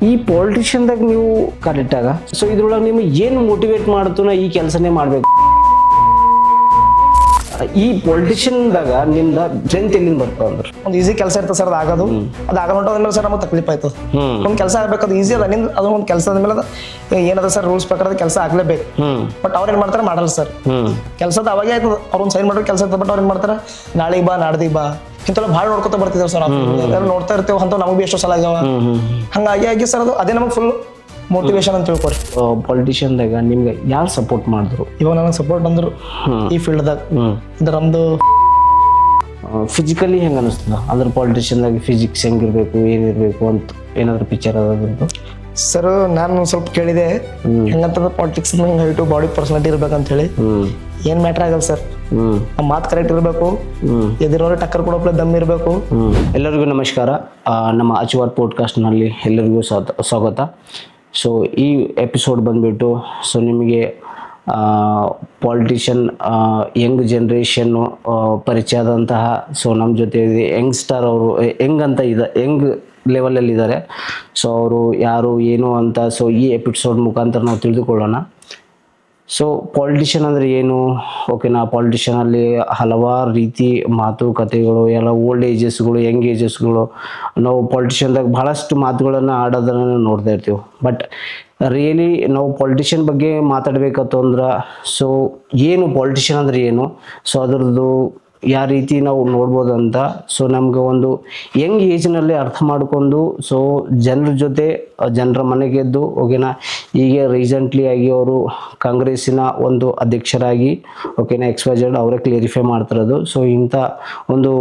ಈ ಪೊಲಿಟಿಷಿಯನ್ದಾಗ ನೀವು ಕರೆಕ್ಟಾಗ ಸೊ ಇದ್ರೊಳಗೆ ನಿಮಗೆ ಏನು ಮೋಟಿವೇಟ್ ಮಾಡ್ತು ಈ ಕೆಲಸನೇ ಮಾಡಬೇಕು? ಈ ಪೊಲಿಟಿಷಿಯನ್ದಾಗ ನಿಮ್ದ ಸ್ಟ್ರೆಂತ್ ಎಲ್ಲಿಂದ ಬರ್ತಾವ ಅಂದ್ರೆ ಒಂದು ಈಸಿ ಕೆಲಸ ಇರ್ತದೆ ಸರ್, ಅದು ಆಗಲ್ಲ ಹೊಂಟೋದ್ಮೇಲೆ ಸರ್ ನಮಗೆ ತಕ್ಲೀಫ್ ಆಯ್ತು. ಒಂದು ಕೆಲಸ ಆಗ್ಬೇಕು, ಅದು ಈಸಿ ಅದ ನಿಂದ, ಅದು ಒಂದು ಕೆಲಸ ಆದ್ಮೇಲೆ ಏನದ ಸರ್ ರೂಲ್ಸ್ ಪ್ರಕಾರ ಕೆಲಸ ಆಗ್ಲೇಬೇಕು. ಬಟ್ ಅವ್ರು ಏನ್ ಮಾಡ್ತಾರೆ, ಮಾಡಲ್ಲ ಸರ್. ಕೆಲಸದ ಅವಾಗೇ ಆಯ್ತದ, ಅವ್ರೊಂದು ಸೈನ್ ಮಾಡೋ ಕೆಲಸ ಇರ್ತದೆ. ಬಟ್ ಅವ್ರು ಏನ್ ಮಾಡ್ತಾರೆ, ನಾಳೆಗೆ ಬಾ ನಾಡ್ದಿಗೆ ಬಾ ಇಂಥೆಲ್ಲ ಭಾಳ ನೋಡ್ಕೊತ ಬರ್ತಿದ್ದೇವೆ ಸರ್. ನಾವು ನೋಡ್ತಾ ಇರ್ತೇವೆ ಅಂತ ನಮಗೆ ಎಷ್ಟೋ ಸಲ ಆಗ್ಯಾವ. ಹಂಗಾಗಿ ಆಗಿ ಸರ್ ಅದು ಅದೇ ನಮಗೆ ಫುಲ್ ಮೋಟಿವೇಶನ್ ಅಂತ ತಿಳ್ಕೊರಿ. ಪೊಲಿಟಿಷಿಯನ್ದಾಗ ನಿಮ್ಗೆ ಯಾರು ಸಪೋರ್ಟ್ ಮಾಡಿದ್ರು? ಇವಾಗ ನನಗೆ ಸಪೋರ್ಟ್ ಅಂದ್ರು ಈ ಫೀಲ್ಡ್ದಾಗ ಅಂದ್ರೆ ನಮ್ದು ಫಿಸಿಕಲಿ ಹೆಂಗೆ ಅನಿಸ್ತದ ಅಂದ್ರೆ ಪೊಲಿಟಿಷಿಯನ್ದಾಗ ಫಿಸಿಕ್ಸ್ ಹೆಂಗಿರ್ಬೇಕು ಏನಿರ್ಬೇಕು ಅಂತ ಏನಾದ್ರು ಪಿಕ್ಚರ್ ಅದ್ರದ್ದು? ಸರ್ ನಾನು ಸ್ವಲ್ಪ ಕೇಳಿದೆ ಹೆಂಗಂತಂದ್ರೆ ಪಾಲಿಟಿಕ್ಸ್ ಹೈಟು ಬಾಡಿ ಪರ್ಸನಾಲಿಟಿ ಇರ್ಬೇಕಂತ ಹೇಳಿ. ಏನ್ ಮ್ಯಾಟ್ರ್ ಆಗಲ್ಲ ಸರ್, ನಮ್ಮ ಮಾತು ಕರೆಕ್ಟ್ ಇರಬೇಕು, ಎದುರವ್ರಿಗೆ ಟಕ್ಕರ್ ಕೊಡೋಪ್ಲೆ ದಮ್ ಇರಬೇಕು. ಎಲ್ಲರಿಗೂ ನಮಸ್ಕಾರ. ನಮ್ಮ ಅಚುವರ್ ಪಾಡ್ಕಾಸ್ಟ್ನಲ್ಲಿ ಎಲ್ಲರಿಗೂ ಸ್ವಾಗತ. ಸೊ ಈ ಎಪಿಸೋಡ್ ಬಂದ್ಬಿಟ್ಟು ಸೊ ನಿಮಗೆ ಪಾಲಿಟಿಷಿಯನ್ ಯಂಗ್ ಜನ್ರೇಷನ್ನು ಪರಿಚಯ ಆದಂತಹ ಸೊ ನಮ್ಮ ಜೊತೆ ಯಂಗ್ಸ್ಟರ್ ಅವರು ಯಂಗ್ ಲೆವೆಲಲ್ಲಿ ಇದ್ದಾರೆ. ಸೊ ಅವರು ಯಾರು ಏನು ಅಂತ ಸೊ ಈ ಎಪಿಸೋಡ್ ಮುಖಾಂತರ ನಾವು ತಿಳಿದುಕೊಳ್ಳೋಣ. ಸೊ ಪಾಲಿಟಿಷಿಯನ್ ಅಂದರೆ ಏನು, ಓಕೆನಾ? ಪಾಲಿಟಿಷಿಯನಲ್ಲಿ ಹಲವಾರು ರೀತಿ ಮಾತುಕತೆಗಳು, ಎಲ್ಲ ಓಲ್ಡ್ ಏಜಸ್ಗಳು, ಯಂಗ್ ಏಜಸ್ಗಳು, ನಾವು ಪಾಲಿಟಿಷಿಯನ್ದಾಗ ಬಹಳಷ್ಟು ಮಾತುಗಳನ್ನು ಆಡೋದನ್ನು ನೋಡ್ತಾ ಇರ್ತೀವಿ. ಬಟ್ ರಿಯಲಿ ನಾವು ಪಾಲಿಟಿಷಿಯನ್ ಬಗ್ಗೆ ಮಾತಾಡಬೇಕಂತ ಅಂದ್ರೆ ಸೊ ಏನು ಪಾಲಿಟಿಷಿಯನ್ ಅಂದರೆ ಏನು, ಸೊ ಅದರದ್ದು ಯಾವ ರೀತಿ ನಾವು ನೋಡ್ಬೋದು ಅಂತ ಸೊ ನಮ್ಗೆ ಒಂದು ಯಂಗ್ ಏಜ್ನಲ್ಲಿ ಅರ್ಥ ಮಾಡಿಕೊಂಡು ಸೊ ಜನರ ಜೊತೆ ಜನರ ಮನೆಗೆದ್ದು, ಓಕೆನಾ? ಈಗ ರೀಸೆಂಟ್ಲಿ ಆಗಿ ಅವರು ಕಾಂಗ್ರೆಸ್ಸಿನ ಒಂದು ಅಧ್ಯಕ್ಷರಾಗಿ, ಓಕೆನಾ, XYZ ಅವರೇ ಕ್ಲಿಯರಿಫೈ ಮಾಡ್ತಿರೋದು. ಸೊ ಇಂಥ ಒಂದು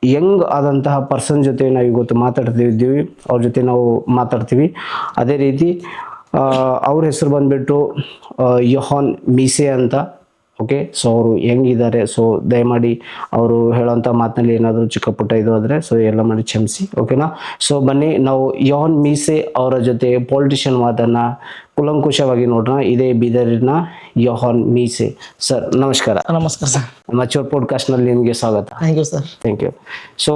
ಯಂಗ್ ಆದಂತಹ ಪರ್ಸನ್ ಜೊತೆ ನಾವು ಇವತ್ತು ಮಾತಾಡ್ತಿದ್ದೀವಿ, ಅವ್ರ ಜೊತೆ ನಾವು ಮಾತಾಡ್ತೀವಿ. ಅದೇ ರೀತಿ ಅವ್ರ ಹೆಸರು ಬಂದ್ಬಿಟ್ಟು ಯೋಹಾನ್ ಮೀಸೆ ಅಂತ. ಓಕೆ, ಸೊ ಅವರು ಹೆಂಗಿದ್ದಾರೆ, ಸೊ ದಯಮಾಡಿ ಅವರು ಹೇಳೋಂಥ ಮಾತಿನಲ್ಲಿ ಏನಾದರೂ ಚಿಕ್ಕ ಪುಟ್ಟ ಇದು ಆದರೆ ಸೊ ಎಲ್ಲ ಮಾಡಿ ಕ್ಷಮಿಸಿ, ಓಕೆನಾ? ಸೊ ಬನ್ನಿ ನಾವು ಯೋಹಾನ್ ಮೀಸೆ ಅವರ ಜೊತೆ ಪೊಲಿಟಿಷಿಯನ್ ಮಾತನ್ನು ಕುಲಂಕುಷವಾಗಿ ನೋಡೋಣ. ಇದೇ ಬೀದರಿನ ಯೋಹಾನ್ ಮೀಸೆ. ಸರ್ ನಮಸ್ಕಾರ. ನಮಸ್ಕಾರ ಸರ್. ನಮ್ಮ ಅಚುವರ್ ಪಾಡ್ಕಾಸ್ಟ್ನಲ್ಲಿ ನಿಮಗೆ ಸ್ವಾಗತ. Thank you sir. Thank you. So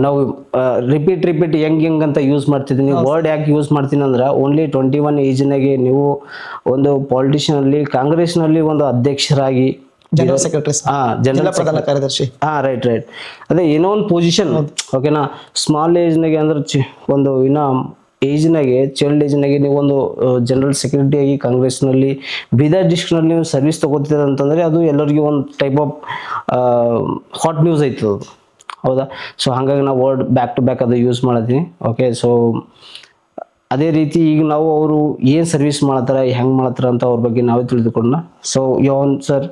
ನಾವು ರಿಪೀಟ್ ಯಂಗ್ ಅಂತ ಯೂಸ್ ಮಾಡ್ತಿದ್ದೀನಿ. ವರ್ಡ್ ಯಾಕೆ ಯೂಸ್ ಮಾಡ್ತೀನಿ ಅಂದ್ರೆ ಓನ್ಲಿ 21 ಏಜ್ನಾಗೆ ನೀವು ಒಂದು ಪಾಲಿಟಿಷಿಯನಲ್ಲಿ ಕಾಂಗ್ರೆಸ್ನಲ್ಲಿ ಒಂದು ಅಧ್ಯಕ್ಷರಾಗಿ ಜನರಲ್ ಸೆಕ್ರೆಟರಿ, ಜನರಲ್ ಪ್ರಧಾನ ಕಾರ್ಯದರ್ಶಿ. ರೈಟ್. ಅದೇ ಏನೋ ಒಂದು ಪೊಸಿಷನ್, ಓಕೆನಾ? ಸ್ಮಾಲ್ ಏಜ್ನಾಗೆ ಅಂದ್ರೆ ಒಂದು ಇನ್ನೂ ಏಜ್ನಾಗೆ ಚೈಲ್ಡ್ ಏಜ್ನಾಗೆ ನೀವು ಒಂದು ಜನರಲ್ ಸೆಕ್ರೆಟರಿ ಆಗಿ ಕಾಂಗ್ರೆಸ್ನಲ್ಲಿ ಬೀದರ್ ಡಿಸ್ಟ್ರಿಕ್ಟ್ನಲ್ಲಿ ನೀವು ಸರ್ವಿಸ್ ತಗೋತಿದ್ದೀರ ಅಂತಂದರೆ ಅದು ಎಲ್ಲರಿಗೂ ಒಂದು ಟೈಪ್ ಆಫ್ ಹಾಟ್ ನ್ಯೂಸ್ ಐತೆ ಅದು, ಹೌದಾ? ಸೊ ಹಾಗಾಗಿ ನಾವು ವರ್ಡ್ ಬ್ಯಾಕ್ ಟು ಬ್ಯಾಕ್ ಅದು ಯೂಸ್ ಮಾಡಿದ್ದೀನಿ. ಓಕೆ, ಸೊ ಅದೇ ರೀತಿ ಈಗ ನಾವು ಅವರು ಏನು ಸರ್ವಿಸ್ ಮಾಡ್ತಾರೆ, ಹೆಂಗೆ ಮಾಡ್ತಾರೆ ಅಂತ ಅವ್ರ ಬಗ್ಗೆ ನಾವೇ ತಿಳಿದುಕೊಳ್ಳೋಣ. ಸೊ ಯೋಹಾನ್ ಸರ್,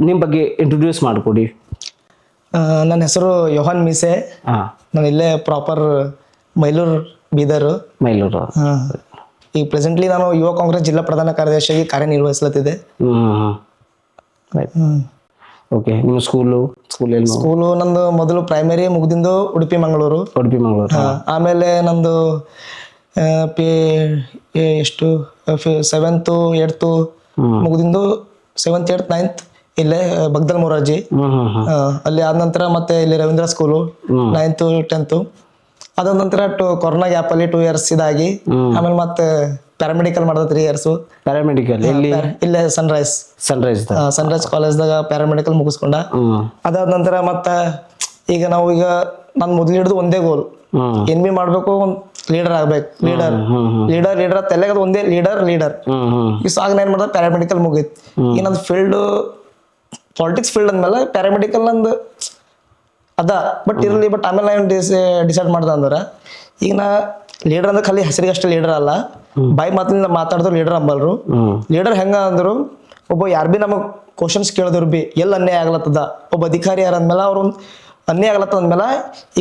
ನಿಮ್ಮ ಬಗ್ಗೆ ಇಂಟ್ರೊಡ್ಯೂಸ್ ಮಾಡಿಕೊಡಿ. ನನ್ನ ಹೆಸರು ಯೋಹಾನ್ ಮೀಸೆ. ನಾನು ಇಲ್ಲೇ ಪ್ರಾಪರ್ ಮೈಲೂರು, ಬೀದರು. ಮೈಲೂರು. ಈಗ ಪ್ರೆಸೆಂಟ್ಲಿ ನಾನು ಯುವ ಕಾಂಗ್ರೆಸ್ ಜಿಲ್ಲಾ ಪ್ರಧಾನ ಕಾರ್ಯದರ್ಶಿಯಾಗಿ ಕಾರ್ಯನಿರ್ವಹಿಸ್ಲತ್ತಿದೆ. ಓಕೆ, ನಿಮ್ಮ ಸ್ಕೂಲು ನಂದು ಮೊದಲು ಪ್ರೈಮರಿ ಮುಗ್ದಿಂದು ಉಡುಪಿ ಮಂಗಳೂರು. ಆಮೇಲೆ ನಂದು ಎಷ್ಟು 7th 8th ಮುಗ್ದಿಂದು 7th 8th 9th ಇಲ್ಲೇ ಬಗ್ದಲ್ ಮೊರಾರ್ಜಿ. ಅಲ್ಲಿ ಆದ ನಂತರ ಮತ್ತೆ ಇಲ್ಲಿ ರವೀಂದ್ರ ಸ್ಕೂಲು 9th 10th. ಅದಾದ ನಂತರ ಕೊರೋನಾ ಗ್ಯಾಪ್ ಅಲ್ಲಿ 2 years ಇದಾಗಿ ಆಮೇಲೆ ಮತ್ತೆ ಪ್ಯಾರಾಮೆಡಿಕಲ್ ಮಾಡಿದ 3 years. ಪ್ಯಾರಾಮೆಡಿಕಲ್ ಇಲ್ಲೇ ಸನ್ರೈಸ್ ಕಾಲೇಜ್ದಾಗ ಪ್ಯಾರಾಮೆಡಿಕಲ್ ಮುಗಿಸ್ಕೊಂಡ. ಅದಾದ ನಂತರ ಮತ್ತೆ ಈಗ ನಾನು ಮೊದಲು ಹಿಡಿದು ಒಂದೇ ಗೋಲ್, ಏನ್ ಬಿ ಮಾಡ್ಬೇಕು, ಒಂದು ಲೀಡರ್ ಆಗ್ಬೇಕು. ಲೀಡರ್ ತಲೆಗದ ಒಂದೇ ಲೀಡರ್. ಈ ಸಾಗ ಏನ್ ಮಾಡ್ದ, ಪ್ಯಾರಾಮೆಡಿಕಲ್ ಮುಗೀತು. ಈಗ ನಂದು ಫೀಲ್ಡ್ ಪಾಲಿಟಿಕ್ಸ್ ಫೀಲ್ಡ್ ಅಂದ್ಮೇಲೆ ಪ್ಯಾರಾಮೆಡಿಕಲ್ ನಂದು ಅದ ಬಟ್ ಇರಲಿ. ಬಟ್ ಆಮೇಲೆ ನಾನು ಡಿಸೈಡ್ ಮಾಡ್ದೆ ಅಂದ್ರೆ ಈಗ ನಾ ಲೀಡರ್ ಅಂದ್ರೆ ಖಾಲಿ ಹೆಸರಿಗಷ್ಟೇ ಲೀಡರ್ ಅಲ್ಲ, ಬಾಯಿ ಮಾತಿನಿಂದ ಮಾತಾಡಿದ್ರು ಲೀಡರ್ ಅಂಬಲ್ರು. ಲೀಡರ್ ಹೆಂಗ ಅಂದ್ರು, ಒಬ್ಬ ಯಾರು ಬಿ ನಮಗ್ ಕ್ವಶನ್ಸ್ ಕೇಳಿದ್ರು ಬಿ ಎಲ್ಲಿ ಅನ್ಯಾಯ ಆಗ್ಲತ್ತದ, ಒಬ್ಬ ಅಧಿಕಾರಿ ಯಾರ ಅಂದ್ಮೇಲೆ ಅವ್ರು ಅನ್ಯಾಯ ಆಗ್ಲತ್ತದ ಅಂದ್ಮೇಲೆ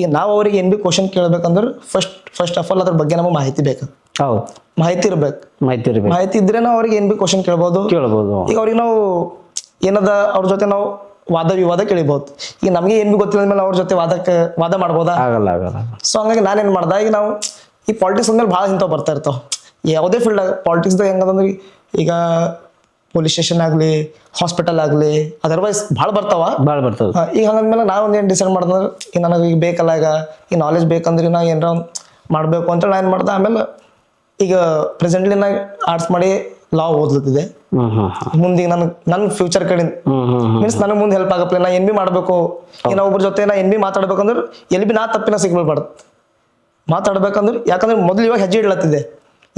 ಈಗ ನಾವು ಅವ್ರಿಗೆ ಏನ್ ಬಿ ಕ್ವಶನ್ ಕೇಳ್ಬೇಕಂದ್ರೆ ಫಸ್ಟ್ ಆಫ್ ಆಲ್ ಅದ್ರ ಬಗ್ಗೆ ನಮಗೆ ಮಾಹಿತಿ ಬೇಕು. ಮಾಹಿತಿ ಇರ್ಬೇಕು. ಮಾಹಿತಿ ಇದ್ರೆ ನಾವು ಅವ್ರಿಗೆ ಏನ್ ಬಿ ಕ್ವಶನ್ ಕೇಳ್ಬೋದು. ಈಗ ಅವ್ರಿಗೆ ನಾವು ಏನದ ಅವ್ರ ಜೊತೆ ನಾವು ವಾದ ವಿವಾದ ಕೇಳಿಬಹುದು. ಈಗ ನಮಗೆ ಏನ್ ಬಿ ಗೊತ್ತಿಲ್ಲ ಮೇಲೆ ಅವ್ರ ಜೊತೆ ವಾದ ಮಾಡ್ಬೋದಾ? ಸೊ ಹಂಗಾಗಿ ನಾನೇನ್ ಮಾಡ್ದ, ಈಗ ನಾವು ಈ ಪಾಲಿಟಿಕ್ಸ್ ಅಂದ್ಮೇಲೆ ಭಾಳ ಇಂಥವು ಬರ್ತಾ ಇರ್ತಾವ. ಯಾವುದೇ ಫೀಲ್ಡ್ ಪಾಲಿಟಿಕ್ಸ್ದಾಗ ಹೆಂಗಂದ್ರೆ ಈಗ ಪೊಲೀಸ್ ಸ್ಟೇಷನ್ ಆಗಲಿ, ಹಾಸ್ಪಿಟಲ್ ಆಗಲಿ, ಅದರ್ವೈಸ್ ಭಾಳ ಬರ್ತಾವ. ಈಗ ಹಂಗಂದ್ಮೇಲೆ ನಾವು ಒಂದು ಏನು ಡಿಸೈಡ್ ಮಾಡಿದ್ರೆ ಈಗ ನನಗೆ ಈಗ ಬೇಕಲ್ಲ, ಈಗ ಈ ನಾಲೆಜ್ ಬೇಕಂದ್ರೆ ನಾ ಏನಾರ ಮಾಡಬೇಕು ಅಂತೇಳಿ ನಾನು ಏನು ಮಾಡ್ದೆ. ಆಮೇಲೆ ಈಗ ಪ್ರೆಸೆಂಟ್ಲಿ ನಾ ಆರ್ಟ್ಸ್ ಮಾಡಿ ಲಾ ಓದ್ಲತ್ತಿದೆ. ಮುಂದೆ ನನ್ನ ಫ್ಯೂಚರ್ ಕಡೆ ಮೀನ್ಸ್ ನನಗೆ ಮುಂದೆ ಹೆಲ್ಪ್ ಆಗಪ್ಲೆ. ನಾ ಏನ್ ಬಿ ಮಾಡಬೇಕು, ಈಗ ಒಬ್ಬರ ಜೊತೆ ನಾ ಏನ್ ಬಿ ಮಾತಾಡ್ಬೇಕಂದ್ರೆ ಎಲ್ಲಿ ಬಿ ನಾ ತಪ್ಪಿನ ಸಿಗ್ಬಾರ್ದು ಮಾತಾಡ್ಬೇಕಂದ್ರೆ. ಯಾಕಂದ್ರೆ ಮೊದಲು ಇವಾಗ ಹೆಜ್ಜೆ ಇಡ್ಲತ್ತಿದೆ,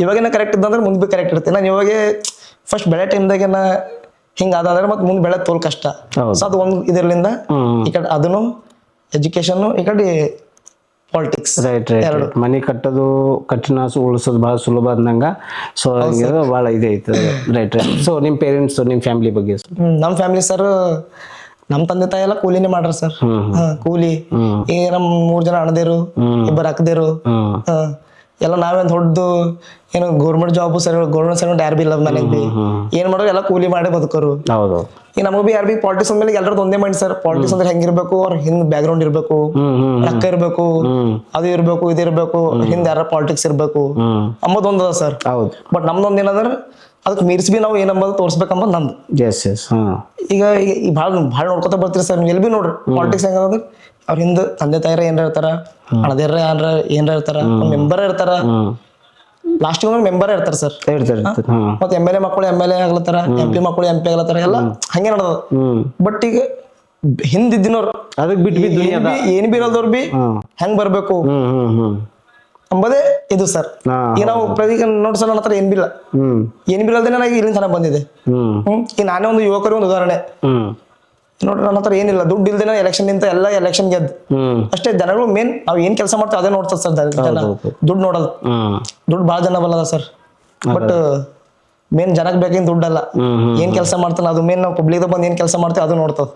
ಇವಾಗೇನ ಕರೆಕ್ಟ್ ಇದ್ದಂದ್ರೆ ಮುಂದೆ ಬಿ ಕರೆಕ್ಟ್ ಇರುತ್ತೆ. ನಾನು ಇವಾಗೆ ಫಸ್ಟ್ ಬೆಳೆ ಟೈಮ್ದಾಗೆ ನಾ ಹಿಂಗಾದ್ರೆ ಮತ್ತೆ ಮುಂದೆ ಬೆಳೆ ತೋಲ್ ಕಷ್ಟ. ಸೊ ಅದು ಒಂದು ಇದರಿಂದ ಈ ಕಡೆ ಅದನ್ನು ಎಜುಕೇಶನ್, ಈ ಕಡೆ ಪಾಲಿಟಿಕ್ಸ್. Right right. ಮನಿ ಕಟ್ಟೋದು ಕಠಿಣ, ಉಳಿಸೋದು ಬಹಳ ಸುಲಭ ಅಂದಂಗ. ಸೊ ಬಹಳ ಇದೆ ಐತೆ. Right right. ಸೊ ನಿಮ್ಮ ಪೇರೆಂಟ್ಸ್, ನಿಮ್ಮ ಫ್ಯಾಮಿಲಿ ಬಗ್ಗೆ? ನಮ್ಮ ಫ್ಯಾಮಿಲಿ ಸರ್, ನಮ್ಮ ತಂದೆ ತಾಯಿ ಎಲ್ಲ ಕೂಲಿನೇ ಮಾಡ್ರ ಸರ್. ಕೂಲಿ. ಈಗ ನಮ್ 3 ಜನ ಅಣ್ಣದೇರು, 2 ಅಕ್ಕದೇರು, ಎಲ್ಲ ನಾವೇ ದೊಡ್ಡದು ಏನು government job sir, government servant ಯಾರು ಬಿ ಇಲ್ಲ ಮನೆಗೆ ಬಿ. ಏನ್ ಮಾಡೋರು ಎಲ್ಲ ಕೂಲಿ ಮಾಡಿ ಬದುಕೋರು. ಹೌದು. ಈಗ ನಮಗ್ ಬಿ ಯಾರು ಬಿ ಪಾಲಿಟಿಕ್ಸ್ ಅಂದ್ಮೇಲೆ ಎಲ್ಲರದ್ದು ಒಂದೇ ಮೈಂಡ್ ಸರ್. ಪಾಲಿಟಿಕ್ಸ್ ಅಂದ್ರೆ ಹೆಂಗಿರ್ಬೇಕು, ಅವ್ರ ಹಿಂದ್ ಬ್ಯಾಕ್ ಗ್ರೌಂಡ್ ಇರ್ಬೇಕು, ರೊಕ್ಕ ಇರ್ಬೇಕು, ಅದು ಇರ್ಬೇಕು, ಇದು ಇರ್ಬೇಕು, ಹಿಂದ್ ಯಾರ ಪಾಲಿಟಿಕ್ಸ್ ಇರ್ಬೇಕು ಅಂಬೋದ್ ಒಂದದ ಸರ್. ಹೌದು. ಬಟ್ ನಮ್ದೊಂದ್ ಏನಂದ್ರೆ ಅದಕ್ಕೆ ಮೀರ್ಸ್ ಬಿ ನಾವು ಏನಂಬದು ತೋರ್ಸ್ಬೇಕಂಬದ್ ನಂದು. ಈಗ ಭಾಳ ನೋಡ್ಕೊತಾ ಬರ್ತೀರಿ ಸರ್. ಎಲ್ ಬಿ ನೋಡ್ರಿ ಪಾಲಿಟಿಕ್ಸ್ ಹೆಂಗಂದ್ರೆ ಅವ್ರ ಹಿಂದ್ ತಂದೆ ತಾಯಿರ ಏನ್ರ ಇರ್ತಾರ, ಹಣದೇರ ಏನ್ರ ಇರ್ತಾರ, ಮೆಂಬರ್ ಇರ್ತಾರ, ಲಾಸ್ಟ್ ಮೆಂಬರ್ ಇರ್ತಾರ ಸರ್. ಮತ್ತೆ MLA ಮಕ್ಕಳು MLA ಆಗ್ಲತ್ತಾರ, MP ಮಕ್ಕಳು MP ಆಗ್ಲತ್ತಾರ, ಎಲ್ಲ ಹಂಗೆ ನಡೆದ. ಬಟ್ ಈಗ ಹಿಂದಿದ್ದಿನವ್ರು ಅದಕ್ಕೆ ಬಿಟ್ಟು ಏನ್ ಬಿ ಇರೋದವ್ರು ಬಿ ಹೆಂಗ್ ಬರ್ಬೇಕು ಅಂಬದೇ ಇದು ಸರ್. ಈಗ ನಾವು ಈಗ ನೋಡಿ ಸರ್, ನನ್ನ ಹತ್ರ ಏನ್ ಬಿಲ್ಲ, ಏನ್ ಬಿಲ್ಲದೆ ನನಗೆ ಇಲ್ಲಿಂದ ತನಕ ಬಂದಿದೆ. ಈಗ ನಾನೇ ಒಂದು ಯುವಕರು ಒಂದು ಉದಾಹರಣೆ ನೋಡ್ರಿ. ನನ್ನ ಹತ್ರ ಏನಿಲ್ಲ, ದುಡ್ಡು ಇಲ್ದೇನೆ ಎಲೆಕ್ಷನ್ ನಿಂತ ಎಲ್ಲ ಎಲೆಕ್ಷನ್ ಗೆದ್ದು ಅಷ್ಟೇ. ಜನಗಳು ಮೇನ್ ನಾವ್ ಏನ್ ಕೆಲಸ ಮಾಡ್ತೀವಿ ಅದೇ ನೋಡ್ತದ ಸರ್. ಜನ ದುಡ್ಡು ನೋಡಲ್, ದುಡ್ಡು ಭಾಳ ಜನ ಬಲ್ಲದ ಸರ್. ಬಟ್ ಮೇನ್ ಜನಕ್ಕೆ ಬೇಕೇನ್ ದುಡ್ಡಲ್ಲ, ಏನ್ ಕೆಲಸ ಮಾಡ್ತಾನ ಅದು ಮೇನ್. ನಾವು ಪಬ್ಲಿಕ್ ಬಂದು ಏನ್ ಕೆಲಸ ಮಾಡ್ತೀವಿ ಅದು ನೋಡ್ತದ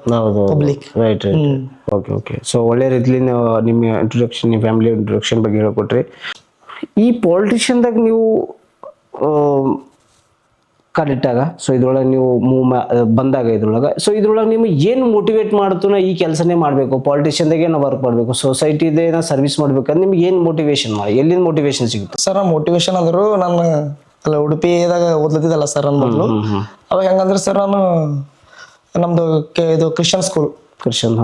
public. Right right. Okay okay. So ಒಳ್ಳೆ ರೀತಿಲಿ ನಿಮ್ಮ ಇಂಟ್ರೊಡಕ್ಷನ್, ನಿಮ್ಮ ಫ್ಯಾಮಿಲಿ ಇಂಟ್ರೊಡಕ್ಷನ್ ಬಗ್ಗೆ ಹೇಳ್ಕೊಟ್ರಿ. ಈ ಪಾಲಿಟಿಷಿಯನ್ದಾಗ ನೀವು ಕರೆಕ್ಟಾಗ, ಸೊ ಇದ್ರೊಳಗೆ ನೀವು ಬಂದಾಗ ಇದ್ರೊಳಗೆ, ಸೊ ಇದ್ರೊಳಗೆ ನಿಮ್ಗೆ ಏನು ಮೋಟಿವೇಟ್ ಮಾಡ್ತು ನಾ ಈ ಕೆಲಸನೇ ಮಾಡಬೇಕು, ಪಾಲಿಟಿಷಿಯನ್ದಾಗೆ ನಾವು ವರ್ಕ್ ಮಾಡಬೇಕು, ಸೊಸೈಟಿದೇ ನಾ ಸರ್ವಿಸ್ ಮಾಡ್ಬೇಕಂದ್ರೆ ನಿಮ್ಗೆ ಏನು ಮೋಟಿವೇಶನ್ ಮಾಡಿ, ಎಲ್ಲಿಂದ ಮೋಟಿವೇಶನ್ ಸಿಗುತ್ತೆ ಸರ್? ಮೋಟಿವೇಶನ್ ಅಂದ್ರು ನಾನು ಅಲ್ಲ ಉಡುಪಿದಾಗ ಓದ್ಲತ್ತಿದ್ದಲ್ಲ ಸರ್ ನನ್ನ ಮೊದಲು. ಅವಾಗ ಹೆಂಗಂದ್ರೆ ಸರ್, ನಾನು ನಮ್ದು ಇದು ಕ್ರಿಶ್ಚಿಯನ್ ಸ್ಕೂಲ್,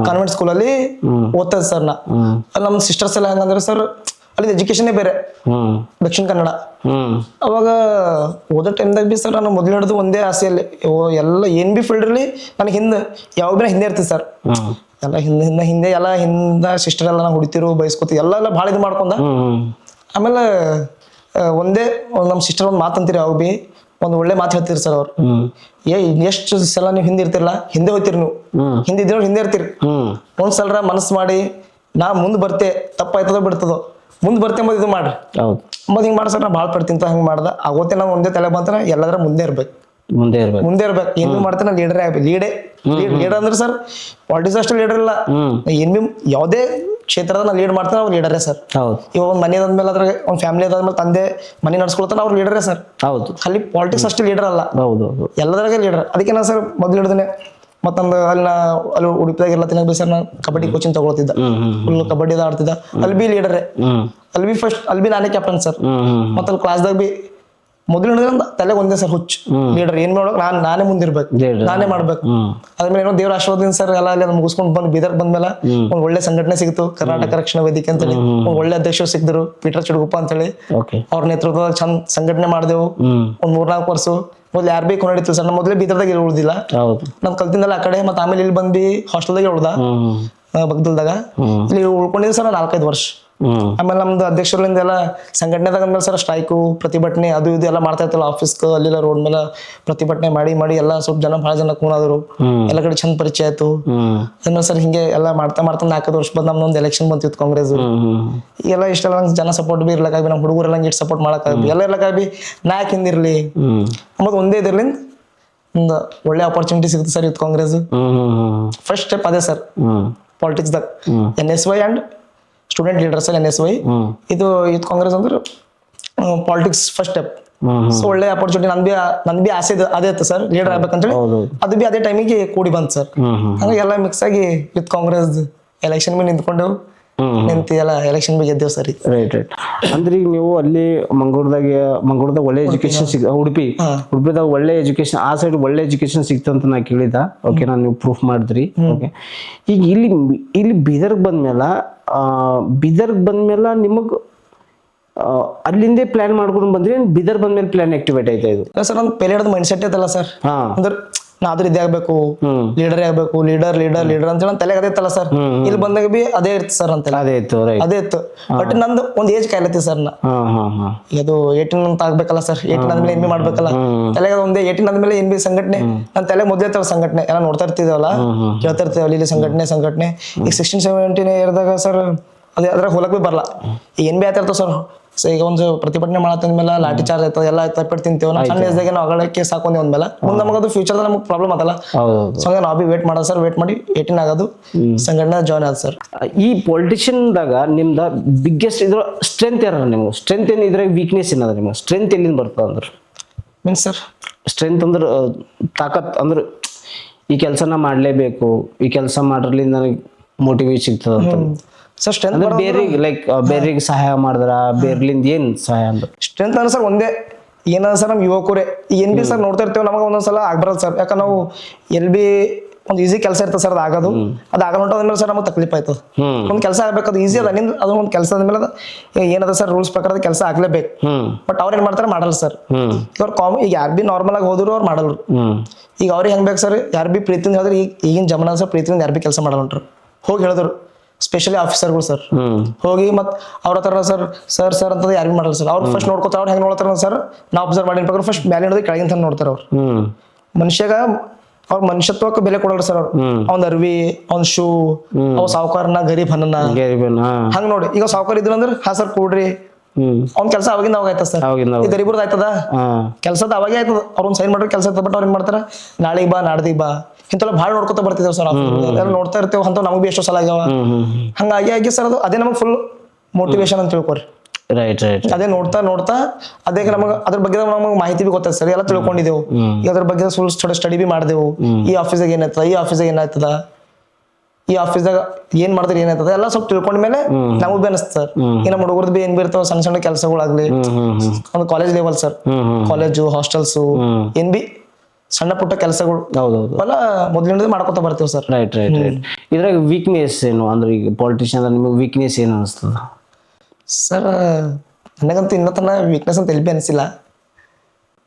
ಕಾನ್ವೆಂಟ್ ಸ್ಕೂಲಲ್ಲಿ ಓದ್ತದೆ ಸರ್ ನಾ. ಅಲ್ಲಿ ನಮ್ಮ ಸಿಸ್ಟರ್ಸ್ ಎಲ್ಲ ಹೆಂಗಂದ್ರೆ ಸರ್, ಅಲ್ಲಿ ಎಜುಕೇಶನ್ ಬೇರೆ, ದಕ್ಷಿಣ ಕನ್ನಡ. ಅವಾಗ ಓದೋ ಟೈಮ್ದಾಗ ಬಿ ಸರ್ ನಾನು ಮೊದಲು ಹಿಡಿದು ಒಂದೇ ಆಸೆಯಲ್ಲಿ ಎಲ್ಲ ಏನ್ ಬಿ ಫೀಲ್ಡ್ ಇರಲಿ ನನಗೆ ಹಿಂದೆ ಯಾವ ಬಿ ಹಿಂದೆ ಇರ್ತೀವಿ ಸರ್. ಎಲ್ಲ ಹಿಂದೆ ಎಲ್ಲ ಹಿಂದ ಸಿಸ್ಟರ್ ಎಲ್ಲ ನಾವು ಹುಡಿತಿರು ಬಯಸ್ಕೊತೀವಿ ಎಲ್ಲ ಭಾಳ ಇದು ಮಾಡ್ಕೊಂಡ. ಆಮೇಲೆ ಒಂದೇ ನಮ್ಮ ಸಿಸ್ಟರ್ ಒಂದು ಮಾತಂತೀರಿ, ಅವಾಗ ಬಿ ಒಂದು ಒಳ್ಳೆ ಮಾತು ಹೇಳ್ತೀರಿ ಸರ್ ಅವ್ರು. ಎಷ್ಟು ಸಲ ನೀವು ಹಿಂದೆ ಇರ್ತಿರಲ್ಲ, ಹಿಂದೆ ಹೋಗ್ತೀರಿ ನೀವು, ಹಿಂದಿದ್ದೀರ ಹಿಂದೆ ಇರ್ತೀರಿ. ಒಂದ್ಸಲ ಮನಸ್ಸು ಮಾಡಿ ನಾ ಮುಂದೆ ಬರ್ತೆ, ತಪ್ಪಾಯ್ತದೋ ಬಿಡ್ತದೋ, ಮುಂದೆ ಬರ್ತೆ ಅಂಬದು ಇದು ಮಾಡ್ರಿ. ಅಂಬದು ಹಿಂಗೆ ಮಾಡಿ ಸರ್ ನಾ ಭಾಳ ಪಡ್ತಿಂತ ಹಂಗೆ ಮಾಡ್ದೆ. ಆಗೋತೆ ನಾವು ಒಂದೇ ತಲೆ ಬಂತ ಎಲ್ಲಾದ್ರ ಮುಂದೆ ಇರ್ಬೇಕು, ಮುಂದೆ ಇರ್ಬೇಕು. ಏನು ಮಾಡ್ತಾನೆ ಲೀಡರೇ ಆಗ್ಬೇಕು. ಲೀಡರ್ ಅಂದ್ರೆ ಸರ್ ಪಾಲಿಟಿಕ್ಸ್ ಅಷ್ಟೇ ಲೀಡರ್ ಇಲ್ಲ, ಏನ್ ಬಿ ಯಾವುದೇ ಕ್ಷೇತ್ರದ ನಾ ಲೀಡ್ ಮಾಡ್ತಾನೆ ಅವ್ರು ಲೀಡರೇ ಸರ್. ಇವಾಗ ಒಂದು ಮನೆ ಅದಾದ್ಮೇಲೆ ಅದ್ರ ಒಂದು ಫ್ಯಾಮಿಲಿ ಅದಾದ್ಮೇಲೆ ತಂದೆ ಮನೆ ನಡ್ಸ್ಕೊಳ್ತಾನೆ ಅವ್ರು ಲೀಡರೇ ಸರ್. ಹೌದು. ಅಲ್ಲಿ ಪಾಲಿಟಿಕ್ಸ್ ಅಷ್ಟೇ ಲೀಡರ್ ಅಲ್ಲ, ಎಲ್ಲದ್ರಾಗೆ ಲೀಡರ್. ಅದಕ್ಕೆ ನಾ ಸರ್ ಮೊದಲು ಹಿಡಿದೇನೆ ಮತ್ತೊಂದು ಅಲ್ಲಿ ಉಡುಪಿದಾಗ ಎಲ್ಲ ತಿನ್ನಕ್ ಬಿ ಸರ್ ನಾ ಕಬಡ್ಡಿ ಕೋಚಿಂಗ್ ತಗೊಳ್ತಿದ್ದ, ಫುಲ್ ಕಬಡ್ಡಿ ಆಡ್ತಿದ್ದ. ಅಲ್ಲಿ ಬಿ ಲೀಡರೇ, ಅಲ್ಲಿ ಬಿ ಫಸ್ಟ್ ಅಲ್ಲಿ ಬಿ ನಾನೇ ಕ್ಯಾಪ್ಟನ್ ಸರ್. ಮತ್ತೆ ಅಲ್ಲಿ ಕ್ಲಾಸ್ದಾಗ ಬಿ ಮೊದಲು ಹಿಡಿದ್ರೆ ತಲೆ ಒಂದೇ ಸರ್ ಹುಚ್ಚು ಲೀಡರ್. ಏನ್ ಮಾಡೋಕ್ ನಾನೇ ಮುಂದಿರ್ಬೇಕು, ನಾನೇ ಮಾಡ್ಬೇಕು. ಅದ್ಮೇಲೆ ಏನೋ ದೇವ್ರ ಆಶೀರ್ವಾದದಿಂದ ಸರ್ ಎಲ್ಲ ಅಲ್ಲಿ ಮುಗಿಸ್ಕೊಂಡು ಬಂದು ಬೀದರ್ ಬಂದ್ಮೇಲೆ ಒಂದ್ ಒಳ್ಳೆ ಸಂಘಟನೆ ಸಿಕ್ತು, ಕರ್ನಾಟಕ ರಕ್ಷಣಾ ವೇದಿಕೆ ಅಂತೇಳಿ. ಒಂದ್ ಒಳ್ಳೆ ಅಧ್ಯಕ್ಷರು ಸಿಕ್ಕಿದ್ರು, ಪೀಟರ್ ಚಿಡುಗುಪ್ಪ ಅಂತೇಳಿ. ಅವ್ರ ನೇತೃತ್ವದಾಗ ಚಂದ ಸಂಘಟನೆ ಮಾಡಿದೆವು ಒಂದ್ 3-4 ವರ್ಷ. ಮೊದ್ಲು ಯಾರು ಬೇಕು ನಡೀತು ಸರ್. ನಮ್ಮ ಮೊದಲೇ ಬೀದರ್ದಾಗ ಇಲ್ಲಿ ಉಳ್ದಿಲ್ಲ, ನಮ್ ಕಲ್ತಿಂದಲ್ಲ ಆ ಕಡೆ. ಮತ್ತೆ ಆಮೇಲೆ ಇಲ್ಲಿ ಬಂದ್ವಿ ಹಾಸ್ಟೆಲ್ದಾಗ ಉಳ್ದ ಬಗ್ದಲ್ದಾಗ. ಇಲ್ಲಿ ಉಳ್ಕೊಂಡಿದ್ದೆ ಸರ್ 4-5 ವರ್ಷ. ಆಮೇಲೆ ನಮ್ದು ಅಧ್ಯಕ್ಷರಿಂದ ಎಲ್ಲ ಸಂಘಟನೆದಾಗ ಅಂದ್ಮೇಲೆ ಸರ್ ಸ್ಟ್ರೈಕು, ಪ್ರತಿಭಟನೆ ಅದು ಇದು ಎಲ್ಲ ಮಾಡ್ತಾ ಇರ್ತಲ್ಲ. ಆಫೀಸ್ ಅಲ್ಲೆಲ್ಲ ರೋಡ್ ಮೇಲೆ ಪ್ರತಿಭಟನೆ ಮಾಡಿ ಎಲ್ಲ ಸ್ವಲ್ಪ ಜನ ಭಾಳ ಜನ ಕೂಣಾದ್ರು, ಎಲ್ಲ ಕಡೆ ಚಂದ ಪರಿಚಯ ಆಯ್ತು. ಆಮೇಲೆ ಸರ್ ಹಿಂಗೆ ಎಲ್ಲ ಮಾಡ್ತಾ 4 ವರ್ಷ ಬಂದ್ ನಮ್ದೊಂದು ಎಲೆಕ್ಷನ್ ಬಂತಿತ್ತು ಕಾಂಗ್ರೆಸ್. ಈಗೆಲ್ಲ ಇಷ್ಟೆಲ್ಲ ನಂಗೆ ಜನ ಸಪೋರ್ಟ್ ಬಿ ಇರ್ಲಕ್ಕಾಗಿ, ನಮ್ಮ ಹುಡುಗರೆಲ್ಲ ಇಟ್ಟು ಸಪೋರ್ಟ್ ಮಾಡಕ್ಕಾಗಿ ಎಲ್ಲ ಇರ್ಲಕ್ಕಾಗಿ ನಾ ಯಾಕೆ ಹಿಂದಿರ್ಲಿ ಅಂಬದು ಒಂದೇ ಇದಿರ್ಲಿಂದ ಒಂದು ಒಳ್ಳೆ ಆಪರ್ಚುನಿಟಿ ಸಿಗುತ್ತೆ sir youth Congress. First step ಅದೇ ಸರ್ ಪಾಲಿಟಿಕ್ಸ್ದಾಗ. NSY and student leader sir NSY. ಇದು ಯೂತ್ ಕಾಂಗ್ರೆಸ್ ಅಂದ್ರೆ ಪಾಲಿಟಿಕ್ಸ್ ಫಸ್ಟ್ ಸ್ಟೆಪ್. ಸೊ ಒಳ್ಳೆ ಅಪರ್ಚುನಿಟಿ ನನ್ ಬಿ ಆಸೆ ಅದೇ ಇತ್ತು ಸರ್, ಲೀಡರ್ ಆಗ್ಬೇಕಂತೇಳಿ. ಅದು ಬಿ ಅದೇ ಟೈಮಿಗೆ ಕೂಡಿ ಬಂತು ಸರ್. ಹಂಗಾಗಿ ಎಲ್ಲ ಮಿಕ್ಸ್ ಆಗಿ ಯೂತ್ ಕಾಂಗ್ರೆಸ್ ಎಲೆಕ್ಷನ್ ಬಿ ನಿಂತ್ಕೊಂಡೆವು, ನಿಂತು ಎಲ್ಲ ಎಲೆಕ್ಷನ್ ಬಿ ಗೆದ್ದೇವು ಸರಿ. Right right. ಅಂದ್ರೆ ಈಗ ನೀವು ಅಲ್ಲಿ ಮಂಗಳೂರದಾಗ ಒಳ್ಳೆ ಎಜುಕೇಶನ್ ಉಡುಪಿದಾಗ ಒಳ್ಳೆ ಎಜುಕೇಶನ್, ಆ ಸೈಡ್ ಒಳ್ಳೆ ಎಜುಕೇಶನ್ ಸಿಕ್ತಂತ ನಾ ಕೇಳಿದ. ಓಕೆ, ನಾನು ನೀವು ಪ್ರೂಫ್ ಮಾಡಿದ್ರಿ. ಓಕೆ, ಈಗ ಇಲ್ಲಿ ಬೀದರ್ಗ್ ಬಂದ್ಮೇಲೆ ನಿಮಗ್ ಅಲ್ಲಿಂದೇ ಪ್ಲಾನ್ ಮಾಡ್ಕೊಂಡು ಬಂದ್ರಿ, ಬೀದರ್ ಬಂದ್ಮೇಲೆ ಪ್ಲಾನ್ ಆಕ್ಟಿವೇಟ್ ಆಯ್ತಾ ಇದು? ಸರ್ ನನ್ನ ಪೆಲೆ ಹಿಡಿದು ಮೈಂಡ್ ಸೆಟ್ ಐತಲ್ಲ ಸರ್, ಹಾ ಅಂದ್ರೆ ನಾ ಅದ್ರ ಇದೇ ಆಗ್ಬೇಕು, ಲೀಡರ್ ಆಗ್ಬೇಕು, ಲೀಡರ್ ಲೀಡರ್ ಲೀಡರ್ ಅಂತ ಹೇಳಿ ತಲೆಗೆ ಅದೇ ಇತ್ತಲ್ಲ ಸರ್. ಇಲ್ಲಿ ಬಂದಾಗ ಬಿ ಅದೇ ಇತ್ತು ಸರ್ ಅಂತ ಅದೇ ಇತ್ತು, ರೈಟ್. ಅದೇ ಇತ್ತು. ಬಟ್ ನಂದು ಒಂದ್ ಏಜ್ ಕಾಯ್ಲತ್ತಿ ಸರ್ ನಾ ಇದು 18 ಅಂತ ಆಗ್ಬೇಕಲ್ಲ ಸರ್, 18 ಆದ್ಮೇಲೆ ಎನ್ ಬಿ ಮಾಡ್ಬೇಕಲ್ಲ ತಲೆಗೆ ಒಂದೇ. 18 ಆದ್ಮೇಲೆ ಎನ್ ಬಿ ಸಂಘಟನೆ ನನ್ನ ತಲೆ ಮೊದಲೇ ಇರ್ತಾವ, ಸಂಘಟನೆ ಎಲ್ಲ ನೋಡ್ತಾ ಇರ್ತಿದೇವಲ್ಲ, ಕೇಳ್ತಾ ಇರ್ತೀವಲ್ಲ ಇಲ್ಲಿ ಸಂಘಟನೆ. ಈಗ 16-17 ಇರ್ದಾಗ ಸರ್ ಅದೇ ಅದ್ರಾಗ ಹೋಲಕ್ ಬಿ ಬರಲ್ಲ. ಈಗ ಎನ್ ಬಿ ಆಯ್ತಾ ಇರ್ತಾವ ಸರ್. ಈಗ ಒಂದು ಪ್ರತಿಭಟನೆ ಮಾಡತ್ತಂದ್ಮೇಲೆ ಲಾಠಿ ಚಾರ್ಜ್ ಆಯ್ತದ, ಎಲ್ಲ ತಪ್ಪಿಟ್ಟು ತಿಂತೀವಿ ನಾವು. ಸಣ್ಣ ಏಜ್ದಾಗೆ ನಾವು ಅಗಳಕ್ಕೆ ಸಾಕೊಂಡಿ ಒಂದ್ಮೇಲೆ ಮುಂದೆ ನಮಗೆ ಅದು ಫ್ಯೂಚರ್ ನಮಗೆ ಪ್ರಾಬ್ಲಮ್ ಆತಲ್ಲ. ಸೊ ಹಂಗೆ ನಾವು ಬಿ ವೇಟ್ ಮಾಡೋದು ಸರ್, ವೇಟ್ ಮಾಡಿ 18 ಆಗೋದು ಸಂಘಟನೆ ಜಾಯ್ನ್ ಆದ ಸರ್. ಈ ಪೊಲಿಟಿಷಿಯನ್ದಾಗ ನಿಮ್ದ ಬಿಗ್ಗೆಸ್ಟ್ ಇದ್ರ ಸ್ಟ್ರೆಂತ್ ಯಾರ? ನಿಮ್ಗೆ ಸ್ಟ್ರೆಂತ್ ಏನು, ಇದ್ರಾಗ ವೀಕ್ನೆಸ್ ಏನದ ನಿಮ್ಗೆ? ಸ್ಟ್ರೆಂತ್ ಎಲ್ಲಿಂದ ಬರ್ತದ ಅಂದ್ರೆ? ಮೀನ್ಸ್ ಸರ್ ಸ್ಟ್ರೆಂತ್ ಅಂದ್ರೆ ತಾಕತ್ ಅಂದ್ರೆ ಈ ಕೆಲಸನ ಮಾಡಲೇಬೇಕು, ಈ ಕೆಲಸ ಮಾಡ್ರಲಿ ನನಗೆ ಮೋಟಿವೇಟ್ ಸಿಗ್ತದ ಅಂತ ಸರ್. ಸ್ಟ್ರೆಂತ್ ಅಂದ್ರೆ ಬೇರೆಗೆ ಲೈಕ್ ಬೇರೆಗೆ ಸಹಾಯ ಮಾಡಿದ್ರ ಬೇರ್ಲಿಂದ ಏನ್ ಸಹಾಯ ಅಂದ್ರೆ? ಸ್ಟ್ರೆಂತ್ ಅಂದ್ರೆ ಸರ್ ಒಂದೇ ಏನದ ಸರ್, ನಮ್ಮ ಯುವಕರೇ ಏನ್ ಬಿ ಸರ್ ನೋಡ್ತಾ ಇರ್ತೇವೆ, ನಮಗೆ ಒಂದೊಂದ್ಸಲ ಆಗ್ಬರಲ್ಲ ಸರ್. ಯಾಕಂದ್ರೆ ನಾವು ಎಲ್ ಬಿ ಒಂದು ಈಸಿ ಕೆಲಸ ಇರ್ತದೆ ಸರ್, ಅದು ಆಗೋದು ಹೊಂಟೋದ್ಮೇಲೆ ಸರ್ ನಮಗೆ ತಕ್ಲೀಫ್ ಆಯ್ತದ. ಒಂದು ಕೆಲಸ ಆಗ್ಬೇಕು, ಅದು ಈಸಿ ಅದ ನಿಂದ, ಅದು ಒಂದು ಕೆಲಸ ಆದ್ಮೇಲೆ ಏನದ ಸರ್ ರೂಲ್ಸ್ ಪ್ರಕಾರ ಕೆಲಸ ಆಗ್ಲೇಬೇಕು. ಬಟ್ ಅವ್ರು ಏನ್ ಮಾಡ್ತಾರೆ, ಮಾಡಲ್ಲ ಸರ್. ಅವ್ರು ಈಗ ಯಾರು ಬಿ ನಾರ್ಮಲ್ ಆಗಿ ಹೋದ್ರು ಅವ್ರು ಮಾಡಲ್ರು. ಈಗ ಅವ್ರಿಗೆ ಹೆಂಗ್ ಬೇಕು ಸರ್, ಯಾರು ಬಿ ಪ್ರೀತಿಯಿಂದ ಹೇಳಿದ್ರೆ ಈಗಿನ ಜಮನ ಸರ್ ಪ್ರೀತಿಯಿಂದ ಯಾರು ಬಿ ಕೆಲಸ ಮಾಡಲ್ಲ ಹೊಂಟ್ರು. ಹೋಗಿ ಹೇಳಿದ್ರು ಸ್ಪೆಷಲಿ ಆಫೀಸರ್ಗಳು ಸರ್, ಹೋಗಿ ಮತ್ ಅವ್ರ ಹತ್ರ ಸರ್ ಸರ್ ಸರ್ ಅಂತ ಯಾರು ಮಾಡಲ್ಲ ಸರ್. ಅವ್ರು ಫಸ್ಟ್ ನೋಡ್ಕೋತಾರ, ಅವ್ರು ಹೆಂಗ್ ನೋಡ್ತಾರ ಸರ್, ನಾ ಅಬ್ಸರ್ವ್ ಮಾಡಿನ ಪ್ರಕಾರ ಫಸ್ಟ್ ಮೇಲೆ ಹಿಡಿದು ಕೆಳಗಿನ ನೋಡ್ತಾರ ಅವ್ರು. ಮನುಷ್ಯಾಗ ಅವ್ರ ಮನುಷ್ಯತ್ವಕ್ಕೆ ಬೆಲೆ ಕೊಡಲ್ಲ ಸರ್ ಅವ್ರು. ಅವ್ನ ಅರ್ವಿ, ಅವ್ನ ಶೂ, ಅವ್ ಸಾವುಕಾರನ ಗರೀಬ್ ಹನ್ನ ಹಂಗ್ ನೋಡಿ. ಈಗ ಸಾವುಕಾರ ಇದ್ರು ಅಂದ್ರೆ ಹಾ ಸರ್ ಕೂಡ್ರಿ, ಅವ್ನ ಕೆಲಸ ಅವಾಗಿಂದ ಅವಾಗ ಆಯ್ತದ ಸರ್. ಈ ಗರೀಬ್ರದ್ ಆಯ್ತದ ಕೆಲ್ಸದ ಅವಾಗೇ ಆಯ್ತದ. ಅವ್ರೊಂದ್ ಸೈನ್ ಮಾಡೋ ಕೆಲಸ ಇರ್ತದ. ಬಟ್ ಅವ್ರ ಏನ್ ಮಾಡ್ತಾರ, ನಾಳೆಗ್ ಬಾ ನಾಡ್ದಿಗ್ ಬಾ ಇಂತೆಲ್ಲ ಭಾಳ ನೋಡ್ಕೊತಾ ಬರ್ತಿದ್ದೇವೆ ಸರ್. ಎಲ್ಲ ನೋಡ್ತಾ ಇರ್ತೇವೆ ಅಂತ ನಮಗ್ ಬಿ ಎಷ್ಟೋ ಸಲ ಆಗ್ಯಾವ. ಹಂಗಾಗಿ ಸರ್ ಅದು ಅದೇ ನಮಗೆ ಫುಲ್ ಮೋಟಿವೇಶನ್ ಅಂತ ತಿಳ್ಕೊರಿ. Right right. ಅದೇ ನೋಡ್ತಾ ನೋಡ್ತಾ ಅದೇ ನಮಗೆ ಅದ್ರ ಬಗ್ಗೆ ನಮಗೆ ಮಾಹಿತಿ ಬಿ ಗೊತ್ತಾಯ್ತು ಸರ್, ಎಲ್ಲ ತಿಳ್ಕೊಂಡಿದ್ದೆವು. ಈಗ ಅದ್ರ ಬಗ್ಗೆ ಫುಲ್ ಸ್ಟಡಿ ಬಿ ಮಾಡಿದೆವು. ಈ ಆಫೀಸಾಗ ಏನಾಯ್ತದ, ಈ ಆಫೀಸಾಗ ಏನಾಯ್ತದ, ಈ ಆಫೀಸ್ದಾಗ ಏನ್ ಮಾಡಿದ್ರೆ ಏನಾಯ್ತದ ಎಲ್ಲ ಸ್ವಲ್ಪ ತಿಳ್ಕೊಂಡ್ಮೇಲೆ ನಮಗ್ ಬಿ ಅನಿಸ್ತ ಸರ್. ಈ ನಮ್ಮ ಹುಡುಗರ್ದು ಬಿ ಏನ್ ಬಿ ಇರ್ತಾವ ಸಣ್ಣ ಸಣ್ಣ ಕೆಲಸಗಳಾಗ್ಲಿ, ಒಂದು college level sir, college hostels ಏನ್ ಬಿ ಸಣ್ಣ ಪುಟ್ಟ ಕೆಲಸಗಳು ಎಲ್ಲ ಮೊದ್ಲಿಂದ ಮಾಡ್ಕೊತಾ ಬರ್ತೀವಿ ಸರ್. Right right right. ಇದ್ರಾಗ ವೀಕ್ನೆಸ್ ಏನು ಅಂದ್ರೆ, ಈಗ ಪಾಲಿಟಿಷಿಯನ್ ನಿಮಗೆ ವೀಕ್ನೆಸ್ ಏನು ಅನಿಸ್ತದ ಸರ್? ನನಗಂತೂ ಇನ್ನೂ ತನ ವೀಕ್ನೆಸ್ ಅಂತ ಎಲ್ಲಿ ಬಿ ಅನಿಸಿಲ್ಲ.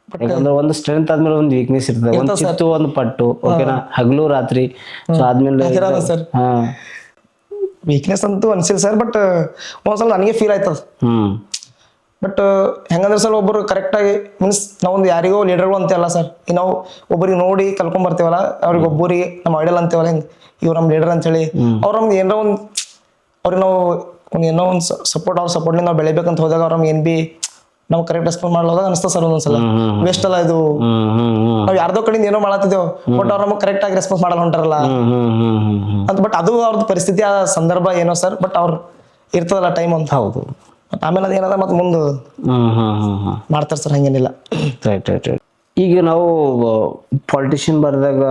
ಯಾಕಂದ್ರೆ ಒಂದು ಸ್ಟ್ರೆಂತ್ ಆದ್ಮೇಲೆ ಒಂದು ವೀಕ್ನೆಸ್ ಇರ್ತದೆ, ಒಂದು ಚಿತ್ತು ಒಂದು ಪಟ್ಟು, ಓಕೆನಾ, ಹಗಲು ರಾತ್ರಿ. ಸೊ ಆದ್ಮೇಲೆ ಸರ್ ವೀಕ್ನೆಸ್ ಅಂತೂ ಅನ್ಸಿಲ್ಲ ಸರ್. ಬಟ್ ಒಂದ್ಸಲ ನನಗೆ ಫೀಲ್ ಆಯ್ತದ. ಬಟ್ ಹೆಂಗಂದ್ರೆ ಸರ್ ಒಬ್ಬರು ಕರೆಕ್ಟಾಗಿ ಮೀನ್ಸ್ ನಾವೊಂದು ಯಾರಿಗೋ ಲೀಡರ್ಗಳು ಅಂತೀವಲ್ಲ ಸರ್, ಈಗ ನಾವು ಒಬ್ಬರಿಗೆ ನೋಡಿ ಕಲ್ಕೊಂಡ್ ಬರ್ತೀವಲ್ಲ, ಅವ್ರಿಗೆ ಒಬ್ಬರಿಗೆ ನಮ್ಮ ಐಡಲ್ ಅಂತೀವಲ್ಲ, ಹಿಂಗೆ ಇವ್ರು ನಮ್ಮ ಲೀಡರ್ ಅಂತೇಳಿ ಅವ್ರು ನಮ್ದು ಏನೋ ಒಂದು ಅವ್ರಿಗೆ ನಾವು ಏನೋ ಒಂದು ಸಪೋರ್ಟ್, ಅವ್ರ ಸಪೋರ್ಟ್ಲಿ ನಾವು ಬೆಳಿಬೇಕಂತ ಹೋದಾಗ ಅವ್ರ ಏನ್ ಬಿ ನಾವು ಕರೆಕ್ಟ್ ರೆಸ್ಪಾನ್ಸ್ ಮಾಡಲಾಗ ಅನಿಸ್ತದೆ ಸರ್ ಒಂದೊಂದ್ಸಲ. ವೇಸ್ಟ್ ಅಲ್ಲ ಇದು, ನಾವು ಯಾರ್ದೋ ಕಡೆಯಿಂದ ಏನೋ ಮಾಡತ್ತಿದ್ದೇವೆ ಬಟ್ ಅವ್ರು ನಮಗೆ ಕರೆಕ್ಟ್ ಆಗಿ ರೆಸ್ಪಾನ್ಸ್ ಮಾಡಲ್ಲ ಹೊಂಟಾರಲ್ಲ ಅಂತ. ಬಟ್ ಅದು ಅವ್ರದ್ದು ಪರಿಸ್ಥಿತಿ, ಆ ಸಂದರ್ಭ ಏನೋ ಸರ್. ಬಟ್ ಅವ್ರು ಇರ್ತದಲ್ಲ ಟೈಮ್ ಅಂತ. ಹೌದು. ಆಮೇಲೆ ಅದೇನದ ಮತ್ತೆ ಮುಂದೆ ಮಾಡ್ತಾರೆ ಸರ್, ಹಂಗೇನಿಲ್ಲ. Right right right. ಈಗ ನಾವು ಪಾಲಿಟಿಷಿಯನ್ ಬರೆದಾಗ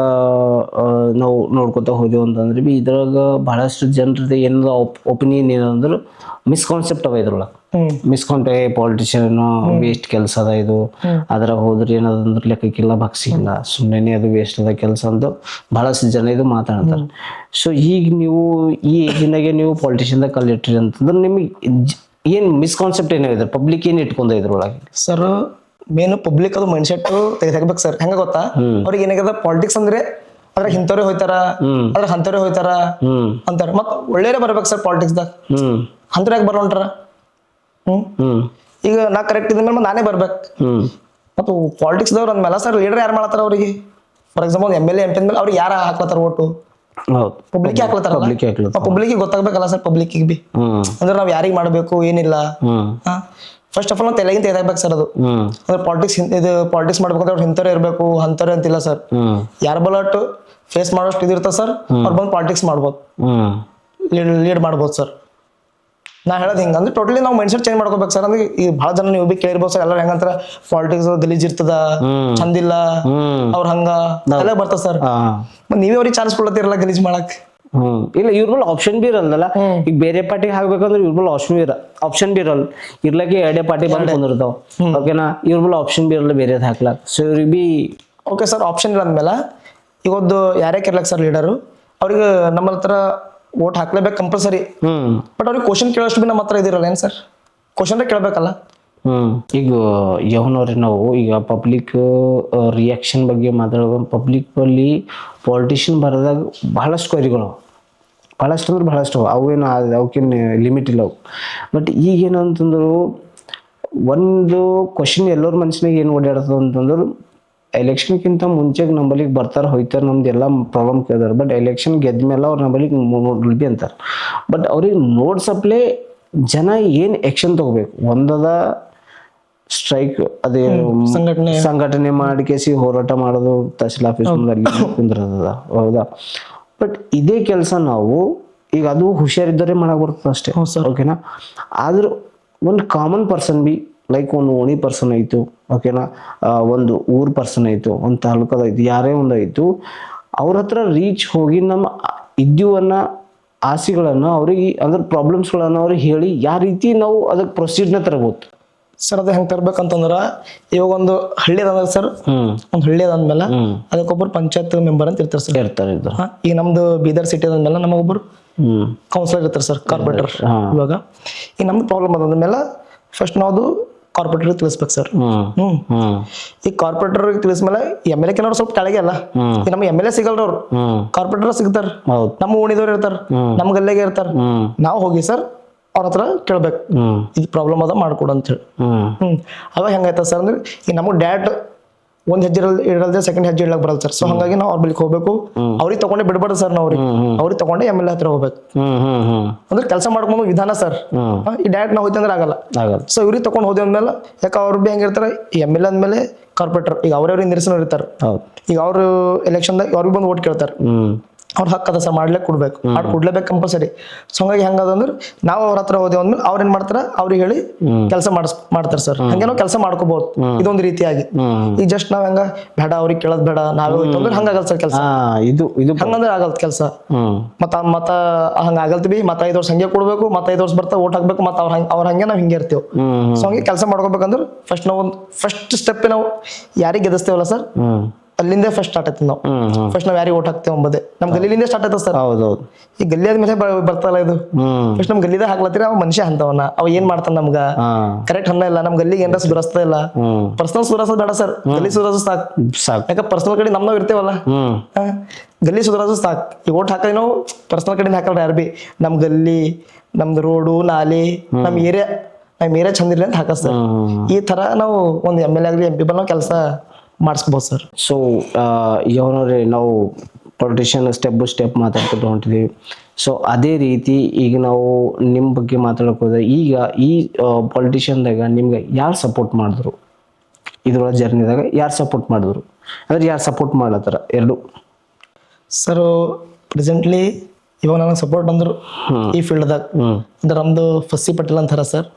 ನಾವು ನೋಡ್ಕೊತಾ ಹೋದೆವು ಅಂತಂದ್ರೆ ಬಿ ಇದ್ರಾಗ ಬಹಳಷ್ಟು ಜನರದ್ದು ಏನದ ಒಪಿನಿಯನ್ ಏನಂದ್ರೆ ಮಿಸ್ಕಾನ್ಸೆಪ್ಟ್ ಅವ ಇದ್ರೊಳಗೆ. ಮಿಸ್ಕಾನ್ಸೆಪ್ಟ್ ಪಾಲಿಟಿಷಿಯನ್ ವೇಸ್ಟ್ ಕೆಲಸ ಅದ ಇದು, ಅದ್ರಾಗ ಹೋದ್ರೆ ಏನದಂದ್ರೆ ಲೆಕ್ಕಕ್ಕಿಲ್ಲ ಭಕ್ಸಿಲ್ಲ, ಸುಮ್ಮನೆ ಅದು ವೇಸ್ಟ್ ಅದ ಕೆಲಸ ಅಂತ ಬಹಳಷ್ಟು ಜನ ಇದು ಮಾತಾಡ್ತಾರೆ. ಸೊ ಈಗ ನೀವು ಈ ಏಜಿನಾಗೆ ನೀವು ಪಾಲಿಟಿಷಿಯನ್ದಾಗ ಕಲಿಟ್ರಿ ಅಂತಂದ್ರೆ ನಿಮಗೆ ಏನ್ ಮಿಸ್ಕಾನ್ಸೆಪ್ಟ್ ಏನಾಗಿದೆ, ಪಬ್ಲಿಕ್ ಏನ್ ಇಟ್ಕೊಂಡ ಇದ್ರೊಳಗೆ? ಸರ್ ಮೇನ್ ಪಬ್ಲಿಕ್ ಅದು ಮೈಂಡ್ ಸೆಟ್ ತೆಗೆದಾಕ್ಬೇಕು ಸರ್. ಹೆಂಗ ಗೊತ್ತಾ, ಅವ್ರಿಗೆ ಏನಾಗ್ಯದ ಪಾಲಿಟಿಕ್ಸ್ ಅಂದ್ರೆ ಅದ್ರಾಗ ಇಂಥವ್ರೆ ಹೋಯ್ತಾರ, ಅದ್ರಾಗ ಅಂತವ್ರೆ ಹೋಯ್ತಾರ ಅಂತಾರ. ಮತ್ ಒಳ್ಳೆಯರೇ ಬರ್ಬೇಕು ಸರ್ ಪಾಲಿಟಿಕ್ಸ್ದಾಗ, ಅಂತವ್ರಾಗ ಬರೋಂಟ್ರ. ಈಗ ನಾ ಕರೆಕ್ಟ್ ಇದ್ದ ಮೇಲೆ ನಾನೇ ಬರ್ಬೇಕು. ಮತ್ತು ಪಾಲಿಟಿಕ್ಸ್ದವ್ರು ಅಂದ್ಮೇಲೆ ಸರ್ ಲೀಡರ್ ಯಾರು ಮಾಡ್ತಾರ ಅವ್ರಿಗೆ? ಫಾರ್ ಎಕ್ಸಾಂಪಲ್ MLA MP ಅಂದ್ಮೇಲೆ ಅವ್ರಿಗೆ ಯಾರು ಹಾಕ್ಲತ್ತಾರ ಓಟು? ಪಬ್ಲಿಕ್ ಹಾಕ್ಲತ್ತಾರ. ಪಬ್ಲಿಕ್ ಗೊತ್ತಾಗ್ಬೇಕಲ್ಲ ಸರ್, ಪಬ್ಲಿಕ್ ಬಿ ಅಂದ್ರೆ ನಾವ್ ಯಾರಿಗ್ ಮಾಡ್ಬೇಕು ಏನಿಲ್ಲ. ಫಸ್ಟ್ ಆಫ್ ಆಲ್ ನಾವು ತೆಲಗಿನ ತೆಗೆದಾಕ್ಬೇಕು ಸರ್. ಅದು ಅಂದ್ರೆ ಪಾಲಿಟಿಕ್ಸ್ ಮಾಡ್ಬೇಕಂದ್ರೆ ಅವ್ರು ಇಂಥವ್ರೆ ಇರ್ಬೇಕು ಅಂಥವ್ರೆ ಅಂತಿಲ್ಲ ಸರ್. ಯಾರ ಬಲಟ್ ಫೇಸ್ ಮಾಡೋಷ್ಟು ಇದಿರ್ತದೆ ಸರ್, ಅವ್ರು ಬಂದು ಪಾಲಿಟಿಕ್ಸ್ ಮಾಡ್ಬೋದು, ಲೀಡ್ ಮಾಡ್ಬೋದು ಸರ್. ನಾ ಹೇಳೋದು ಹಿಂಗ ಅಂದ್ರೆ ಟೋಟಲಿ ನಾವು ಮೈಂಡ್ ಸೆಟ್ ಚೇಂಜ್ ಮಾಡ್ಕೋಬೇಕು ಸರ್. ಅಂದ್ರೆ ಈ ಬಹಳ ಜನ ನೀವು ಬಿ ಕೇಳಿರ್ಬೋದು ಸರ್, ಎಲ್ಲರೂ ಹೆಂಗಂತಾರ ಪಾಲಿಟಿಕ್ಸ್ ಗಲೀಜ್ ಇರ್ತದ, ಚಂದಿಲ್ಲ, ಅವ್ರ ಹಂಗ ಎಲ್ಲ ಬರ್ತದ ಸರ್. ನೀವೇ ಅವ್ರಿಗೆ ಚಾನ್ಸ್ ಕೊಡ್ಲತ್ತಿರಲ್ಲ ಗಲೀಜ್ ಮಾಡಕ್. ಇಲ್ಲ ಇವ್ರ ಮೇಲೆ ಆಪ್ಷನ್ ಬಿ ಇರಲ್ಲ. ಈಗ ಬೇರೆ ಪಾರ್ಟಿಗೆ ಹಾಕ್ಬೇಕಂದ್ರೆ ಇವ್ರ ಮೇಲೆ ಆಪ್ಷನ್ ಬಿ ಇರಲ್ಲ. ಇರ್ಲಕ್ಕೆ ಎರಡೇ ಪಾರ್ಟಿ ಬಂದು ಬಂದಿರ್ತಾವ, ಓಕೆನಾ. ಇವ್ರ ಮೇಲೆ ಆಪ್ಷನ್ ಬಿ ಇರಲ್ಲ ಬೇರೆ ಹಾಕ್ಲಾಕ್. ಸೊ ಇವ್ರಿಗೆ ಬಿ ಓಕೆ ಸರ್ ಆಪ್ಷನ್ ಇಲ್ಲ ಅಂದ್ಮೇಲೆ ಈಗ ಒಂದು ಯಾರೇ ಕೇರ್ಲಕ್ ಸರ್ ಲೀಡರು, ಅವ್ರಿಗೆ ನಮ್ಮ ಹತ್ರ ವೋಟ್ ಹಾಕ್ಲೇಬೇಕು ಕಂಪಲ್ಸರಿ. ಬಟ್ ಅವ್ರಿಗೆ ಕ್ವಶನ್ ಕೇಳೋಷ್ಟು ಬಿ ನಮ್ಮ ಹತ್ರ ಇದಿರಲ್ಲ ಏನ್ ಸರ್? ಕ್ವಶನ್ ಕೇಳಬೇಕಲ್ಲ. ಈಗ ಯವ್ನವ್ರಿ ನಾವು ಈಗ ಪಬ್ಲಿಕ್ ರಿಯಾಕ್ಷನ್ ಬಗ್ಗೆ ಮಾತಾಡುವ, ಪಬ್ಲಿಕ್ ಅಲ್ಲಿ ಪಾಲಿಟಿಷಿಯನ್ ಬರೆದಾಗ ಬಹಳಷ್ಟು ಕ್ವರಿಗಳು, ಭಾಳಷ್ಟು ಅಂದ್ರೆ ಭಾಳಷ್ಟು ಅವೇನು ಅವಕ್ಕೇನು ಲಿಮಿಟ್ ಇಲ್ಲ ಅವು. ಬಟ್ ಈಗೇನು ಅಂತಂದ್ರು ಒಂದು ಕ್ವಶನ್ ಎಲ್ಲರ ಮನ್ಸಿನಾಗ ಏನು ಓಡಾಡ್ತದೆ ಅಂತಂದ್ರೆ ಎಲೆಕ್ಷನ್ಗಿಂತ ಮುಂಚೆಗೆ ನಂಬಲಿಗೆ ಬರ್ತಾರೆ ಹೋಯ್ತಾರೆ, ನಮ್ದು ಎಲ್ಲ ಪ್ರಾಬ್ಲಮ್ ಕೇಳ್ತಾರೆ. ಬಟ್ ಎಲೆಕ್ಷನ್ ಗೆದ್ದ ಮೇಲೆ ಅವ್ರು ನಂಬಲಿಗೆ ನೋಡ್ಬಿ ಅಂತಾರೆ. ಬಟ್ ಅವ್ರಿಗೆ ನೋಡ್ಸಪ್ಲೆ ಜನ ಏನು ಆ್ಯಕ್ಷನ್ ತಗೋಬೇಕು, ಒಂದದ ಸ್ಟ್ರೈಕ್ ಅದೇ ಸಂಘಟನೆ ಮಾಡಿ ಕೇಸಿ ಹೋರಾಟ ಮಾಡೋದು, ತಹಸೀಲ್ ಆಫೀಸ್ ಮುಂದೆ ಕುಂದ್ರದ, ಹೌದಾ. ಬಟ್ ಇದೇ ಕೆಲಸ ನಾವು ಈಗ ಅದು ಹುಷಾರಿದ್ದರೆ ಮಾಡಕ್ ಬರ್ತದೆ ಅಷ್ಟೇ, ಓಕೆನಾ. ಆದ್ರೂ ಒಂದು ಕಾಮನ್ ಪರ್ಸನ್ ಬಿ ಲೈಕ್ ಒಂದು ಓಣಿ ಪರ್ಸನ್ ಆಯಿತು, ಓಕೆನಾ, ಒಂದು ಊರ್ ಪರ್ಸನ್ ಆಯಿತು, ಒಂದು ತಾಲೂಕದ ಆಯ್ತು, ಯಾರೇ ಒಂದು ಆಯಿತು, ಅವ್ರ ಹತ್ರ ರೀಚ್ ಹೋಗಿ ನಮ್ಮ ಇದ್ದೀವನ್ನ ಆಸೆಗಳನ್ನು ಅವ್ರಿಗೆ ಅಂದ್ರೆ ಪ್ರಾಬ್ಲಮ್ಸ್ಗಳನ್ನು ಅವ್ರಿಗೆ ಹೇಳಿ ಯಾವ ರೀತಿ ನಾವು ಅದಕ್ಕೆ ಪ್ರೊಸೀಡ್ನ ತರಬಹುದು ಸರ್. ಅದು ಹೆಂಗೆ ತರ್ಬೇಕಂತಂದ್ರ ಇವಾಗ ಒಂದು ಹಳ್ಳಿ ಅದಂದ್ರೆ ಸರ್, ಒಂದು ಹಳ್ಳಿ ಅದಂದ್ಮೇಲೆ ಅದಕ್ಕೊಬ್ಬರು ಪಂಚಾಯತ್ ಮೆಂಬರ್ ಅಂತ ಇರ್ತಾರೆ ಸರ್, ಇರ್ತಾರೆ. ಈಗ ನಮ್ದು ಬೀದರ್ ಸಿಟಿ ಅದಂದ್ಮೇಲೆ ನಮಗೊಬ್ಬರು ಕೌನ್ಸಿಲರ್ ಇರ್ತಾರೆ ಸರ್, ಕಾರ್ಪೊರೇಟರ್. ಇವಾಗ ಈಗ ನಮ್ದು ಪ್ರಾಬ್ಲಮ್ ಅದಂದ್ಮೇಲೆ ಫಸ್ಟ್ ನಾವು ಕಾರ್ಪೊರೇಟರ್ ತಿಳಿಸ್ಬೇಕು ಸರ್. ಈ ಕಾರ್ಪೊರೇಟರ್ ತಿಳಿಸ್ಮೇಲೆ MLA ಕೆಲವರು ಸ್ವಲ್ಪ ಕೆಳಗೆ ಅಲ್ಲ, ಈಗ ನಮ್ಮ MLA ಸಿಗಲ್ರ ಅವ್ರು, ಕಾರ್ಪೊರೇಟರ್ ಸಿಗ್ತಾರ, ನಮ್ಮ ಓಣಿದವ್ರು ಇರ್ತಾರ, ನಮ್ ಗಲ್ಲೆಗೆ ಇರ್ತಾರ. ನಾವು ಹೋಗಿ ಸರ್ ಅವ್ರ ಹತ್ರ ಕೇಳ್ಬೇಕು, ಇದು ಪ್ರಾಬ್ಲಮ್ ಅದ ಮಾಡ್ಕೊಡು ಅಂತ ಹೇಳಿ. ಅವಾಗ ಹೆಂಗಾಯ್ತದ ಸರ್ ಅಂದ್ರೆ ಈಗ ನಮಗೆ ಡ್ಯಾಟ್ ಒಂದ್ ಹೆಜ್ಜೆ ಇಡಲ್ದೆ ಸೆಕೆಂಡ್ ಹೆಜ್ಜೆ ಇಡಕ್ ಬರಲ್ಲ ಸರ್. ಸೊ ಹಂಗಾಗಿ ನಾವು ಅವ್ರ ಬಳಿಗೆ ಹೋಗ್ಬೇಕು, ಅವ್ರಿಗೆ ತಗೊಂಡೆ ಬಿಡ್ಬಾರ್ದು ಸರ್. ನಾವು ಅವ್ರಿಗೆ ತಗೊಂಡೆ MLA ಹತ್ರ ಹೋಗ್ಬೇಕು ಅಂದ್ರೆ ಕೆಲಸ ಮಾಡ್ಕೊಂಡು ವಿಧಾನ ಸರ್. ಈ ಡೈರೆಕ್ಟ್ ನಾವು ಹೋಯ್ತು ಅಂದ್ರೆ ಆಗಲ್ಲ. ಸೊ ಇವ್ರಿಗೆ ತಗೊಂಡ್ ಹೋದ್ವಿ ಅಂದ್ಮೇಲೆ ಯಾಕೆ ಅವ್ರು ಬಿ ಹೆಂಗಿರ್ತಾರೆ, MLA ಅಂದ್ಮೇಲೆ ಕಾರ್ಪೊರೇಟರ್ ಈಗ ಅವ್ರವ್ರಿಗೆ ನಿರಸನ ಇರ್ತಾರೆ. ಈಗ ಅವ್ರು ಎಲೆಕ್ಷನ್ದಾಗ ಅವ್ರಿಗೆ ಬಂದು ಓಟ್ ಕೇಳ್ತಾರೆ, ಅವ್ರ ಹಕ್ಕದ ಸರ್ ಮಾಡ್ಲಿಕ್ಕೆ ಕೊಡ್ಬೇಕು, ಮಾಡಿ ಕೊಡ್ಲೇಬೇಕು ಕಂಪಲ್ಸರಿ. ಸೊ ಹಂಗಾಗಿ ಹೆಂಗದ ಅಂದ್ರೆ ನಾವು ಅವ್ರ ಹತ್ರ ಹೋದೇವ್ ಅಂದ್ಮೇಲೆ ಅವ್ರ ಏನ್ ಮಾಡ್ತಾರ, ಅವ್ರಿಗೆ ಹೇಳಿ ಕೆಲಸ ಮಾಡ್ತಾರೆ ಸರ್. ಹಂಗೆ ನಾವು ಕೆಲಸ ಮಾಡ್ಕೋಬಹುದು ಇದೊಂದು ರೀತಿಯಾಗಿ. ಈಗ ಜಸ್ಟ್ ನಾವ್ ಹೆಂಗ ಬೇಡ ಅವ್ರಿಗೆ ಕೇಳೋದ್ ಬೇಡ ನಾವೇ ಹೋಯ್ತು ಅಂದ್ರೆ ಹಂಗಾಗಲ್ಲ ಸರ್ ಕೆಲಸ. ಹಂಗಂದ್ರೆ ಆಗಲ್ ಕೆಲಸ. ಮತ್ತ ಹಂಗ ಆಗಲ್ತೀವಿ, ಮತ್ತ 5 ವರ್ಷ ಹಂಗೆ ಕೊಡ್ಬೇಕು, ಮತ್ತ 5 ವರ್ಷ ಬರ್ತಾ ಓಟ್ ಹಾಕ್ಬೇಕು, ಮತ್ತ ಅವ್ರ ಹಂಗೆ ನಾವ್ ಹಿಂಗೆ ಇರ್ತೀವಿ. ಸೊ ಹಂಗೆ ಕೆಲಸ ಮಾಡ್ಕೋಬೇಕಂದ್ರೆ ಫಸ್ಟ್ ನಾವು ಫಸ್ಟ್ ಸ್ಟೆಪ್ ನಾವು ಯಾರಿಗೆ ಗೆದಿಸ್ತೇವಲ್ಲ ಸರ್, ಅಲ್ಲಿಂದ ಫಸ್ಟ್ ಸ್ಟಾರ್ಟ್ ಆಯ್ತು. ನಾವು ಫಸ್ಟ್ ನಾವ್ ಯಾರಿಗೆ ಓಟ್ ಹಾಕ್ತೇವೆ ಅಂಬದೇ ನಮ್ ಗಲ್ಲಿಲಿಂದ ಸ್ಟಾರ್ಟ್ ಆಯ್ತದ ಸರ್. ಹೌದೌದು. ಈ ಗಲ್ಲಿ ಆದ್ಮೇಲೆ ಬರ್ತಲ್ಲ ಇದು. ಫಸ್ಟ್ ನಮ್ ಗಲ್ಲಿದ ಹಾಕ್ಲತ್ತೀರಿ, ಅವ ಮನುಷ್ಯ ಅಂತವನ, ಅವ ಏನ್ ಮಾಡ್ತಾನ ನಮ್ಗ ಕರೆಕ್ಟ್ ಅನ್ನ ಇಲ್ಲ, ನಮ್ ಗಲ್ಲಿಗೆ ಏನಾರ ಸುಧಾರಿಸ್ತಾ ಇಲ್ಲ. ಪರ್ಸನಲ್ ಸುಧಾರಿಸೋದು ಬೇಡ ಸರ್, ಗಲ್ಲಿ ಸುಧಾರಿಸೋದು ಸಾಕು. ಯಾಕೆ ಪರ್ಸನಲ್ ಕಡೆ ನಮ್ನಾವ್ ಇರ್ತೇವಲ್ಲ, ಗಲ್ಲಿ ಸುಧಾರಿಸೋದು ಸಾಕು. ಈ ಓಟ್ ಹಾಕಿ ನಾವು ಪರ್ಸನಲ್ ಕಡೆಯಿಂದ ಹಾಕಲ್ರಿ ಯಾರು ಬಿ. ನಮ್ ಗಲ್ಲಿ, ನಮ್ದು ರೋಡು ನಾಲಿ, ನಮ್ ಏರಿಯಾ ಚಂದ ಇಲ್ಲ ಅಂತ ಹಾಕ ಸರ್. ಈ ತರ ನಾವು ಒಂದು MLA ಆಗ್ಲಿ MP ನಾವು ಕೆಲಸ ಮಾಡಿಸ್ಬೋದು ಸರ್. ಸೊ ಇವನವ್ರೆ ನಾವು ಪೊಲಿಟಿಷಿಯನ್ ಸ್ಟೆಪ್ ಬೈ ಸ್ಟೆಪ್ ಮಾತಾಡ್ಕೊಂಡು ಹೊಂಟಿದ್ದೀವಿ. ಸೊ ಅದೇ ರೀತಿ ಈಗ ನಾವು ನಿಮ್ಮ ಬಗ್ಗೆ ಮಾತಾಡೋಕೆ ಹೋದ್ರೆ, ಈಗ ಈ ಪೊಲಿಟಿಷಿಯನ್ದಾಗ ನಿಮ್ಗೆ ಯಾರು ಸಪೋರ್ಟ್ ಮಾಡಿದ್ರು, ಇದ್ರೊಳಗೆ ಜರ್ನಿದಾಗ ಯಾರು ಸಪೋರ್ಟ್ ಮಾಡಿದ್ರು ಅಂದ್ರೆ ಯಾರು ಸಪೋರ್ಟ್ ಮಾಡ್ಲತ್ತಾರ ಎರಡು? ಸರ್ ಪ್ರೆಸೆಂಟ್ಲಿ ಇವಾಗ ನನಗೆ ಸಪೋರ್ಟ್ ಅಂದ್ರು ಈ ಫೀಲ್ಡ್ದಾಗ ಅಂದ್ರೆ ನಮ್ದು ಫಸ್ಸಿ ಪಟೇಲ್ ಅಂತಾರ ಸರ್.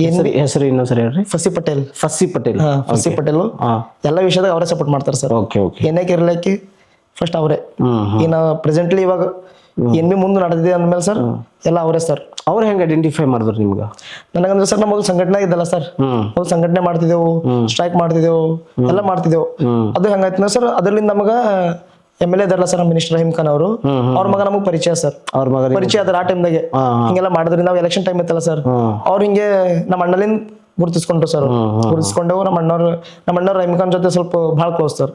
ಹೆಸರು ಇನ್ನೊಂದ್ಸರಿ ಹೇಳ್ರಿ. ಫಸ್ಸಿ ಪಟೇಲ್. ಫಸ್ಸಿ ಪಟೇಲ್ ಎಲ್ಲ ವಿಷಯದಾಗ ಅವರೇ ಸಪೋರ್ಟ್ ಮಾಡ್ತಾರೆ ಸರ್. ಏನಕ್ಕೆ ಇರ್ಲಿಕ್ಕೆ ಫಸ್ಟ್ ಅವರೇ. ಇನ್ನು ಪ್ರೆಸೆಂಟ್ಲಿ ಇವಾಗ ಏನ್ ಮುಂದೆ ನಡೆದಿದೆ ಅಂದ್ಮೇಲೆ ಸರ್ ಎಲ್ಲ ಅವರೇ ಸರ್. ಅವ್ರು ಹೆಂಗೆ ಐಡೆಂಟಿಫೈ ಮಾಡಿದ್ರು ನಿಮ್ಗೆ? ನನಗಂದ್ರೆ ಸರ್ ನಮ್ಮದು ಸಂಘಟನೆ ಇದ್ದಲ್ಲ ಸರ್, ಮೊದಲು ಸಂಘಟನೆ ಮಾಡ್ತಿದ್ದೆವು, ಸ್ಟ್ರೈಕ್ ಮಾಡ್ತಿದ್ದೆವು, ಎಲ್ಲ ಮಾಡ್ತಿದ್ದೆವು. ಅದು ಹೆಂಗಾಯ್ತು ಸರ್, ಅದರಿಂದ ನಮಗ MLA ಇದಾರಲ್ಲ ಸರ್, ಮಿನಿಸ್ಟರ್ ರಹೀಮ್ ಖಾನ್ ಅವರು, ಅವ್ರ ಮಗ ನಮಗ್ ಪರಿಚಯ ಸರ್. ಅವ್ರ ಮಗ ಪರಿಚಯ ಅದ್ರ ಆ ಟೈಮ್ದಾಗೆ ಹಿಂಗೆಲ್ಲ ಮಾಡಿದ್ರಿ. ನಾವು ಎಲೆಕ್ಷನ್ ಟೈಮ್ ಇತ್ತಲ್ಲ ಸರ್, ಅವ್ರು ಹಿಂಗೆ ನಮ್ಮ ಅಣ್ಣಲಿಂದ ಗುರುತಿಸ್ಕೊಂಡ್ರು ಸರ್. ಗುರುತಿಸ್ಕೊಂಡೆವು. ನಮ್ಮ ಅಣ್ಣವ್ರ ರಹೀಮ್ ಖಾನ್ ಜೊತೆ ಸ್ವಲ್ಪ ಭಾಳ ಕ್ಲೋಸ್ ಸರ್,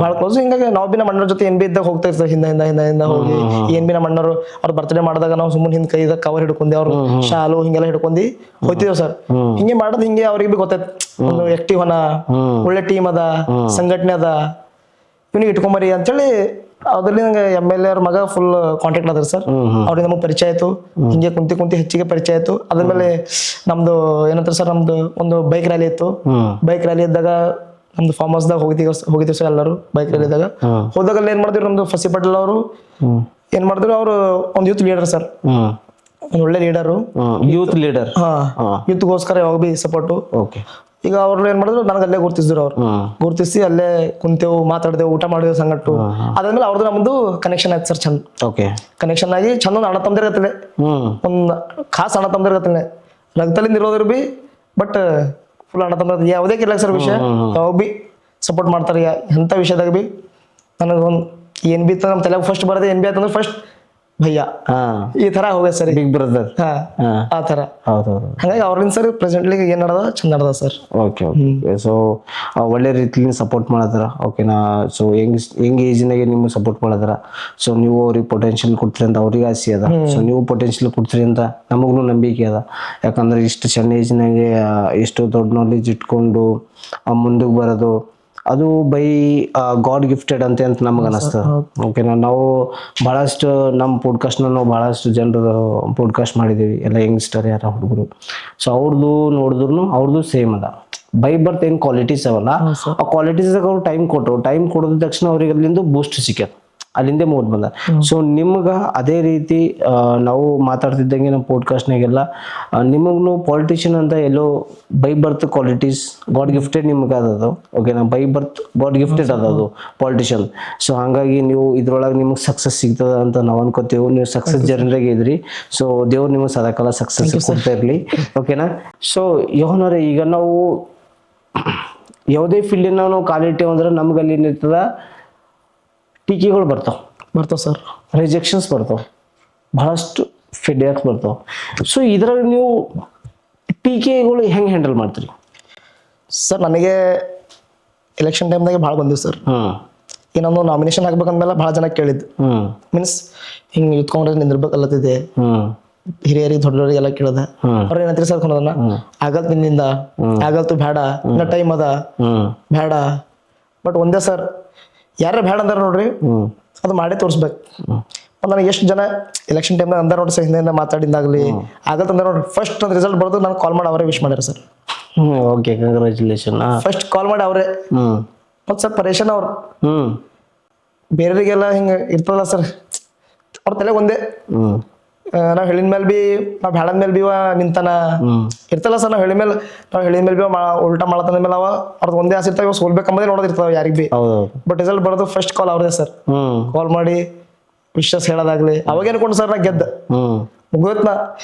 ಭಾಳ ಕ್ಲೋಸ್. ಹಿಂಗಾಗಿ ನಾವು ಬಿ ನಮ್ಮ ಅಣ್ಣವ್ರ ಜೊತೆ ಏನ್ ಬಿ ಇದ್ದಾಗ ಹೋಗ್ತಾ ಇರ್ತಾರೆ, ಹಿಂದ ಹೋಗಿ ಏನ್ ಬಿ ನಮ್ಮ ಅಣ್ಣರು ಅವ್ರ ಬರ್ತ್ಡೇ ಮಾಡಿದಾಗ ನಾವು ಸುಮ್ಮನೆ ಹಿಂದ್ ಕೈದಾಗ ಕವರ್ ಹಿಡ್ಕೊಂಡಿ, ಅವ್ರು ಶಾಲು ಹಿಂಗೆಲ್ಲ ಹಿಡ್ಕೊಂಡಿ ಹೋಗ್ತಿದ್ದೇವ್ ಸರ್. ಹಿಂಗೆ ಮಾಡೋದು ಹಿಂಗೆ ಅವ್ರಿಗೆ ಬಿ ಗೊತ್ತಾಯ್ತು, ಒಂದು ಆಕ್ಟಿವ್ ಅನ, ಒಳ್ಳೆ ಟೀಮ್ ಅದ, ಸಂಘಟನೆ ಅದ, ಇವ್ನಿಗೆ ಇಟ್ಕೊಂಬರಿ ಅಂತೇಳಿ ಅದ್ರಲ್ಲಿ ನಂಗೆ MLA ಅವ್ರ ಮಗ ಫುಲ್ ಕಾಂಟ್ಯಾಕ್ಟ್ ಅದ್ರ ಸರ್. ಅವ್ರಿಗೆ ನಮಗೆ ಪರಿಚಯ ಆಯ್ತು, ಹಿಂಗೆ ಕುಂತಿ ಹೆಚ್ಚಿಗೆ ಪರಿಚಯ ಆಯ್ತು. ಅದ್ಮೇಲೆ ನಮ್ದು ಏನಂತಾರೆ ಸರ್, ನಮ್ದು ಒಂದು ಬೈಕ್ ರ್ಯಾಲಿ ಇತ್ತು. ಬೈಕ್ ರ್ಯಾಲಿ ಇದ್ದಾಗ ನಮ್ದು ಫಾರ್ಮ್ ಹೌಸ್ದಾಗ ಹೋಗಿದ್ದೀವಿ ಸರ್ ಎಲ್ಲರೂ. ಬೈಕ್ ರ್ಯಾಲಿ ಇದ್ದಾಗ ಹೋದಾಗಲ್ಲಿ ಏನ್ ಮಾಡಿದ್ರು, ನಮ್ದು ಫಸ್ಸಿ ಪಟೇಲ್ ಅವರು ಏನ್ ಮಾಡಿದ್ರು, ಅವರು ಒಂದು ಯೂತ್ ಲೀಡರ್ ಸರ್, ಒಂದು ಒಳ್ಳೆ ಲೀಡರು, ಯೂತ್ ಲೀಡರ್. ಯೂತ್ಗೋಸ್ಕರ ಯಾವಾಗ ಬಿ ಸಪೋರ್ಟು. ಈಗ ಅವ್ರು ಏನ್ ಮಾಡಿದ್ರು, ನನಗೆ ಅಲ್ಲೇ ಗುರುತಿಸಿದ್ರು. ಅವ್ರು ಗುರುತಿಸಿ ಅಲ್ಲೇ ಕುಂತೇವು, ಮಾತಾಡಿದೆವು, ಊಟ ಮಾಡಿದೆವು ಸಂಗಟ್ಟು. ಅದಾದ್ಮೇಲೆ ಅವ್ರದ್ದು ನಮ್ದು ಕನೆಕ್ಷನ್ ಆಯ್ತು ಸರ್. ಚಂದ ಕನೆಕ್ಷನ್ ಆಗಿ ಚಂದ ಒಂದು ಅಣ್ಣ ತಮ್ಮದಿರ್ಗತ್ತಲೆ, ಒಂದು ಖಾಸ್ ಅಣ್ಣ ತಮ್ಮದಿರ್ಗತ್ತಲೆ, ರಕ್ತಲಿಂದ ಇರೋದ್ರ ಬಿ ಬಟ್ ಫುಲ್ ಅಣ್ಣ ತಮ್ಮ. ಯಾವುದೇ ಇರ್ಲಕ್ ಸರ್ ವಿಷಯ ಯಾವಾಗ ಬಿ ಸಪೋರ್ಟ್ ಮಾಡ್ತಾರೆ. ಎಂಥ ವಿಷಯದಾಗ ಬಿ ನನಗೊಂದು ಏನ್ ಬಿ ನಮ್ಮ ತಲೆಗೆ ಫಸ್ಟ್ ಬರೋದೇ ಏನ್ ಬಿ ಆಯ್ತಂದ್ರೆ ಫಸ್ಟ್ ಭಯ್ಯ ಹಾ ಈ ತರ ಹೋಗ್ಯ ಸರ್. Big brother. ಹಾ ಹಾ ಆ ತರ. ಹೌದೌದು. ಹಂಗಾಗಿ ಅವ್ರಿಂದ ಸರ್ ಪ್ರೆಸೆಂಟ್ಲಿ ಏನ್ ನಡೆದ ಚಂದ ನಡೆದ ಸರ್. Okay okay. ಸೊ ಒಳ್ಳೆ ರೀತಿಲಿ ಸಪೋರ್ಟ್ ಮಾಡತ್ತಾರ. ಓಕೆನಾ. ಸೊ ಹೆಂಗ್ ಏಜ್ನಾಗೆ ನಿಮ್ಗೆ ಸಪೋರ್ಟ್ ಮಾಡತ್ತಾರ. ಸೊ ನೀವು ಅವ್ರಿಗೆ ಪೊಟೆನ್ಷಿಯಲ್ ಕೊಡ್ತೀರಿ ಅಂತ ಅವ್ರಿಗೆ ಆಸೆ ಅದ. ಸೊ ನೀವು ಪೊಟೆನ್ಷಿಯಲ್ ಕೊಡ್ತೀರಿ ಅಂತ ನಮಗೂ ನಂಬಿಕೆ ಅದ. ಯಾಕಂದ್ರೆ ಇಷ್ಟು ಸಣ್ಣ ಏಜ್ನಾಗೆ ಎಷ್ಟು ದೊಡ್ಡ ನಾಲೆಜ್ ಇಟ್ಕೊಂಡು ಮುಂದಕ್ಕೆ ಬರೋದು ಅದು ಬೈ ಗಾಡ್ ಗಿಫ್ಟೆಡ್ ಅಂತ ನಮಗೆ ಅನಿಸ್ತದೆ. ಓಕೆನಾ. ನಾವು ಭಾಳಷ್ಟು ನಮ್ಮ ಪಾಡ್ಕಾಸ್ಟ್ನ ನಾವು ಭಾಳಷ್ಟು ಜನರು ಪಾಡ್ಕಾಸ್ಟ್ ಮಾಡಿದ್ದೀವಿ, ಎಲ್ಲ ಯಂಗ್ಸ್ಟರ್ ಯಾರ ಹುಡುಗರು. ಸೊ ಅವ್ರದ್ದು ನೋಡಿದ್ರು ಅವ್ರದ್ದು ಸೇಮ್ ಅದ. ಬೈ ಬರ್ತ್ ಏನು ಕ್ವಾಲಿಟೀಸ್ ಅವಲ್ಲ, ಆ ಕ್ವಾಲಿಟೀಸಾಗ ಅವ್ರು ಟೈಮ್ ಕೊಡೋದ ತಕ್ಷಣ ಅವ್ರಿಗೆ ಅಲ್ಲಿಂದ ಬೂಸ್ಟ್ ಸಿಕ್ಕ್ಯದ, ಅಲ್ಲಿಂದೇ ಮೂಡ್ ಬಂದ. ಸೊ ನಿಮ್ಗೆ ಅದೇ ರೀತಿ ನಾವು ಮಾತಾಡ್ತಿದ್ದಂಗೆ ನಮ್ಮ ಪಾಡ್ಕಾಸ್ಟ್ನಾಗೆಲ್ಲ ನಿಮಗೂ ಪಾಲಿಟಿಷಿಯನ್ ಅಂತ ಎಲ್ಲೋ by birth qualities god gifted ನಿಮ್ಗೆ ಅದದು. ಓಕೆನಾ. ಬೈ ಬರ್ತ್ ಗಾಡ್ ಗಿಫ್ಟೆಡ್ ಅದದು ಪಾಲಿಟಿಷಿಯನ್. ಸೊ ಹಾಗಾಗಿ ನೀವು ಇದ್ರೊಳಗೆ ನಿಮಗೆ ಸಕ್ಸಸ್ ಸಿಗ್ತದ ಅಂತ ನಾವು ಅನ್ಕೋತೀವಿ. ನೀವು ಸಕ್ಸಸ್ ಜರ್ನಿಯಾಗೆ ಇದ್ರಿ. ಸೊ ದೇವ್ರು ನಿಮಗೆ ಸದಾಕಾಲ ಸಕ್ಸಸ್ ಕೊಡ್ತಾ ಇರಲಿ. ಓಕೆನಾ. ಸೊ ಯೋಹನವ್ರೆ, ಈಗ ನಾವು ಯಾವುದೇ ಫೀಲ್ಡಿನ ನಾವು ಕಾಲಿಟ್ಟೇವು ಅಂದ್ರೆ ನಮ್ಗೆ ಅಲ್ಲಿ ಏನಿರ್ತದ ಟೀಕೆಗಳು ಬರ್ತಾವ ಸರ್, ರಿಜೆಕ್ಷನ್ಸ್ ಬರ್ತಾವ, ಬಹಳಷ್ಟು ಫೀಡ್ಬ್ಯಾಕ್ಸ್ ಬರ್ತಾವ. ಸೊ ಇದ್ರಾಗ ನೀವು ಟೀಕೆಗಳು ಹೆಂಗೆ ಹ್ಯಾಂಡಲ್ ಮಾಡ್ತೀರಿ ಸರ್? ನನಗೆ ಎಲೆಕ್ಷನ್ ಟೈಮ್ದಾಗೆ ಭಾಳ ಬಂದಿವಿ ಸರ್. ಏನೊಂದು ನಾಮಿನೇಷನ್ ಆಗ್ಬೇಕಂದ್ಮೇಲೆ ಭಾಳ ಜನ ಕೇಳಿದ್ದು, ಮೀನ್ಸ್ ಹಿಂಗೆ ಯೂತ್ ಕಾಂಗ್ರೆಸ್ ನಿಂದಿರ್ಬೇಕಲ್ಲತ್ತಿದೆ, ಹಿರಿಯರಿಗೆ ದೊಡ್ಡವರಿಗೆಲ್ಲ ಕೇಳ್ದೆ. ಅವ್ರು ಏನಂತೀರಿ ಸರ್ ಅನ್ನೋದನ್ನ, ಆಗಲ್ತು ನಿನ್ನಿಂದ, ಆಗಲ್ತು ಬೇಡ, ಇನ್ನ ಟೈಮ್ ಅದ, ಬೇಡ. ಬಟ್ ಒಂದೇ ಸರ್, ಯಾರ ಬೇಡ ಅಂದಾರ ನೋಡ್ರಿ ಅದು ಮಾಡೇ ತೋರಿಸ್ಬೇಕು. ನನಗೆ ಎಷ್ಟು ಜನ ಎಲೆಕ್ಷನ್ ಟೈಮ್ನಾಗ ಅಂದಾರ ನೋಡ್ರಿ ಸರ್, ಹಿಂದೆ ಮಾತಾಡಿದಾಗಲಿ ಆಗಲ್ತ ಅಂದಾರ ನೋಡ್ರಿ, ಫಸ್ಟ್ ಒಂದು ರಿಸಲ್ಟ್ ಬರೋದು ನಾನು ಕಾಲ್ ಮಾಡಿ ಅವರೇ ವಿಶ್ ಮಾಡ್ಯಾರ sir. Okay, congratulation. First call ಮಾಡಿ ಅವರೇ. ಮತ್ತು ಸರ್ ಪರೇಶನ್ ಅವ್ರು ಬೇರೆಯವರಿಗೆಲ್ಲ ಹಿಂಗೆ ಇರ್ತದಲ್ಲ ಸರ್, ಅವ್ರ ತಲೆ ಒಂದೇ, ನಾವ್ ಹೇಳಿದ ಮೇಲೆ ಬಿ ನಾವ್ ಬೇಡದ ಮೇಲೆ ಬಿ ನಿಂತಾನ ಇರ್ತಲ್ಲ ಸರ್. ನಾವ್ ಹೇಳಿದ ಮೇಲೆ ಬಿ ಉಲ್ಟಾ ಮಾಡತಂದ ಮೇಲೆ ಅವ್ರದ್ದು ಒಂದೇ ಆಸೆ ಇರ್ತಾವ, ಸೋಲ್ಬೇಕಂಬದೇ ನೋಡೋದಿರ್ತಾವ ಯಾರಿಗ್ ಬಿ. ಬಟ್ ರಿಸಲ್ಟ್ ಬರೋದು ಫಸ್ಟ್ ಕಾಲ್ ಅವ್ರದೇ ಸರ್. ಕಾಲ್ ಮಾಡಿ ವಿಶ್ವಾಸ ಹೇಳೋದಾಗ್ಲಿ, ಅವಾಗ ಅನ್ಕೊಂಡು ಸರ್ ನಾ ಗೆದ್ದ ಮುಗಿತ್. ನಾ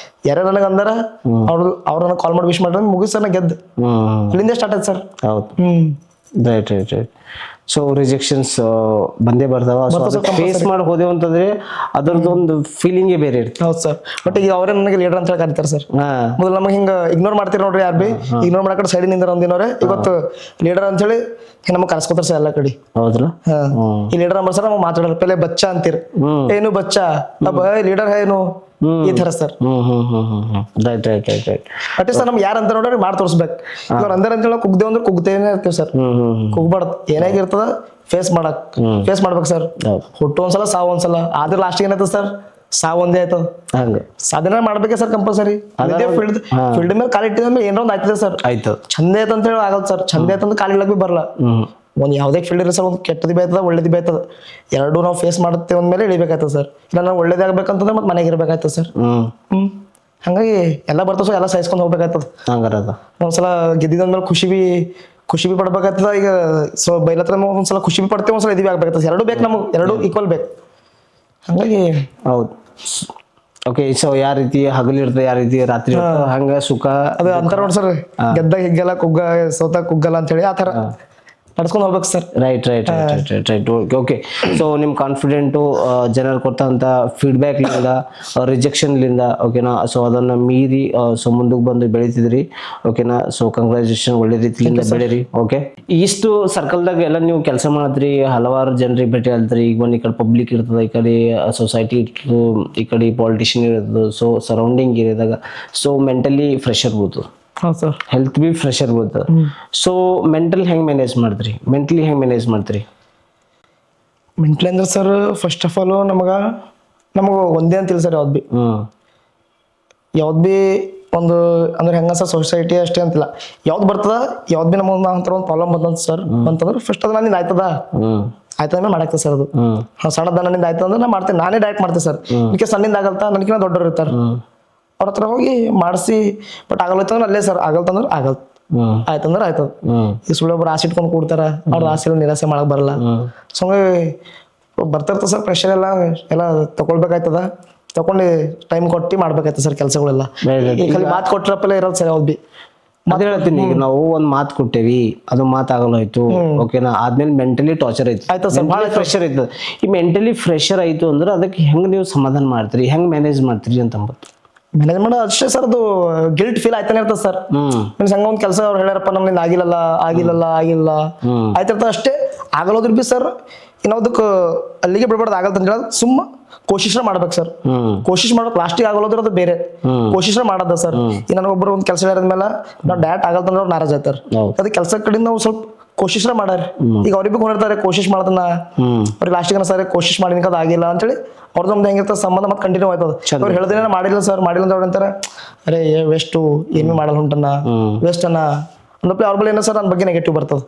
ಯಾರ ನನಗೆ ಅಂದಾರ ಅವ್ರನ್ನ ಕಾಲ್ ಮಾಡಿ ವಿಶ್ ಮಾಡ್ರೆ ಮುಗಿದ್ ಸರ್, ನಾ ಗೆದ್ದ. ಅಲ್ಲಿಂದ ಸ್ಟಾರ್ಟ್ ಆಯ್ತು sir. Right right right. So rejections ಬಂದೇ ಬರ್ತಾವ. ಫೇಸ್ ಮಾಡಿ ಹೋದೆವು ಅಂತಂದ್ರೆ ಅದರದೊಂದು ಫೀಲಿಂಗೇ ಬೇರೆ ಇರ್ತದೆ. ಹೌದು ಸರ್. ಬಟ್ ಈಗ ಅವರೇ ನನಗೆ ಲೀಡರ್ ಅಂತ ಹೇಳಿ ಕರೀತಾರೆ ಸರ್. ಮೊದಲು ನಮಗೆ ಹಿಂಗ ಇಗ್ನೋರ್ ಮಾಡ್ತೀರಿ ನೋಡ್ರಿ, ಯಾರು ಬಿ ಇಗ್ನೋರ್ ಮಾಡಕಡೆ ಸೈಡ್ ನಿಂದ ಒಂದಿನವ್ರೆ ಇವತ್ತು ಲೀಡರ್ ಅಂತ ಹೇಳಿ ನಮಗೆ ಕರ್ಸ್ಕೊತಾರ ಸರ್ ಎಲ್ಲ ಕಡೆ. ಹೌದಲ್ಲ. ಈ ಲೀಡರ್ ನಂಬರ್ ಸರ್ ನಮಗೆ ಮಾತಾಡಲ್ಲ, ಪೆಲೆ ಬಚ್ಚಾ ಅಂತೀರಿ, ಏನು ಬಚ್ಚಾ ಲೀಡರ್ ಏನು ಈ ತರ sir. Right right right right. But sir ನಮ್ಗೆ ಯಾರು ಅಂತ ನೋಡ್ರಿ ಮಾಡಿ ತೋರಿಸ್ಬೇಕು. ಅವ್ರ ಅಂದಾರ ಅಂತ ಹೇಳಿ ಕುಗ್ದೇವ್ ಅಂದ್ರೆ ಕುಗ್ತೇನೆ ಇರ್ತೀವಿ ಸರ್. ಕುಗ್ಬಾರ್ದು, ಏನಾಗಿರ್ತದ ಫೇಸ್ ಮಾಡ್ಬೇಕು ಸರ್. ಹುಟ್ಟು ಒಂದ್ಸಲ ಸಾವು ಒಂದ್ಸಲ, ಆದ್ರೆ ಲಾಸ್ಟ್ ಏನಾಯ್ತದ ಸರ್, ಸಾವು ಒಂದೇ ಆಯ್ತದ. ಸಾಧನೆ ಮಾಡ್ಬೇಕೆ ಸರ್ ಕಂಪಲ್ಸರಿ. ಫೀಲ್ಡ್ ಮೇಲೆ ಕಾಲಿಟ್ಟಿದ ಮೇಲೆ ಏನೋ ಒಂದು ಆಯ್ತದೆ ಸರ್. ಆಯ್ತು ಚಂದ ಆಯ್ತು ಅಂತ ಹೇಳಿ ಆಗಲ್ಲ ಸರ್. ಚಂದ ಆಯ್ತು ಅಂತ ಕಾಲಿಡ್ಲಕ್ ಬಿ ಬರಲ್ಲ. ಒಂದು ಯಾವುದೇ ಫೀಲ್ಡ್ ಇರೋ ಸರ್, ಒಂದು ಕೆಟ್ಟದ್ದು ಬೈತದ ಒಳ್ಳೇದು ಬೈತದ, ಎರಡೂ ನಾವು ಫೇಸ್ ಮಾಡುತ್ತೇವೆ ಅಂದ್ಮೇಲೆ ಇಳಿಬೇಕಾಯ್ತದ ಸರ್. ಇಲ್ಲ ನಾವು ಒಳ್ಳೇದಾಗಬೇಕಂತಂದ್ರೆ ಮತ್ತೆ ಮನೆಗೆ ಇರ್ಬೇಕಾಯ್ತದ ಸರ್. ಹಂಗಾಗಿ ಎಲ್ಲ ಬರ್ತಾವ ಸರ್, ಎಲ್ಲ ಸಹಿಸ್ಕೊಂಡು ಹೋಗ್ಬೇಕಾಯ್ತದ. ಒಂದ್ಸಲ ಗೆದ್ದಿದ್ಮೇಲೆ ಖುಷಿ ಬಿ ಪಡ್ಬೇಕಾಗ್ತದ. ಈಗ ಬೈಲತ್ರ ಒಂದ್ಸಲ ಖುಷಿ ಬಿ ಪಡ್ತೇವೆ, ಒಂದ್ಸಲ ಇದೀವಿ ಆಗ್ಬೇಕಾಗ್ತದೆ. ಎರಡೂ ಬೇಕು ನಮಗೆ, ಎರಡೂ ಈಕ್ವಲ್ ಬೇಕು. ಹಂಗಾಗಿ ಹೌದು. ಓಕೆ. ಸೊ ಯಾವ ರೀತಿ ಹಗಲಿರ್ತದೆ, ಯಾವ ರೀತಿ ರಾತ್ರಿ ಇರ್ತದೆ, ಹಂಗ ಸುಖ ಅದು ಅಂತಾರ ನೋಡಿ ಸರ್, ಗೆದ್ದಾಗ ಹಿಗ್ಗಲ್ಲ, ಸೋತಾಗ ಕುಗ್ಗಲ್ಲ ಅಂತ ಹೇಳಿ ಆ ತರ ನಡ್ಸ್ಕೊಂಡು ಹೋಗ್ಬೇಕು sir. Right right right right right. Okay. So ನಿಮ್ಮ ಕಾನ್ಫಿಡೆಂಟು ಜನರು ಕೊಟ್ಟಂಥ ಫೀಡ್ಬ್ಯಾಕ್ಲಿಂದ, ರಿಜೆಕ್ಷನ್ಲಿಂದ, ಓಕೆನಾ. ಸೊ ಅದನ್ನು ಮೀರಿ ಸೊ ಮುಂದಕ್ಕೆ ಬಂದು ಬೆಳೀತಿದ್ರಿ. ಓಕೆನಾ. ಸೊ ಕಂಗ್ರ್ಯಾಚುಲೇಷನ್, ಒಳ್ಳೆ ರೀತಿಯಿಂದ ಬೆಳೀರಿ. ಓಕೆ. ಇಷ್ಟು ಸರ್ಕಲ್ದಾಗ ಎಲ್ಲ ನೀವು ಕೆಲಸ ಮಾಡಿದ್ರಿ, ಹಲವಾರು ಜನರಿಗೆ ಭೇಟಿ ಆದ್ರಿ. ಈಗ ಒಂದು ಈ ಕಡೆ ಪಬ್ಲಿಕ್ ಇರ್ತದೆ, ಈ ಕಡೆ ಸೊಸೈಟಿ ಇರ್ತದೆ, ಈ ಕಡೆ ಪಾಲಿಟಿಷಿಯನ್ ಇರ್ತದೆ. ಸೊ ಸರೌಂಡಿಂಗ್ ಇರಿದಾಗ ಸೊ ಮೆಂಟಲಿ ಫ್ರೆಶರ್ ಬೀಳ್ತದೆ. ಹೌದು ಸರ್. ಹೆಲ್ತ್ ಬಿ ಫ್ರೆಶರ್ ಬೀಳ್ತದೆ. ಸೊ ಮೆಂಟಲಿ ಹೆಂಗೆ ಮ್ಯಾನೇಜ್ ಮಾಡ್ತೀರಿ? ಮೆಂಟಲಿ ಅಂದ್ರೆ ಸರ್ ಫಸ್ಟ್ ಆಫ್ ಆಲ್ ನಮಗೆ ಒಂದೇ ಅಂತಿಲ್ಲ ಸರ್. ಯಾವ್ದು ಬಿ ಒಂದು ಅಂದ್ರೆ ಹೆಂಗ ಸರ್, ಸೊಸೈಟಿ ಅಷ್ಟೇ ಅಂತಿಲ್ಲ, ಯಾವ್ದು ಬರ್ತದ ಯಾವ್ದು ಬಿ ನಮಗೆ ಒಂಥರ ಒಂದು ಪ್ರಾಬ್ಲಮ್ ಬಂದಂತ ಸರ್ ಅಂತಂದ್ರೆ ಫಸ್ಟ್ ಅದು ನನ್ನಿಂದ ಆಯ್ತದ ಮಾಡಾಕ್ತದೆ ಸರ್. ಅದು ಸಣ್ಣದ ನನ್ನಿಂದ ಆಯ್ತಂದ್ರೆ ನಾ ಮಾಡ್ತೇನೆ, ನಾನೇ ಡೈರೆಕ್ಟ್ ಮಾಡ್ತೇನೆ ಸರ್. ಇದಕ್ಕೆ ಸಣ್ಣಿಂದ ಆಗಲ್ತಾ, ನನಗಿನ್ನ ದೊಡ್ಡವ್ರು ಇರ್ತಾರೆ, ಅವ್ರ ಹತ್ರ ಹೋಗಿ ಮಾಡಿಸಿ. ಬಟ್ ಆಗಲ್ತಂದ್ರೆ ಅಲ್ಲೇ ಸರ್, ಆಗಲ್ತಂದ್ರೆ ಆಯ್ತಂದ್ರೆ ಆಯ್ತದ. ಈ ಸುಳ್ಳೊಬ್ರು ಆಸೆ ಇಟ್ಕೊಂಡು ಕೂಡ್ತಾರ, ಅವ್ರ ಆಸೆ ನಿರಾಸೆ ಮಾಡಕ್ ಬರಲ್ಲ. ಸೊ ಬರ್ತಿರ್ತ ಸರ್ ಪ್ರೆಷರ್ ಎಲ್ಲ ತಗೊಳ್ಬೇಕಾಯ್ತದ. ತಗೊಂಡು ಟೈಮ್ ಕೊಟ್ಟು ಮಾಡ್ಬೇಕಾಯ್ತದ ಸರ್ ಕೆಲಸಗಳೆಲ್ಲ. ಖಾಲಿ ಮಾತು ಕೊಟ್ಟಿರಪ್ಪಲ್ಲ ಇರಲ್ಲ ಸರ್. ಯಾವ್ದು ಬಿ ಅದೇ ಹೇಳ್ತೀನಿ, ಈಗ ನಾವು ಒಂದ್ ಮಾತು ಕೊಟ್ಟೇವಿ, ಅದು ಮಾತಾಗಲ್ಲ ಹೋಯ್ತು, ಓಕೆನಾ, ಆದ್ಮೇಲೆ ಮೆಂಟಲಿ ಟಾರ್ಚರ್ ಐತಿ, ಆಯ್ತು ಸರ್, ಭಾಳ ಪ್ರೆಷರ್ ಐತದ. ಈ ಮೆಂಟಲಿ ಪ್ರೆಷರ್ ಆಯ್ತು ಅಂದ್ರೆ ಅದಕ್ಕೆ ಹೆಂಗ್ ನೀವು ಸಮಾಧಾನ ಮಾಡ್ತೀರಿ, ಹೆಂಗ್ ಮ್ಯಾನೇಜ್ ಮಾಡ್ತೀರಿ ಅಂತ ಅಂಬತ್ತು. ಮ್ಯಾನೇಜ್ಮೆಂಟ್ ಅಷ್ಟೇ ಸರ್, ಅದು ಗಿಲ್ಟ್ ಫೀಲ್ ಆಯ್ತಾನೆ ಇರ್ತದೆ ಸರ್. ಮೀನ್ಸ್ ಹಂಗ ಒಂದ್ ಕೆಲಸ ಅವ್ರು ಹೇಳ್ಯಾರಪ್ಪ ನಮ್ಮಿಂದ ಆಗಿಲ್ಲ ಆಯ್ತಿರ್ತದೆ ಅಷ್ಟೇ. ಆಗಲ್ಲೋದ್ರ ಬಿ ಸರ್ ಇನ್ನೊಂದಕ್ಕೆ ಅಲ್ಲಿಗೆ ಬಿಡ್ಬಾರ್ದು, ಆಗಲ್ತ ಅಂತ ಹೇಳೋದು ಸುಮ್ಮ ಕೋಶಿಶ ಮಾಡ್ಬೇಕು ಸರ್. ಕೋಶಿಶ್ ಮಾಡ್ಬೇಕು, ಲಾಸ್ಟಿಗೆ ಆಗೋದ್ರ ಅದು ಬೇರೆ, ಕೋಶಿಶ ಮಾಡೋದ ಸರ್. ಈಗ ನನಗೊಬ್ಬರು ಒಂದು ಕೆಲಸ ಹೇಳಿದ್ಮೇಲೆ ನಾವು ಡೈರೆಕ್ಟ್ ಆಗಲ್ತಂದ್ರೆ ಅವ್ರು ನಾರಾಜ್ ಆಯ್ತಾರ. ಅದ್ ಕೆಲಸ ಕಡೆಯಿಂದ ನಾವು ಸ್ವಲ್ಪ ಕೋಶಿಶ ಮಾಡಾರಿ. ಈಗ ಅವ್ರಿಗೆ ಹೊರಡ್ತಾರೆ ಕೋಶಿಶ್ ಮಾಡೋದನ್ನ, ಅವ್ರಿಗೆ ಲಾಸ್ಟಿಗೆ ಸರ್ ಕೋಶಿಶ್ ಮಾಡಿದ ಅದು ಆಗಿಲ್ಲ ಅಂತೇಳಿ ಅವ್ರದ್ದು ನಮ್ದು ಹೆಂಗಿರ್ತದೆ ಸಂಬಂಧ ಮತ್ತೆ ಕಂಟಿನ್ಯೂ ಆಯ್ತದ. ಅವ್ರು ಹೇಳಿದ್ರೆ ಮಾಡಿಲ್ಲ ಸರ್, ಮಾಡಿಲ್ಲ ಅಂತ ಅವ್ರು ಅಂತಾರೆ, ಅರೆ ವೇಸ್ಟು ಏನು ಮಾಡಲ್ಲ ಹೊಂಟನ್ನ, ವೇಸ್ಟ್ ಅನ್ನ ಅಂದಪ್ಲೆ ಅವ್ರ ಬಳಿ ಏನೋ ಸರ್ ನನ್ನ ಬಗ್ಗೆ ನೆಗೆಟಿವ್ ಬರ್ತದೆ.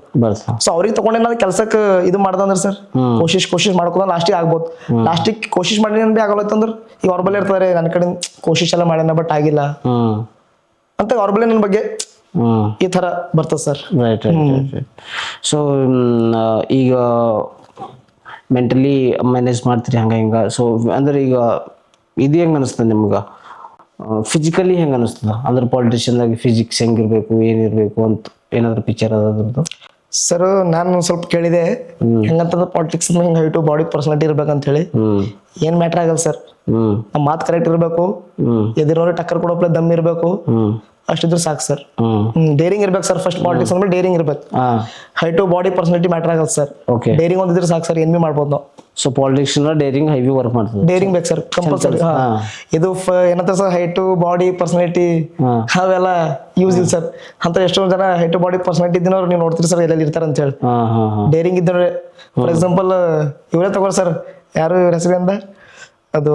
ಸೊ ಅವ್ರಿಗೆ ತಗೊಂಡೇನಾದ್ರು ಕೆಲ್ಸಕ್ಕೆ ಇದು ಮಾಡ್ದಂದ್ರೆ ಸರ್ ಕೋಶಿಶ್ ಮಾಡ್ಕೋದ ಲಾಸ್ಟಿಗೆ ಆಗ್ಬೋದು. ಲಾಸ್ಟಿಗೆ ಕೋಶಿಶ್ ಮಾಡಿ ಬಿ ಆಗಲ್ಲತ್ತಂದ್ರೆ ಈಗ ಅವ್ರ ಬಳಿ ಇರ್ತಾರೆ, ನನ್ನ ಕಡೆ ಕೋಶಿಶ್ ಎಲ್ಲ ಮಾಡ್ಯಾನ ಬಟ್ ಆಗಿಲ್ಲ ಅಂತ ಅವ್ರ ಬಳಿ ನನ್ನ ಬಗ್ಗೆ ಈ ತರ ಬರ್ತದೆ ಸರ್. ರೈಟ್. ಸೊ ಈಗ ಮೆಂಟಲಿ ಮ್ಯಾನೇಜ್ ಮಾಡ್ತೀರಿ ಹಂಗ ಹಿಂಗ. ಸೊ ಅಂದ್ರೆ ಈಗ ಇದು ಹೆಂಗ ಅನಿಸ್ತದೆ ನಿಮ್ಗೆ, ಫಿಸಿಕಲಿ ಹೆಂಗ ಅನಿಸ್ತದ? ಅಂದ್ರೆ ಪಾಲಿಟಿಷಿಯನ್ದಾಗ ಫಿಸಿಕ್ಸ್ ಹೆಂಗಿರ್ಬೇಕು, ಏನಿರ್ಬೇಕು ಅಂತ ಏನಾದ್ರು ಪಿಕ್ಚರ್ ಅದ್ರದ್ದು? ಸರ್ ನಾನು ಸ್ವಲ್ಪ ಕೇಳಿದೆ, ಹೆಂಗಂತಂದ್ರೆ ಪಾಲಿಟಿಕ್ಸ್ ಹಿಂಗೆ ಹೈಟು ಬಾಡಿ ಪರ್ಸನಾಲಿಟಿ ಇರ್ಬೇಕಂತ ಹೇಳಿ. ಏನ್ ಮ್ಯಾಟ್ರ್ ಆಗಲ್ಲ ಸರ್, ನಮ್ಮ ಮಾತು ಕರೆಕ್ಟ್ ಇರ್ಬೇಕು, ಎದಿರೋರಿಗೆ ಟಕ್ಕರ್ ಕೊಡೋಪ್ಲೆ ದಮ್ ಇರ್ಬೇಕು, ಅಷ್ಟಿದ್ರು ಸಾಕು ಸರ್. ಡೇರಿಂಗ್ ಇರ್ಬೇಕು ಸರ್, ಫಸ್ಟ್ ಪಾಲಿಟಿಕ್ಸ್ ಅಂದ್ರೆ ಡೇರಿಂಗ್ ಇರ್ಬೇಕು. ಹೈಟು ಬಾಡಿ ಪರ್ಸನಾಲಿಟಿ ಮ್ಯಾಟ್ರ್ ಆಗಲ್ಲ ಸರ್, ಡೇರಿಂಗ್ ಒಂದಿದ್ರೆ ಸಾಕು ಸರ್, ಏನ್ ಬಿ ಮಾಡ್ಬೋದು ನಾವು. So politics daring heavy work ಮಾಡ್ತದೆ, ಡೇರಿಂಗ್ ಬೇಕು ಸರ್ ಕಂಪಲ್ಸರಿ. ಇದು ಏನಂತ ಸರ್ ಹೈಟು ಬಾಡಿ ಪರ್ಸನಾಲಿಟಿ ಅವೆಲ್ಲ ಯೂಸ್ ಇಲ್ಲ ಸರ್. ಅಂತ ಎಷ್ಟೊಂದು ಜನ ಹೈಟು ಬಾಡಿ ಪರ್ಸನಾಲಿಟಿ ಇದ್ದಿನವ್ರು ನೀವು ನೋಡ್ತೀರಿ ಸರ್ ಎಲ್ಲೆಲ್ಲಿ ಇರ್ತಾರೆ ಅಂತ ಹೇಳಿ. ಡೇರಿಂಗ್ ಇದ್ದವ್ರೆ ಫಾರ್ ಎಕ್ಸಾಂಪಲ್ ಇವರೇ ತಗೋರಿ ಸರ್, ಯಾರು ಇವ್ರ ಹೆಸರಿಂದ, ಅದು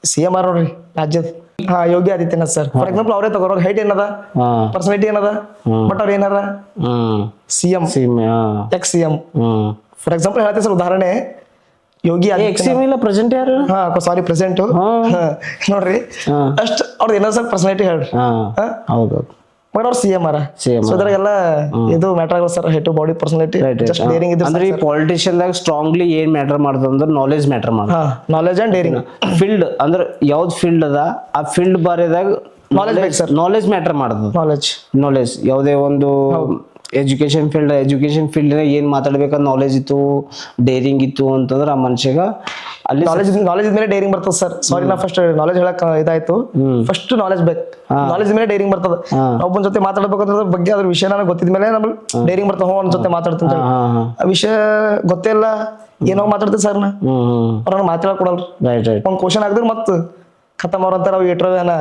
CM ನೋಡ್ರಿ ರಾಜ್ಯದ, Yogi Adityanath sir for example ಅವರೇ ತಗೋರ್. ಹೈಟ್ ಏನದ, ಪರ್ಸನಾಲಿಟಿ ಏನದ, ಬಟ್ ಅವ್ರ ಏನಾರ CM X CM for example ಹೇಳ್ತೀನಿ ಸರ್, ಉದಾಹರಣೆ ಯೋಗಿ ಪ್ರೆಸೆಂಟ್ ಯಾರು, ಸಾರಿ ಪ್ರೆಸೆಂಟ್ ನೋಡ್ರಿ, ಅಷ್ಟ್ ಅವ್ರದ್ದು ಏನೋ ಸರ್ ಪರ್ಸನಾಲಿಟಿ ಹೇಳ್ರಿ. ಬಟ್ ಅವ್ರು CM ಸೊ ಇದ್ರಾಗೆಲ್ಲ ಇದು ಮ್ಯಾಟರ್ ಆಗಲ್ಲ sir, height body personality just daring ಇದ್ರೆ. ಅಂದ್ರೆ ಈ ಪಾಲಿಟಿಷಿಯನ್ ದಾಗ ಸ್ಟ್ರಾಂಗ್ಲಿ ಏನ್ ಮ್ಯಾಟರ್ ಮಾಡ್ತದ ಅಂದ್ರೆ ನಾಲೆಜ್ ಮ್ಯಾಟರ್ ಮಾಡ್ತದ. ನಾಲೆಜ್ ಅಂಡ್ ಡೇರಿಂಗ್ ಫೀಲ್ಡ್ ಅಂದ್ರೆ ಯಾವ್ದು ಫೀಲ್ಡ್ ಅದ ಆ ಫೀಲ್ಡ್ ಬಾರಿದಾಗ ನಾಲೆಜ್ ಮ್ಯಾಟರ್ ಮಾಡ್ತದ. ನಾಲೆಜ್ ಯಾವುದೇ ಒಂದು ಎಜುಕೇಶನ್ ಫೀಲ್ಡ್ ಏನ್ ಮಾತಾಡ್ಬೇಕಂತ ನಾಲೆಜ್ ಇತ್ತು, ಡೇರಿಂಗ್ ಇತ್ತು ಅಂತಂದ್ರೆ ಆ ಮನುಷ್ಯಗ ಅಲ್ಲಿ ನಾಲೆಜ್ ಮೇಲೆ ಡೇರಿಂಗ್ ಬರ್ತದೆ ಸರ್. ಸಾರಿ ನಾ ಫಸ್ಟ್ ನಾಲೆಜ್ ಹೇಳಕ್ ಇದಾಯ್ತು, ಫಸ್ಟ್ ನಾಲೆಜ್ ಬೇಕು, ನಾಲೆಜ್ ಮೇಲೆ ಡೇರಿಂಗ್ ಬರ್ತದೆ. ಒಬ್ಬನ ಜೊತೆ ಮಾತಾಡ್ಬೇಕಂದ್ರ ಬಗ್ಗೆ ಅದ್ರ ವಿಷಯ ನನಗೆ ಗೊತ್ತಿದ್ಮೇಲೆ ನಮ್ಗೆ ಡೇರಿಂಗ್ ಬರ್ತದೆ. ಅವನ ಜೊತೆ ಮಾತಾಡ್ತೀನಿ, ಆ ವಿಷಯ ಗೊತ್ತೇ ಇಲ್ಲ ಏನೋ ಮಾತಾಡ್ತೀವಿ ಸರ್, ನಾ ಅವ್ರನ್ನ ಮಾತಾಡಕ್ ಕೊಡಲ್ರಿ. ಒಂದ್ ಕ್ವಶನ್ ಹಾಕಿದ್ರೆ ಮತ್ ಖತಮ್ ಅವ್ರ ಅಂತಾರ, ಏನ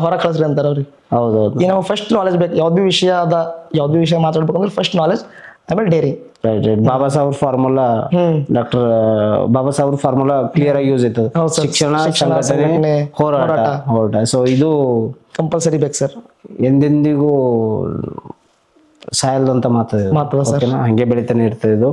ಹೊರ ಕಳಿಸ್ರಿ ಅಂತಾರ ಅವ್ರಿಗೆ. ಹೌದೌದು, ಈಗ ನಮ್ಗೆ ಫಸ್ಟ್ ನಾಲೆಜ್ ಬೇಕು, ಯಾವ್ದು ವಿಷಯ ಅದ, ಯಾವ್ದು ವಿಷಯ ಮಾತಾಡ್ಬೇಕಂದ್ರೆ ಫಸ್ಟ್ ನಾಲೆಜ್, ಆಮೇಲೆ daring. Baba Saheb formula, doctor Baba Saheb formula clear ಆಗಿ ಯೂಸ್ ಆಯ್ತದ, ಶಿಕ್ಷಣ, ಸಂಘಟನೆ, ಹೋರಾಟ. ಸೊ ಇದು ಕಂಪಲ್ಸರಿ ಬೇಕು ಸರ್, ಎಂದೆಂದಿಗೂ ಸಾಯಲ್ದಂತ ಮಾತದ ಸರ್, ಹಂಗೆ ಬೆಳಿತಾನೆ ಇರ್ತದೆ ಇದು.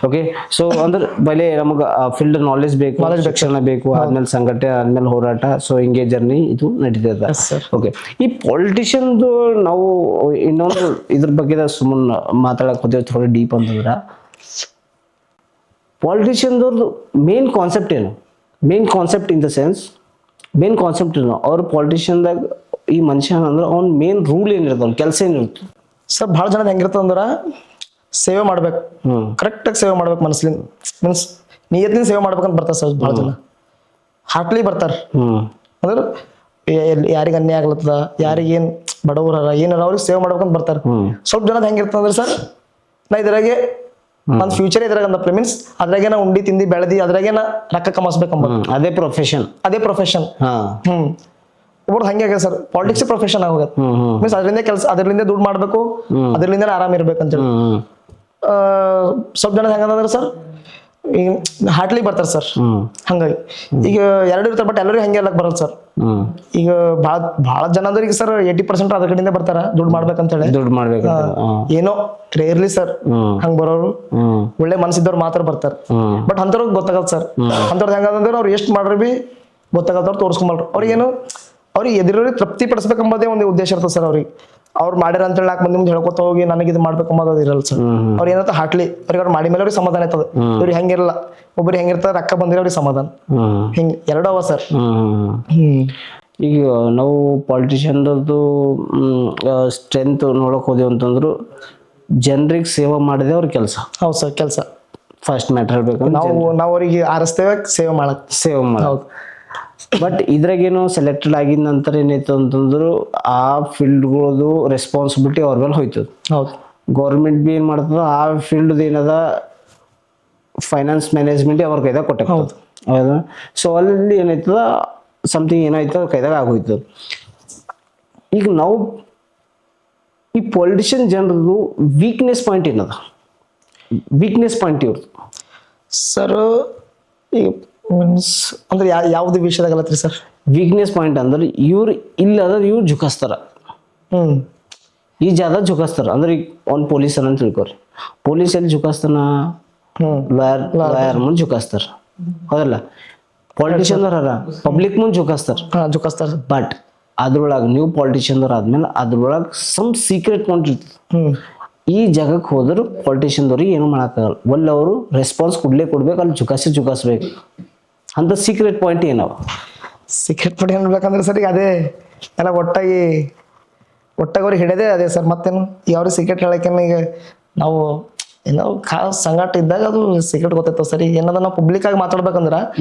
ಓಕೆ, ಸೊ ಅಂದ್ರೆ ಬಲೆ ನಮಗ ಫೀಲ್ಡ್ ನಾಲೆಜ್ ಬೇಕು, ಶಿಕ್ಷಣ ಬೇಕು, ಆದ್ಮೇಲೆ ಸಂಘಟನೆ, ಆದ್ಮೇಲೆ ಹೋರಾಟ. ಸೊ ಹಿಂಗೆ ಜರ್ನಿ ಇದು ನಡೀತದ. ಓಕೆ, ಈ ಪಾಲಿಟಿಷಿಯನ್ ನಾವು ಇನ್ನೊಂದು ಇದ್ರ ಬಗ್ಗೆ ಸುಮ್ಮನೆ ಮಾತಾಡಕ್ ಹೋದೇವ್ ಥೋಡಿ ಡೀಪ್ ಅಂತಂದ್ರ, ಪಾಲಿಟಿಷಿಯನ್ದವ್ರದ್ದು ಮೇನ್ ಕಾನ್ಸೆಪ್ಟ್ ಏನು? Main concept in the sense, main concept ಏನು ಅವ್ರ ಪಾಲಿಟಿಷಿಯನ್ದಾಗ ಈ ಮನುಷ್ಯ ಅಂದ್ರೆ ಅವ್ನ ಮೇನ್ ರೂಲ್ ಏನಿರ್ತದೆ, ಅವ್ನ ಕೆಲಸ ಏನಿರುತ್ತೆ ಸರ್? ಭಾಳ ಜನದ ಹೆಂಗಿರ್ತದ ಅಂದ್ರ ಸೇವೆ ಮಾಡ್ಬೇಕು, ಕರೆಕ್ಟಾಗಿ ಸೇವೆ ಮಾಡ್ಬೇಕು, ಮನಸ್ಲಿಂದ ಮೀನ್ಸ್ ನಿಯತ್ಲಿಂದ ಸೇವೆ ಮಾಡ್ಬೇಕಂತ ಬರ್ತಾರ ಸರ್. ಭಾಳ ಜನ ಹಾಟ್ಲಿ ಬರ್ತಾರ, ಅಂದ್ರೆ ಯಾರಿಗೆ ಅನ್ಯಾಯ ಆಗ್ಲತ್ತದ, ಯಾರಿಗೇನ್ ಬಡವರ ಏನಾರ ಅವ್ರಿಗೆ ಸೇವೆ ಮಾಡ್ಬೇಕಂತ ಬರ್ತಾರ. ಸ್ವಲ್ಪ ಜನದ ಹೆಂಗಿರ್ತಂದ್ರೆ ಸರ್, ನಾ ಇದ್ರಾಗೆ ನನ್ನ ಫ್ಯೂಚರ್ ಇದ್ರಾಗ ಅಂದಪ್ಲೆ ಮೀನ್ಸ್ ಅದ್ರಾಗೆ ನಾ ಉಂಡಿ ತಿಂದಿ ಬೆಳೆದಿ ಅದ್ರಾಗೆ ನಾ ರೊಕ್ಕ ಕಮಾಸ್ಬೇಕಂಬ, ಅದೇ ಪ್ರೊಫೆಷನ್. ಒಬ್ಬರು ಹಂಗೆ ಆಗ ಸರ್, ಪಾಲಿಟಿಕ್ಸ್ ಪ್ರೊಫೆಷನ್ ಆಗೋದು ಮೀನ್ಸ್ ಅದರಿಂದ ಕೆಲಸ, ಅದರಿಂದ ದುಡ್ಡು ಮಾಡ್ಬೇಕು, ಅದರಿಂದ ಆರಾಮ್ ಇರ್ಬೇಕಂತೇಳಿ. ಸ್ವಲ್ಪ ಜನ ಹೆಂಗಂದ್ರೆ ಸರ್ ಈಗ ಹಾಟ್ಲಿ ಬರ್ತಾರೆ ಸರ್, ಹಂಗಾಗಿ ಈಗ ಎರಡು ಇರ್ತಾರೆ, ಬಟ್ ಎಲ್ಲರಿಗೂ ಹಂಗೆ ಎಲ್ಲಕ್ ಬರಲ್ಲ ಸರ್. ಈಗ ಭಾಳ ಜನ ಅಂದ್ರೆ ಈಗ ಸರ್ 80% ಅದ್ರ ಕಡೆಯಿಂದ ಬರ್ತಾರ ದುಡ್ಡು ಮಾಡ್ಬೇಕಂತೇಳಿ, ದುಡ್ಡು ಮಾಡ್ಬೇಕು ಏನೋ ರೇರ್ಲಿ ಸರ್ ಹಂಗ ಬರೋರು, ಒಳ್ಳೆ ಮನ್ಸಿದ್ದವ್ರು ಮಾತ್ರ ಬರ್ತಾರ. ಬಟ್ ಅಂತವ್ರಿಗೆ ಗೊತ್ತಾಗಲ್ಲ ಸರ್, ಅಂತವ್ರದ್ದು ಹೆಂಗಂದ್ರೆ ಅವ್ರು ಎಷ್ಟು ಮಾಡ್ರಿ ಬಿ ಗೊತ್ತಾಗತ್ತವ್ರು ತೋರ್ಸ್ಕೊಂಬಲ್ರು. ಅವ್ರಿಗೇನು ಅವ್ರಿಗೆ ಎದುರಲ್ಲಿ ತೃಪ್ತಿ ಪಡಿಸ್ಬೇಕಂಬದೇ ಒಂದು ಉದ್ದೇಶ ಇರ್ತದೆ ಸರ್ ಅವ್ರಿಗೆ. ಅವ್ರು ಮಾಡ್ಯಾರ ಅಂತ ಹೇಳಿ ಮಂದಿ ಮುಂದೆ ಹೇಳ್ಕೊತ ಹೋಗಿ ನನಗೆ ಇದು ಮಾಡ್ಬೇಕಂಬದು ಇರಲ್ಲ ಸರ್. ಅವ್ರು ಏನಂತ ಹಾಕ್ಲಿ ಅವ್ರಿಗೆ ಅವ್ರು ಮಾಡಿ ಮೇಲೆ ಅವ್ರಿಗೆ ಸಮಾಧಾನ ಇರ್ತದೆ. ಇವ್ರಿಗೆ ಹೆಂಗಿರಲ್ಲ, ಒಬ್ರಿಗೆ ಹೆಂಗಿರ್ತಾರೆ ರೊಕ್ಕ ಬಂದಿರೋ ಅವ್ರಿಗೆ ಸಮಾಧಾನ, ಹಿಂಗ್ ಎರಡು ಅವ ಸರ್. ಈಗ ನಾವು ಪಾಲಿಟಿಷಿಯನ್ದು ಸ್ಟ್ರೆಂತ್ ನೋಡಕ್ ಹೋದೆವು ಅಂತಂದ್ರು ಜನರಿಗೆ ಸೇವೆ ಮಾಡಿದೆ ಅವ್ರ ಕೆಲಸ. ಹೌದು ಸರ್, ಕೆಲಸ ಫಸ್ಟ್ ಮ್ಯಾಟರ್ ಹೇಳ್ಬೇಕಂದ್ರೆ ನಾವು ಅವ್ರಿಗೆ ಆರಿಸ್ತೇವೆ ಸೇವೆ ಮಾಡಕ್. ಸೇವೆ ಮಾಡಿ. ಹೌದು. ಬಟ್ ಇದ್ರಾಗೇನು ಸೆಲೆಕ್ಟೆಡ್ ಆಗಿದ ನಂತರ ಏನಾಯ್ತು ಅಂತಂದ್ರು ಆ ಫೀಲ್ಡ್ಗಳದು ರೆಸ್ಪಾನ್ಸಿಬಿಲಿಟಿ ಅವ್ರ ಮೇಲೆ ಹೋಯ್ತದ. ಹೌದು. ಗೌರ್ಮೆಂಟ್ ಬಿ ಏನ್ ಮಾಡ್ತದ ಆ ಫೀಲ್ಡ್ ಏನದ ಫೈನಾನ್ಸ್ ಮ್ಯಾನೇಜ್ಮೆಂಟ್ ಅವ್ರ ಕೈದಾಗ ಕೊಟ್ಟ. ಹೌದಾ. ಸೊ ಅಲ್ಲಿ ಏನಾಯ್ತದ ಸಮಥಿಂಗ್ ಏನಾಯ್ತು ಅವ್ರ ಕೈದಾಗ ಆಗೋಯ್ತು. ಈಗ ನಾವು ಈ ಪೊಲಿಟಿಷಿಯನ್ ಜನರದು ವೀಕ್ನೆಸ್ ಪಾಯಿಂಟ್ ಏನದ? ವೀಕ್ನೆಸ್ ಪಾಯಿಂಟ್ ಇವ್ರದ್ದು ಸರ್ ಈಗ ಮೀನ್ಸ್ ಅಂದ್ರೆ ಯಾವ್ದು ವಿಷಯದಾಗಲತ್ರಿ ಸರ್? ವೀಕ್ನೆಸ್ ಪಾಯಿಂಟ್ ಅಂದ್ರೆ ಇವ್ರು ಇಲ್ಲದ ಇವ್ರು ಝುಕಾಸ್ತಾರ. ಈ ಜಾಗ ಝುಕಾಸ್ತಾರ ಅಂದ್ರೆ ಈಗ ಅವ್ನು ಪೊಲೀಸ್ ಅಂತ ತಿಳ್ಕೊರಿ. ಪೊಲೀಸ್ ಎಲ್ಲಿ ಝುಕಾಸ್ತಾನ? ಲಾಯರ್ ಮುಂದೆ ಝುಕಾಸ್ತಾರ. ಹೌದಲ್ಲ. ಪಾಲಿಟಿಷಿಯನ್ ಪಬ್ಲಿಕ್ ಮುಂದೆ ಝುಕಾಸ್ತಾರ. ಬಟ್ ಅದ್ರೊಳಗೆ ನೀವು ಪಾಲಿಟಿಷಿಯನ್ ಆದ್ಮೇಲೆ ಅದ್ರೊಳಗೆ ಸಮ್ ಸೀಕ್ರೆಟ್ ಪಾಯಿಂಟ್ ಇರ್ತದೆ. ಈ ಜಾಗಕ್ಕೆ ಹೋದ್ರು ಪಾಲಿಟಿಷಿಯನ್ದವ್ರಿಗೆ ಏನು ಮಾಡೋಕ್ಕಾಗಲ್ಲ. ಒಳ್ಳೆ ಅವರು ರೆಸ್ಪಾನ್ಸ್ ಕೊಡ್ಬೇಕು, ಅಲ್ಲಿ ಝುಕಾಸ್ಬೇಕು ಅಂತ ಸೀಕ್ರೆಟ್ ಪಾಯಿಂಟ್ ಏನವ? ಸೀಕ್ರೆಟ್ ಪಾಯಿಂಟ್ ಏನ್ಬೇಕಂದ್ರೆ ಸರ್ ಈಗ ಅದೇ ಎಲ್ಲ ಒಟ್ಟಾಗಿ ಅವ್ರಿಗೆ ಹಿಡಿಯೋದೇ ಅದೇ ಸರ್. ಮತ್ತೇನು ಈಗ ಅವ್ರಿಗೆ ಸೀಕ್ರೆಟ್ ಹೇಳಕ್ಕೇನು ಈಗ ನಾವು ಏನೋ ಸಂಘಟ ಇದ್ದಾಗ ಅದು ಸೀಕ್ರೆಟ್ ಗೊತ್ತೈತವ ಸರ್. ಈಗ ಏನದ ನಾವು ಪಬ್ಲಿಕ್ ಆಗಿ ಮಾತಾಡ್ಬೇಕಂದ್ರ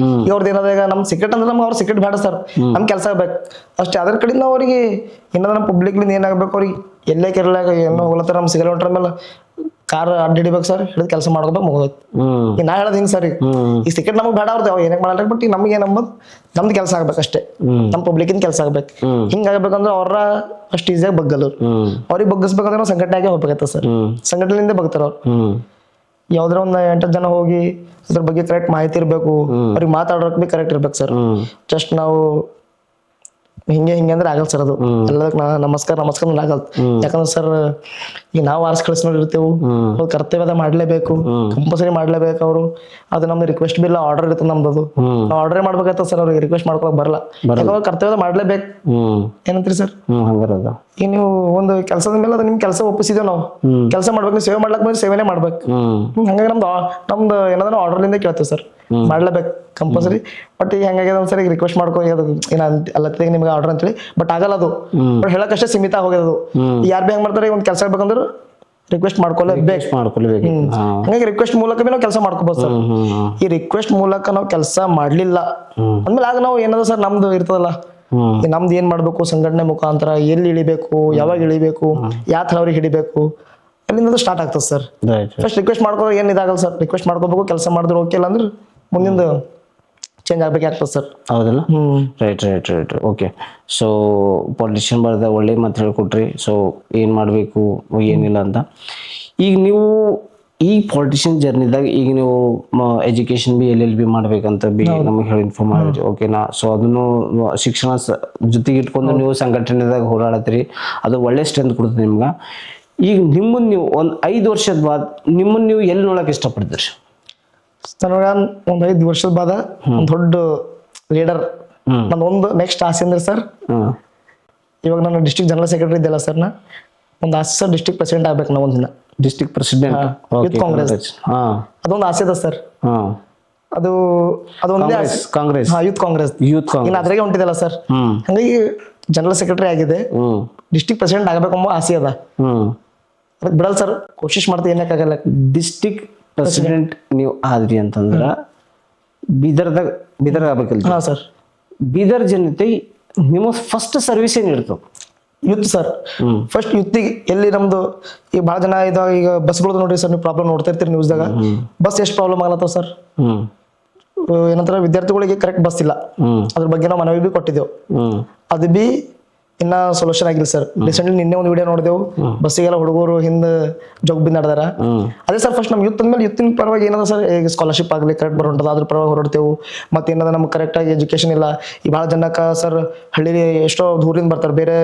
ಈಗ ಅವ್ರದ್ದು ಏನದ ಈಗ ನಮ್ ಸೀಕ್ರೆಟ್ ಅಂದ್ರೆ ನಮ್ಗೆ ಅವ್ರ ಸೀಕ್ರೆಟ್ ಬೇಡ ಸರ್, ನಮ್ ಕೆಲಸ ಆಗ್ಬೇಕು ಅಷ್ಟೇ. ಅದ್ರ ಕಡೆಯಿಂದ ಅವ್ರಿಗೆ ಏನದ ನಮ್ಮ ಪಬ್ಲಿಕ್ಲಿಂದ ಏನಾಗಬೇಕು, ಅವ್ರಿಗೆ ಎಲ್ಲೇ ಕೆರಳಾಗ ಏನೋ ಹೋಗ್ಲತ್ತಾರ ನಮ್ಮ ಸಿಗಲ್ಲ ಹೊಂಟ್ರ ಮೇಲೆ ಕಾರ್ ಅಡ್ಡ ಹಿಡಿಬೇಕು ಸರ್, ಹಿಡಿದು ಕೆಲಸ ಮಾಡ್ಕೋಬೇಕು ಮುಗೋದು. ಈಗ ನಾ ಹೇಳೋದು ಹಿಂಗೆ ಸರ್, ಈ ಸೀಕ್ರೆಟ್ ನಮಗೆ ಬೇಡ ಅವ್ರದ್ದು ಅವ್ ಏನಕ್ಕೆ ಮಾಡಲ್ಲ. ಬಟ್ ಈಗ ನಮ್ಗೆ ಏನಂಬದು ನಮ್ದು ಕೆಲಸ ಆಗ್ಬೇಕು ಅಷ್ಟೇ, ನಮ್ಮ ಪಬ್ಲಿಕ್ಕಿನ ಕೆಲಸ ಆಗ್ಬೇಕು. ಹಿಂಗಾಗಬೇಕಂದ್ರೆ ಅವ್ರ ಅಷ್ಟು ಈಸಿಯಾಗಿ ಬಗ್ಗಲ್ಲ. ಅವ್ರಿಗೆ ಬಗ್ಗಿಸ್ಬೇಕಂದ್ರೆ ನಾವು ಸಂಘಟನೆಗೆ ಹೋಗ್ಬೇಕಾಗ್ತದೆ ಸರ್. ಸಂಘಟನೆಯಿಂದ ಬಗ್ತಾರ ಅವ್ರು. ಯಾವ್ದ್ರ ಒಂದು 8 ಜನ ಹೋಗಿ ಅದ್ರ ಬಗ್ಗೆ ಕರೆಕ್ಟ್ ಮಾಹಿತಿ ಇರಬೇಕು, ಅವ್ರಿಗೆ ಮಾತಾಡೋಕೆ ಬಿ ಕರೆಕ್ಟ್ ಇರ್ಬೇಕು ಸರ್. ಜಸ್ಟ್ ನಾವು ಹಿಂಗೆ ಅಂದ್ರೆ ಆಗಲ್ಲ ಸರ್. ಅದು ಎಲ್ಲದಕ್ಕೆ ನಮಸ್ಕಾರ ಆಗಲ್ಲ. ಯಾಕಂದ್ರೆ ಸರ್ ಈಗ ನಾವು ಆರ್ಸ್ ಕಳಿಸ್ ನೋಡಿರ್ತೇವೆ, ಅವ್ರು ಕರ್ತವ್ಯದ ಮಾಡ್ಲೇಬೇಕು, ಕಂಪಲ್ಸರಿ ಮಾಡ್ಲೇಬೇಕು. ಅವರು ಅದು ನಮ್ದು ರಿಕ್ವೆಸ್ಟ್ ಬಿಲ್ಲ ಆರ್ಡರ್ ಇರ್ತದೆ ನಮ್ದು. ಅದು ನಾವು ಆರ್ಡರ್ ಮಾಡ್ಬೇಕಾಗ್ತದೆ ಸರ್, ಅವ್ರಿಗೆ ರಿಕ್ವೆಸ್ಟ್ ಮಾಡ್ಕೊಳಕ್ ಬರಲ್ಲ. ಯಾಕಂದ್ರೆ ಕರ್ತವ್ಯದ ಮಾಡ್ಲೇಬೇಕು. ಏನಂತೀರಿ ಸರ್? ಈಗ ನೀವು ಒಂದು ಕೆಲಸದ ಮೇಲೆ ಅದು ನಿಮ್ ಕೆಲಸ ಒಪ್ಪಿಸಿದೇವ್ ನಾವು ಕೆಲಸ ಮಾಡ್ಬೇಕು, ನೀವು ಸೇವೆ ಮಾಡ್ಲಕ್ ಬಂದ್ರೆ ಸೇವೆನೇ ಮಾಡ್ಬೇಕು. ಹಂಗಾಗಿ ನಮ್ದು ಏನಾದ್ರು ಆರ್ಡರ್ಲಿಂದ ಕೇಳ್ತೇವೆ ಸರ್, ಮಾಡ್ಲೇಬೇಕು ಕಂಪಲ್ಸರಿ. ಬಟ್ ಈಗ ಹೆಂಗಾಗ್ಯದ ಒಂದ್ಸರಿ ರಿಕ್ವೆಸ್ಟ್ ಮಾಡ್ಕೊ ಏನ ಅಲ್ಲತ್ತಿಗೆ ನಿಮ್ಗೆ ಆರ್ಡರ್ ಅಂತೇಳಿ, ಬಟ್ ಆಗಲ್ಲ ಅದು. ಬಟ್ ಹೇಳಕ್ಕಷ್ಟೇ ಸೀಮಿತ ಹೋಗ್ಯದು. ಯಾರು ಬಿ ಹೆಂಗ್ ಮಾಡ್ತಾರೆ, ಒಂದ್ ಕೆಲಸ ಆಗ್ಬೇಕಂದ್ರೆ ರಿಕ್ವೆಸ್ಟ್ ಮಾಡ್ಕೊಳ್ಳೇಬೇಕು. ಹಂಗಾಗಿ ರಿಕ್ವೆಸ್ಟ್ ಮೂಲಕ ಬಿ ನಾವು ಕೆಲಸ ಮಾಡ್ಕೋಬಹುದು ಸರ್. ಈ ರಿಕ್ವೆಸ್ಟ್ ಮೂಲಕ ನಾವು ಕೆಲಸ ಮಾಡ್ಲಿಲ್ಲ ಅಂದ್ಮೇಲೆ ಆಗ ನಾವು ಏನದ ಸರ್ ನಮ್ದು ಇರ್ತದಲ್ಲ, ನಮ್ದು ಏನ್ ಮಾಡ್ಬೇಕು, ಸಂಘಟನೆ ಮುಖಾಂತರ ಎಲ್ಲಿ ಇಳಿಬೇಕು, ಯಾವಾಗ ಇಳಿಬೇಕು, ಯಾವ ಥರ ಅವ್ರಿಗೆ ಹಿಡಿಬೇಕು, ಅಲ್ಲಿಂದ ಸ್ಟಾರ್ಟ್ ಆಗ್ತದೆ ಸರ್. ಫಸ್ಟ್ ರಿಕ್ವೆಸ್ಟ್ ಮಾಡ್ಕೋದು ಏನ್ ಇದಾಗಲ್ಲ ಸರ್. ರಿಕ್ವೆಸ್ಟ್ ಮಾಡ್ಕೋಬೇಕು, ಕೆಲಸ ಮಾಡಿದ್ರೆ ಓಕೆ ಇಲ್ಲ ಅಂದ್ರೆ ಮುಂದಿಂದ ಚೇಂಜ್ ಆಗ್ಬೇಕಾಗ್ತದೆ ಸರ್. ಹೌದಲ್ಲ. ರೈಟ್. ಓಕೆ. ಸೊ ಪಾಲಿಟಿಷಿಯನ್ ಬರ್ದ ಒಳ್ಳೆ ಮಾತು ಹೇಳ್ಕೊಟ್ರಿ. ಸೊ ಏನ್ ಮಾಡ್ಬೇಕು ಏನಿಲ್ಲ ಅಂತ. ಈಗ ನೀವು ಈ ಪಾಲಿಟಿಷಿಯನ್ ಜರ್ನಿದಾಗ ಈಗ ನೀವು ಎಜುಕೇಶನ್ ಬಿ LLB ಮಾಡ್ಬೇಕಂತ ಬಿ ನಮಗೆ ಹೇಳಿ ಇನ್ಫಾರ್ಮ್ ಮಾಡಿದ್ರಿ. ಓಕೆನಾ. ಸೊ ಅದನ್ನು ಶಿಕ್ಷಣ ಜೊತೆಗೆ ಇಟ್ಕೊಂಡು ನೀವು ಸಂಘಟನೆದಾಗ ಹೋರಾಡತ್ರಿ, ಅದು ಒಳ್ಳೆ ಸ್ಟ್ರೆಂತ್ ಕೊಡ್ತದೆ ನಿಮ್ಗೆ. ಈಗ ನಿಮ್ಮನ್ನ ನೀವು ಒಂದು 5 ವರ್ಷದ ಬಾದ್ ನಿಮ್ಮನ್ನ ನೀವು ಎಲ್ಲಿ ನೋಡಕ್ ಇಷ್ಟಪಡ್ತೀರಿ? ಒಂದ್ 5 ವರ್ಷದ ಬಾದ ಒಂದ್ ದೊಡ್ಡ ಲೀಡರ್ ನನ್ನ ಒಂದು ನೆಕ್ಸ್ಟ್ ಆಸೆ ಅಂದ್ರೆ ಸರ್, ಇವಾಗ ನಾನು ಡಿಸ್ಟ್ರಿಕ್ಟ್ ಜನರಲ್ ಸೆಕ್ರೆಟರಿ ಇದ್ದಲ್ಲ ಸರ್, ನಾ ಒಂದು ಆಸೆ ಸರ್ ಡಿಸ್ಟ್ರಿಕ್ಟ್ ಪ್ರೆಸಿಡೆಂಟ್ ಆಗ್ಬೇಕು. ನಾವು ಒಂದಿನ ಡಿಸ್ಟ್ರಿಕ್ಟ್ ಪ್ರೆಸಿಡೆಂಟ್ ಯೂತ್ ಕಾಂಗ್ರೆಸ್, ಅದೊಂದು ಆಸೆ ಅದ ಸರ್. ಅದೊಂದೇ ಕಾಂಗ್ರೆಸ್ ಯೂತ್ ಕಾಂಗ್ರೆಸ್ ಇನ್ನು ಅದ್ರಾಗೆ ಹೊಂಟಿದಲ್ಲ ಸರ್. ಹಂಗಾಗಿ ಜನರಲ್ ಸೆಕ್ರೆಟರಿ ಆಗಿದೆ, ಡಿಸ್ಟ್ರಿಕ್ಟ್ ಪ್ರೆಸಿಡೆಂಟ್ ಆಗ್ಬೇಕಂಬ ಆಸೆ ಅದ. ಅದಕ್ಕೆ ಬಿಡಲ್ಲ ಸರ್, ಕೋಶಿಶ್ ಮಾಡ್ತೀವಿ. ಏನಕ್ಕಾಗಲ್ಲ. ಡಿಸ್ಟ್ರಿಕ್ಟ್ ಪ್ರೆಸಿಡೆಂಟ್ ನೀವು ಆದ್ರಿ ಅಂತಂದ್ರ ಬೀದರ್ ಆಗ್ಬೇಕಲ್ಲ. ಹಾ ಸರ್. ಬೀದರ್ ಜನತೆ ನಿಮ್ಮ ಫಸ್ಟ್ ಸರ್ವಿಸ್ ಏನ್ ಇರ್ತದೆ? Youth sir. ಫಸ್ಟ್ ಯೂತಿಗೆ ಎಲ್ಲಿ ನಮ್ದು ಈಗ ಬಹಳ ಜನ ಇದಾಗ ಈಗ ಬಸ್ಗಳದ್ದು ನೋಡ್ರಿ ಸರ್, ನೀವು ಪ್ರಾಬ್ಲಮ್ ನೋಡ್ತಾ ಇರ್ತೀರಿ ನ್ಯೂಸ್ದಾಗ. ಬಸ್ ಎಷ್ಟು ಪ್ರಾಬ್ಲಮ್ ಆಗಲತ್ತವ ಸರ್. ಏನಂತಾರೆ ವಿದ್ಯಾರ್ಥಿಗಳಿಗೆ ಕರೆಕ್ಟ್ ಬಸ್ ಇಲ್ಲ, ಅದ್ರ ಬಗ್ಗೆ ನಾವು ಮನವಿ ಬಿ ಕೊಟ್ಟಿದ್ದೆವು. ಅದು ಬಿ ಇನ್ನ ಸೊಲ್ಯೂಷನ್ ಆಗಿಲ್ಲ ಸರ್. ರೀಸೆಂಟ್ಲಿ ನಿನ್ನೆ ಒಂದು ವಿಡಿಯೋ ನೋಡಿದೆವು, ಬಸ್ಸಿಗೆಲ್ಲ ಹುಡುಗರು ಹಿಂದೆ ಜೋಗ್ ಬಿದ್ದು ನಡೆದಾರ. ಅದೇ ಸರ್ ಫಸ್ಟ್ ನಮ್ ಯೂತ್ ಅಂದ್ಮೇಲೆ ಯೂತಿನ ಪರವಾಗಿ ಏನದ ಸರ್, ಈಗ ಸ್ಕಾಲರ್ಶಿಪ್ ಆಗಲಿ ಕರೆಕ್ಟ್ ಬರೋಂಟದ, ಅದ್ರ ಪರವಾಗಿ ಹೊರಡ್ತೇವೆ. ಮತ್ತೆ ಏನದ ನಮ್ಗೆ ಕರೆಕ್ಟಾಗಿ ಎಜುಕೇಶನ್ ಇಲ್ಲ. ಈ ಭಾಳ ಜನಕ್ಕೆ ಸರ್ ಹಳ್ಳಿ ಎಷ್ಟೋ ದೂರಿಂದ ಬರ್ತಾರೆ, ಬೇರೆ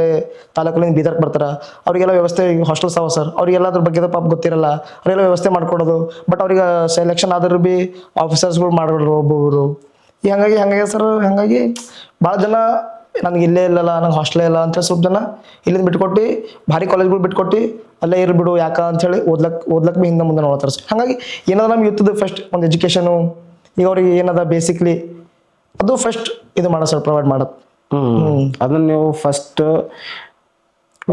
ತಾಲೂಕುಲಿಂದ ಬೀದರ್ಗೆ ಬರ್ತಾರೆ. ಅವರಿಗೆಲ್ಲ ವ್ಯವಸ್ಥೆ ಹಾಸ್ಟೆಲ್ಸ್ ಅವ ಸರ್, ಅವರಿಗೆಲ್ಲ ಅದ್ರ ಬಗ್ಗೆ ಪಾಪ ಗೊತ್ತಿರಲ್ಲ. ಅವರೆಲ್ಲ ವ್ಯವಸ್ಥೆ ಮಾಡ್ಕೊಡೋದು. ಬಟ್ ಅವ್ರಿಗೆ ಸೆಲೆಕ್ಷನ್ ಆದ್ರೂ ಬಿ ಆಫೀಸರ್ಸ್ಗಳು ಮಾಡೋರು ಒಬ್ಬೊಬ್ರು. ಹಂಗಾಗಿ ಸರ್, ಹಂಗಾಗಿ ಭಾಳ ಜನ ನನಗೆ ಇಲ್ಲೇ ಇಲ್ಲಲ್ಲ, ನಂಗೆ ಹಾಸ್ಟೆಲೇ ಇಲ್ಲ ಅಂತೇಳಿ ಸ್ವಲ್ಪ ಜನ ಇಲ್ಲಿಂದ ಬಿಟ್ಕೊಟ್ಟು ಭಾರಿ ಕಾಲೇಜ್ಗಳು ಬಿಟ್ಕೊಟ್ಟು ಅಲ್ಲೇ ಇರ್ಬಿಡು ಯಾಕ ಅಂತೇಳಿ ಓದ್ಲಕ್ ಬಿ ಹಿಂದೆ ಮುಂದೆ ನೋಡ್ತಾರೆ ಸರ್. ಹಾಗಾಗಿ ಏನದ ನಮ್ಮ ಯೂತ್ದು ಫಸ್ಟ್ ಒಂದು ಎಜುಕೇಶನು ಈಗ ಅವ್ರಿಗೆ ಏನದ ಬೇಸಿಕ್ಲಿ ಅದು ಫಸ್ಟ್ ಇದು ಮಾಡೋ ಸರ್, ಪ್ರೊವೈಡ್ ಮಾಡೋದು. ಅದನ್ನ ನೀವು ಫಸ್ಟ್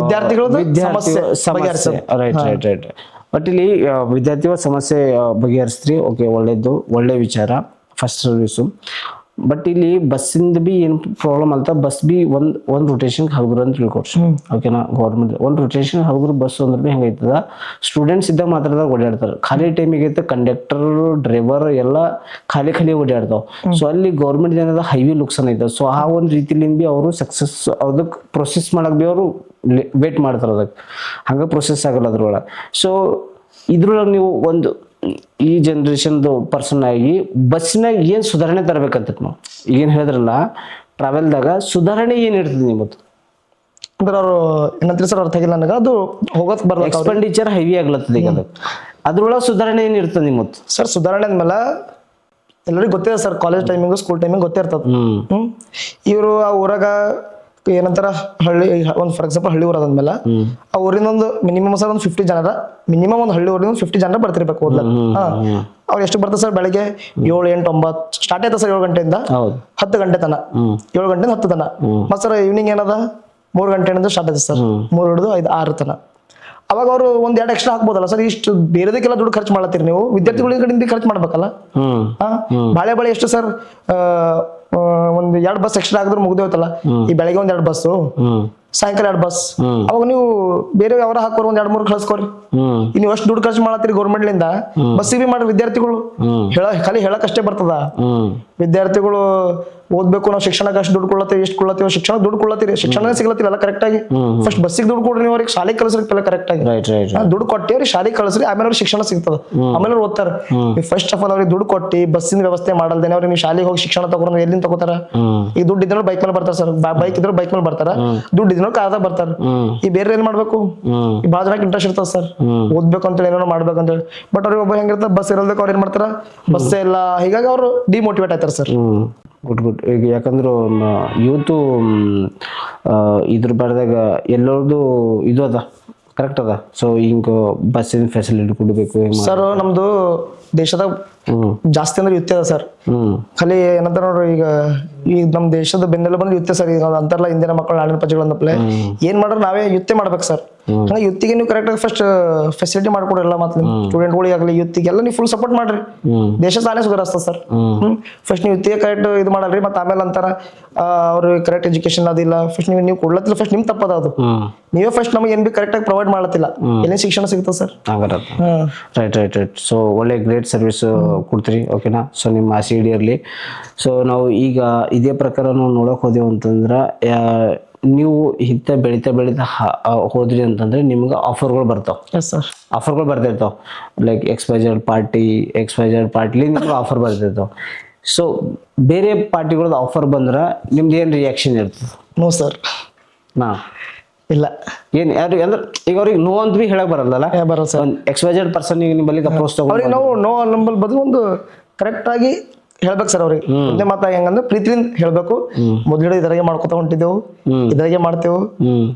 ವಿದ್ಯಾರ್ಥಿಗಳದ್ದು ಸಮಸ್ಯೆ ರೈಟ್ ಬಟ್ ಇಲ್ಲಿ ವಿದ್ಯಾರ್ಥಿಗಳ ಸಮಸ್ಯೆ ಬಗೆಹರಿಸ್ರಿ. ಓಕೆ, ಒಳ್ಳೇದು, ಒಳ್ಳೆ ವಿಚಾರ, ಫಸ್ಟ್ ಸರ್ವಿಸು. ಬಟ್ ಇಲ್ಲಿ ಬಸ್ಸಿಂದ ಬಿ ಏನು ಪ್ರಾಬ್ಲಮ್ ಅಲ್ತ, ಬಸ್ ಬಿ ಒಂದ್ ರೊಟೇಷನ್ ಹಗುರು ಅಂತ ತಿಳ್ಕೊಡ್ರಿ. ಓಕೆನಾ, ಗೌರ್ಮೆಂಟ್ ಒಂದ್ ರೊಟೇಷನ್ ಹಗುರು ಬಸ್ ಅಂದ್ರೆ ಬಿ ಹೆಂಗೈತದ, ಸ್ಟೂಡೆಂಟ್ಸ್ ಇದ್ದಾಗ ಮಾತ್ರ ಓಡಾಡ್ತಾರೆ. ಖಾಲಿ ಟೈಮಿಗೆ ಐತೆ ಕಂಡಕ್ಟರ್ ಡ್ರೈವರ್ ಎಲ್ಲ ಖಾಲಿ ಓಡಾಡ್ತಾವ. ಸೊ ಅಲ್ಲಿ ಗೌರ್ಮೆಂಟ್ ಏನದ ಹೈವಿ ಲುಕ್ಸನ್ ಐತೆ. ಸೊ ಆ ಒಂದು ರೀತಿಲಿಂದ ಬಿ ಅವರು ಸಕ್ಸಸ್ ಅದಕ್ಕೆ ಪ್ರೊಸೆಸ್ ಮಾಡಕ್ ಬಿ ಅವರು ವೇಟ್ ಮಾಡ್ತಾರೆ. ಅದಕ್ಕೆ ಹಂಗ ಪ್ರೊಸೆಸ್ ಆಗಲ್ಲ ಅದ್ರೊಳಗೆ. ಸೊ ಇದ್ರೊಳಗೆ ನೀವು ಒಂದು ಈ ಜನರೇಷನ್ದು ಪರ್ಸನ್ ಆಗಿ ಬಸ್ಸಿನಾಗ ಏನ್ ಸುಧಾರಣೆ ತರಬೇಕಂತ ನಾವು ಏನ್ ಹೇಳಿದ್ರಲ್ಲ, ಟ್ರಾವೆಲ್ದಾಗ ಸುಧಾರಣೆ ಏನ್ ಇರ್ತದೆ ನಿಮ್ಮದು ಅಂದ್ರೆ ಅವರು ಏನಂತೀರಿ ಸರ್, ಅರ್ಥ ಆಗಿಲ್ಲ ನನಗೆ. ಅದು ಹೋಗೋದ್ ಬರ್ಬೇಕು, ಎಕ್ಸ್ಪೆಂಡಿಚರ್ ಹೆವಿ ಆಗ್ಲತ್ತದ ಈಗ. ಅದಕ್ಕೆ ಅದ್ರೊಳಗೆ ಸುಧಾರಣೆ ಏನ್ ಇರ್ತದೆ ನಿಮ್ಮದು ಸರ್? ಸುಧಾರಣೆ ಅಂದ್ಮೇಲೆ ಎಲ್ಲರಿಗೂ ಗೊತ್ತಿದೆ sir, college timing school timing ಗೊತ್ತಿರ್ತದ. ಇವರು ಆ ಊರಾಗ ಏನಂತಾರ ಹಳ್ಳಿ, ಒಂದು ಫಾರ್ ಎಕ್ಸಾಂಪಲ್ ಹಳ್ಳಿ ಊರ ಅದಂದ್ಮೇಲೆ ಆ ಊರಿಂದ ಒಂದು ಮಿನಿಮಮ್ ಸರ್ ಒಂದು 50 ಜನರ ಮಿನಿಮಮ್ ಒಂದು ಹಳ್ಳಿ ಊರಿಂದ 50 ಜನರ ಬರ್ತಿರ್ಬೇಕು ಓದ್ಲಕ್. ಅವ್ರು ಎಷ್ಟು ಬರ್ತಾರೆ ಸರ್? ಬೆಳಗ್ಗೆ 7, 8, 9 ಸ್ಟಾರ್ಟ್ ಆಯ್ತಾ ಸರ್ 7 ಗಂಟೆಯಿಂದ 10 ಗಂಟೆ ತನ, 7 ಗಂಟೆಯಿಂದ 10 ತನ. ಮತ್ತೆ ಸರ್ ಈವ್ನಿಂಗ್ ಏನದ 3 ಗಂಟೆಯಿಂದ ಸ್ಟಾರ್ಟ್ ಆಯ್ತು ಸರ್, 3 ಹಿಡಿದು 5, 6 ತನ. ಅವಾಗ ಅವರು ಒಂದ್ 2 ಎಕ್ಸ್ಟ್ರಾ ಹಾಕ್ಬೋದಲ್ಲ ಸರ್? ಇಷ್ಟು ಬೇರೆದಕ್ಕೆಲ್ಲ ದುಡ್ಡು ಖರ್ಚು ಮಾಡತ್ತೀರಿ ನೀವು, ವಿದ್ಯಾರ್ಥಿಗಳ ಕಡೆಯಿಂದ ಖರ್ಚು ಮಾಡ್ಬೇಕಲ್ಲ. ಬಾಳೆ ಎಷ್ಟು ಸರ್? ಒಂದ್ 2 ಬಸ್ ಎಕ್ಸ್ಟ್ರಾ ಆಗಿದ್ರೆ ಮುಗ್ದೇ ಹೋಯ್ತಲ್ಲ. ಈ ಬೆಳಗ್ಗೆ ಒಂದ್ 2 ಬಸ್ಸು, ಸಾಯಂಕಾಲ 2 ಬಸ್. ಅವಾಗ ನೀವು ಬೇರೆ ಅವರ ಹಾಕೋರು ಒಂದ್ 2-3 ಕಳ್ಸ್ಕೊರಿ. ನೀವು ಅಷ್ಟು ದುಡ್ಡು ಖರ್ಚು ಮಾಡತ್ತೀರಿ ಗೌರ್ಮೆಂಟ್ ಲಿಂದ, ಬಸ್ಸಿಗೆ ಮಾಡ್ರಿ. ವಿದ್ಯಾರ್ಥಿಗಳು ಖಾಲಿ ಹೇಳಕ್ಕಷ್ಟೇ ಬರ್ತದ. ವಿದ್ಯಾರ್ಥಿಗಳು ಓದ್ಬೇಕು, ನಾವು ಶಿಕ್ಷಣಕ್ಕೆ ಅಷ್ಟು ದುಡ್ಡು ಕೊಡ್ಲತ್ತೀವಿ, ಎಷ್ಟು ಕೊಡ್ಲತ್ತೀವಿ, ಶಿಕ್ಷಣ ದುಡ್ಡು ಕೊಡ್ಲತ್ತೀರಿ, ಶಿಕ್ಷಣ ಸಿಗ್ಲತ್ತಿಲ್ಲ ಕರೆಕ್ಟ್ ಆಗಿ. ಫಸ್ಟ್ ಬಸ್ಸಿಗೆ ದುಡ್ಡು ಕೊಡ್ರಿ, ನೀವು ಅವ್ರಿಗೆ ಶಾಲೆಗೆ ಕಳಿಸ್ರಿ ಕರೆಕ್ಟ್ ಆಗಿ. ದುಡ್ಡು ಕೊಟ್ಟಿ ಅವ್ರಿಗೆ ಶಾಲೆಗೆ ಕಳಿಸ್ರಿ, ಆಮೇಲೆ ಅವ್ರಿಗೆ ಶಿಕ್ಷಣ ಸಿಗ್ತದ, ಆಮೇಲೆ ಅವ್ರು ಓದ್ತಾರ. ಫಸ್ಟ್ ಆಫ್ ಆಲ್ ಅವ್ರಿಗೆ ದುಡ್ಡು ಕೊಟ್ಟಿ ಬಸ್ಸಿನ ವ್ಯವಸ್ಥೆ ಮಾಡಲ್ದೇನೆ ಅವ್ರಿಗೆ ನೀವು ಶಾಲೆಗೆ ಹೋಗಿ ಶಿಕ್ಷಣ ತಗೊಂಡ್ರೆ ಎಲ್ಲಿಂದ ತಗೋತಾರ? ಈಗ ದುಡ್ಡು ಇದ್ರೆ ಬೈಕ್ ಮೇಲೆ ಬರ್ತಾರ ಸರ್, ಬೈಕ್ ಇದ್ರೆ ಬೈಕ್ ಮೇಲೆ ಬರ್ತಾರ, ದುಡ್ಡು ಇದ್ರೆ ಕಾರ್ದಾಗ ಬರ್ತಾರ. ಈ ಬೇರೆ ಏನ್ ಮಾಡ್ಬೇಕು? ಈ ಬಹಳ ಜನಕ್ಕೆ ಇಂಟ್ರೆಸ್ಟ್ ಇರ್ತದ ಸರ್, ಓದ್ಬೇಕು ಅಂತೇಳಿ ಏನೋ ಮಾಡ್ಬೇಕಂತೇಳಿ. ಬಟ್ ಅವ್ರಿಗೆ ಒಬ್ಬ ಹೆಂಗಿರ್ತಾರೆ, ಬಸ್ ಇರೋದಕ್ಕೆ ಅವ್ರು ಏನ್ ಮಾಡ್ತಾರ? ಬಸ್ ಇಲ್ಲ, ಹೀಗಾಗಿ ಅವರು ಡಿಮೋಟಿವೇಟ್ ಆಯ್ತಾರ ಸರ್. ಗುಡ್ ಈಗ ಯಾಕಂದ್ರೆ ಯೂತು ಇದ್ರ ಬರ್ದಾಗ ಎಲ್ಲರದು ಇದು ಅದ ಕರೆಕ್ಟ್ ಅದ. ಸೊ ಹಿಂಗ ಬಸ್ಸಿನ ಫೆಸಿಲಿಟಿ ಕೊಡಬೇಕು ಸರ್. ನಮ್ದು ದೇಶದಾಗ ಜಾಸ್ತಿ ಅಂದ್ರೆ ಯುದ್ಧ ಅದ ಸರ್. ಖಾಲಿ ಏನಂತಾರ ನೋಡ್ರಿ, ಈಗ ನಮ್ ದೇಶದ ಬೆನ್ನೆಲ್ಲ ಬಂದ್ರೆ ಯುದ್ಧ ಸರ್. ಈಗ ಅಂತಾರಲ್ಲ, ಇಂದಿನ ಮಕ್ಕಳು ನಾಡಿನ ಪ್ರಜೆಗಳು ಅಂದಪ್ಲೆ ಏನ್ ಮಾಡ್ರ ನಾವೇ ಯುದ್ಧ ಮಾಡ್ಬೇಕು ಸರ್. ಹಂಗಾಗಿ ಯುತ್ತಿಗೆ ನೀವು ಕರೆಕ್ಟ್ ಆಗಿ ಫಸ್ಟ್ ಫೆಸಿಲಿಟಿ ಮಾಡ್ಕೊಡ್ರಲ್ಲ, ಮತ್ತೆ ಸ್ಟೂಡೆಂಟ್ಗಳಿಗೆ ಆಗಲಿ ಯುತ್ತಿಗೆಲ್ಲ ನೀವು ಫುಲ್ ಸಪೋರ್ಟ್ ಮಾಡ್ರಿ, ದೇಶ ತಾನೇ ಸುಧಾರಿಸ್ತದೆ ಸರ್. ಫಸ್ಟ್ ನೀವು ಯುತ್ತಿಗೆ ಕರೆಕ್ಟ್ ಇದು ಮಾಡಲ್ರಿ, ಮತ್ತೆ ಆಮೇಲೆ ಅಂತಾರ ಅವ್ರಿಗೆ ಕರೆಕ್ಟ್ ಎಜುಕೇಶನ್ ಅದಿಲ್ಲ. ಫಸ್ಟ್ ನೀವು ಕೊಡ್ಲತ್ತಿಲ್ಲ, ಫಸ್ಟ್ ನಿಮ್ ತಪ್ಪದ ಅದು. ನೀವೇ ಫಸ್ಟ್ ನಮಗೆ ಏನ್ ಬಿ ಕರೆಕ್ಟ್ ಆಗಿ ಪ್ರೊವೈಡ್ ಮಾಡತ್ತಿಲ್ಲ, ಎಲ್ಲಿ ಶಿಕ್ಷಣ ಸಿಗ್ತದೆ ಸರ್. ರೈಟ್. ಸೊ ಒಳ್ಳೆ ಗ್ರೇಟ್ ಸರ್ವಿಸ್ ಕೊಡ್ತೀರಿ. ಓಕೆನಾ? ಸೊ ನಿಮ್ಮ ಆಸೆ ಈಡೇರ್ಲಿ. ಸೊ ನಾವು ಈಗ ಇದೇ ಪ್ರಕಾರ ನಾವು ನೋಡಕ್ ಹೋದೆವು ಅಂತಂದ್ರೆ, ನೀವು ಇಂಥ ಬೆಳೀತಾ ಹೋದ್ರಿ ಅಂತಂದ್ರೆ ನಿಮ್ಗೆ ಆಫರ್ಗಳು ಬರ್ತಾವ. ಆಫರ್ಗಳು ಬರ್ತಿರ್ತಾವ. ಲೈಕ್ XYZ ಪಾರ್ಟಿ ನಿಮ್ಗೆ ಆಫರ್ ಬರ್ತಿರ್ತಾವ. ಸೊ ಬೇರೆ ಪಾರ್ಟಿಗಳದ್ದು ಆಫರ್ ಬಂದ್ರೆ ನಿಮ್ದು ಏನು ರಿಯಾಕ್ಷನ್ ಇರ್ತದೆ? No sir. ಇಲ್ಲ ಏನ್ ಯಾರು ಅಂದ್ರೆ ಈಗ ಅವ್ರಿಗೆ ನೋ ಅಂತ ಬಿ ಹೇಳಕ್ ಬರಲ್ಲ. XYZ ಪರ್ಸನ್ ನಿಮ್ಮಲ್ಲಿ ಅಪ್ರೋಚ್ ತಗೊಂಡು ನಾವು ನೋ ನಂಬಲ್ ಬದಲು ಒಂದು ಕರೆಕ್ಟ್ ಆಗಿ ಹೇಳ್ಬೇಕು ಸರ್ ಅವ್ರಿಗೆ. ಒಂದೇ ಮಾತಾ ಹೆಂಗಂದ್ರೆ ಪ್ರೀತಿಯಿಂದ ಹೇಳ್ಬೇಕು. ಮೊದಲು ಇದ್ರಾಗೆ ಮಾಡ್ಕೊತ ಹೊಂಟಿದ್ದೆವು, ಇದ್ರಾಗೆ ಮಾಡ್ತೇವು,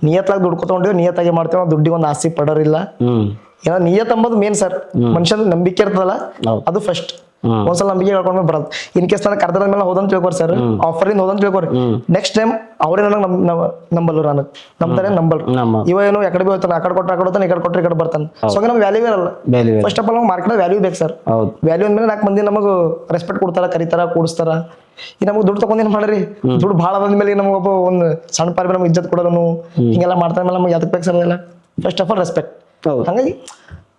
ನಿಯತ್ಲಾಗ ದುಡ್ಕೊತ ಹೊಂಟಿದ್ದೇವೆ, ನಿಯತ್ತಾಗೆ ಮಾಡ್ತೇವೆ. ದುಡ್ಡಿಗೆ ಒಂದು ಆಸೆ ಪಡೋರಿಲ್ಲ. ಏನೋ ನಿಯತ್ ಅಂಬೋದು ಮೇನ್ ಸರ್. ಮನುಷ್ಯನ ನಂಬಿಕೆ ಇರ್ತದಲ್ಲ, ಅದು ಫಸ್ಟ್. ಒಂದ್ಸಲ ನಂಬಿಕೆ ಹೇಳ್ಕೊಂಡ್ ಬರೋದು. ಇನ್ ಕೇಸ್ ನನಗೆ ಕರ್ದದ ಮೇಲೆ ಹೋದಂತ ತಿಳ್ಕೊರಿ ಸರ್, ಆಫರ್ ಇಂದ ಹೋದಂತ ತಿಳ್ಕೊರಿ. ನೆಕ್ಸ್ಟ್ ಟೈಮ್ ಅವ್ರೇ ನನಗೆ ನಂಬಲ್ರು, ನನಗೆ ನಂಬ್ತಾರೆ ನಂಬಲ್ರು. ಇವ ಏನು ಎಕಡೆ ಬಿ ಹೋಗ್ತಾನೆ, ಆ ಕಡೆ ಕೊಟ್ಟರೆ ಆ ಕಡೆ ಹೋಗ್ತಾನೆ, ಈ ಕಡೆ ಕೊಟ್ಟರೆ ಈ ಕಡೆ ಬರ್ತಾನೆ. ಸೊ ನಮ್ಗೆ ವ್ಯಾಲ್ಯೂ ಇರಲ್ಲ. ಫಸ್ಟ್ ಆಫ್ ಆಲ್ ನಮ್ಗೆ ಮಾರ್ಕೆಟ್ ವ್ಯಾಲ್ಯೂ ಬೇಕು ಸರ್. ವ್ಯಾಲ್ಯೂ ಅಂದ್ಮೇಲೆ 4 ಮಂದಿ ನಮಗೆ ರೆಸ್ಪೆಕ್ಟ್ ಕೊಡ್ತಾರ, ಕರಿತಾರ, ಕೂಡಿಸ್ತಾರ. ಈ ನಮಗೆ ದುಡ್ಡು ತಗೊಂಡ್ ಏನ್ ಮಾಡ್ರಿ? ದುಡ್ಡು ಭಾಳ ಬಂದ್ಮೇಲೆ ನಮಗೆ ಒಬ್ಬ ಒಂದು ಸಣ್ಣ ಪಾರ್ಬಿ ನಮ್ಗೆ ಇಜ್ಜತ್ ಕೊಡೋನು ಹಿಂಗೆಲ್ಲ ಮಾಡ್ತಾರ ಮೇಲೆ ನಮ್ಗೆ ಯಾವ್ದಕ್ ಬೇಕು ಸರ್ ಅದೆಲ್ಲ? First of all respect. ಹಂಗಾಗಿ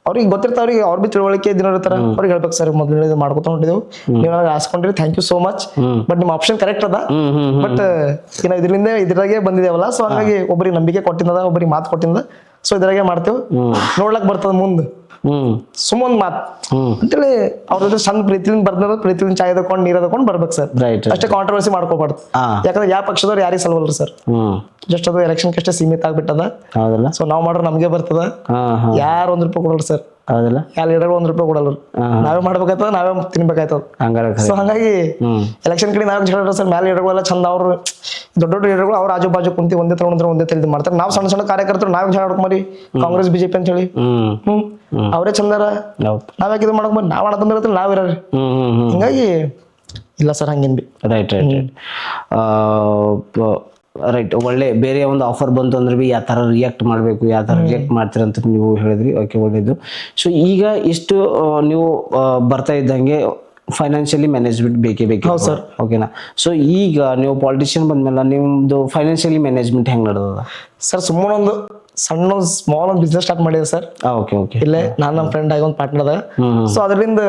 ಅವ್ರಿಗೆ ಗೊತ್ತಿರ್ತಾವ, ಅವ್ರಿಗೆ ಅವ್ರ ಬಿ ತಿಳುವಳಿಕೆ ದಿನ ಇರ್ತಾರ, ಅವ್ರಿಗೆ ಹೇಳ್ಬೇಕು ಸರ್ ಮೊದಲು ಮಾಡ್ಕೊತ ಹೊಂಟಿದ್ದೆವು, ನೀವು ನನಗೆ ಆಸ್ಕೊಂಡ್ರಿ, thank you so much. But ನಿಮ್ಮ ಆಪ್ಷನ್ ಕರೆಕ್ಟ್ ಅದ, ಬಟ್ ಇದರಿಂದ ಇದ್ರಾಗೆ ಬಂದಿದ್ದೇವಲ್ಲ. ಸೊ ಹಂಗಾಗಿ ಒಬ್ಬರಿಗೆ ನಂಬಿಕೆ ಕೊಟ್ಟಿಂದ, ಒಬ್ಬರಿಗೆ ಮಾತು ಕೊಟ್ಟಿಂದ. ಸೊ ಇದ್ರಾಗೆ ಮಾಡ್ತೇವೆ, ನೋಡ್ಲಕ್ ಬರ್ತದ ಮುಂದೆ. ಸುಮ್ಮೊಂದ್ ಮಾತ್ ಅಂತೇಳಿ ಅವ್ರ ಜೊತೆ ಸಣ್ಣ ಪ್ರೀತಿಲಿಂದ ಬರ್ದ, ಪ್ರೀತಿಲಿಂದ ಚಾಯ್ ತಗೊಂಡು ನೀರ್ ತಗೊಂಡು ಬರ್ಬೇಕು ಸರ್. ಅಷ್ಟೇ ಕಾಂಟ್ರವರ್ಸಿ ಮಾಡ್ಕೋಬಾರ್ದು. ಯಾಕಂದ್ರೆ ಯಾವ ಪಕ್ಷದವ್ರು ಯಾರಿಗೆ ಸಲ್ವಲ್ರಿ ಸರ್. ಜಸ್ಟ್ ಅದು ಎಲೆಕ್ಷನ್ ಅಷ್ಟೇ ಸೀಮಿತ ಆಗ್ಬಿಟ್ಟದ. ಸೊ ನಾವ್ ಮಾಡ್ರೆ ನಮ್ಗೆ ಬರ್ತದ. ಯಾರು ₹1 ಕೊಡಲ್ರಿ ಸರ್. ಯಾ ಲೀಡರ್ ₹1 ಕೊಡಲ್ರು. ನಾವೇ ಮಾಡ್ಬೇಕಾಯ್ತದ, ನಾವೇ ತಿನ್ಬೇಕಾಯ್ತದ. ಸೊ ಹಂಗಾಗಿ ಎಲೆಕ್ಷನ್ ಕಡೆ ನಾವ್ ಜಗಳ ಸರ್. ಮ್ಯಾಲ ಲೀಡರ್ಗಳೆಲ್ಲ ಚಂದ, ಅವ್ರು ದೊಡ್ಡ ದೊಡ್ಡ ಲೀಡರ್ಗಳು ಅವ್ರ ಆಜು ಬಾಜು ಕುಂತಿ ಒಂದೇ ತಗೊಂಡ್ರೆ ಒಂದೇ ತಿಳಿದು ಮಾಡ್ತಾರೆ. ನಾವ್ ಸಣ್ಣ ಸಣ್ಣ ಕಾರ್ಯಕರ್ತರು ನಾವ್ ಜಗಳ ಆಡ್ಕೊಂಬರಿ, ಕಾಂಗ್ರೆಸ್ BJP ಅಂತ ಹೇಳಿ ಅವರೇ ಚಂದಾರ, ನಾವ್ ಯಾಕೆ ಇದು ಮಾಡಕ್ ನಾವ್ ಆಡತಂದ್ರೆ ನಾವ್ ಇರ. ಹಿಂಗಾಗಿ ಇಲ್ಲ ಸರ್ ಹಂಗೇನ್ ಬಿ. ರೈಟ್. ರೈಟ್. ಒಳ್ಳೆ ಬೇರೆ ಒಂದು ಆಫರ್ ಬಂತು ಅಂದ್ರೆ ಬಿ ಯಾವ ಥರ ರಿಯಾಕ್ಟ್ ಮಾಡಬೇಕು, ಯಾವ ಥರ ರಿಯಾಕ್ಟ್ ಮಾಡ್ತೀರ ಅಂತ ನೀವು ಹೇಳಿದ್ರಿ. ಓಕೆ, ಒಳ್ಳೇದು. ಸೊ ಈಗ ಇಷ್ಟು ನೀವು ಬರ್ತಾ ಇದ್ದಂಗೆ ಫೈನಾನ್ಷಿಯಲಿ ಮ್ಯಾನೇಜ್ಮೆಂಟ್ ಬೇಕೇ ಬೇಕು. ಹೌದು ಸರ್. ಓಕೆನಾ. ಸೊ ಈಗ ನೀವು ಪಾಲಿಟಿಷಿಯನ್ ಬಂದ್ಮೇಲೆ ನಿಮ್ದು ಫೈನಾನ್ಷಿಯಲಿ ಮ್ಯಾನೇಜ್ಮೆಂಟ್ ಹೆಂಗೆ ನಡೆದದ ಸರ್? ಸುಮ್ಮನೆ ಒಂದು ಸಣ್ಣ ಸ್ಮಾಲ್ ಒಂದು ಬಿಸ್ನೆಸ್ ಸ್ಟಾರ್ಟ್ ಮಾಡಿದೆ ಸರ್. Okay okay. ಇಲ್ಲೇ ನಾನು ನಮ್ಮ ಫ್ರೆಂಡ್ ಆಗಿ ಒಂದು ಪಾರ್ಟ್ನರ್ ಅದ. ಸೊ ಅದರಿಂದ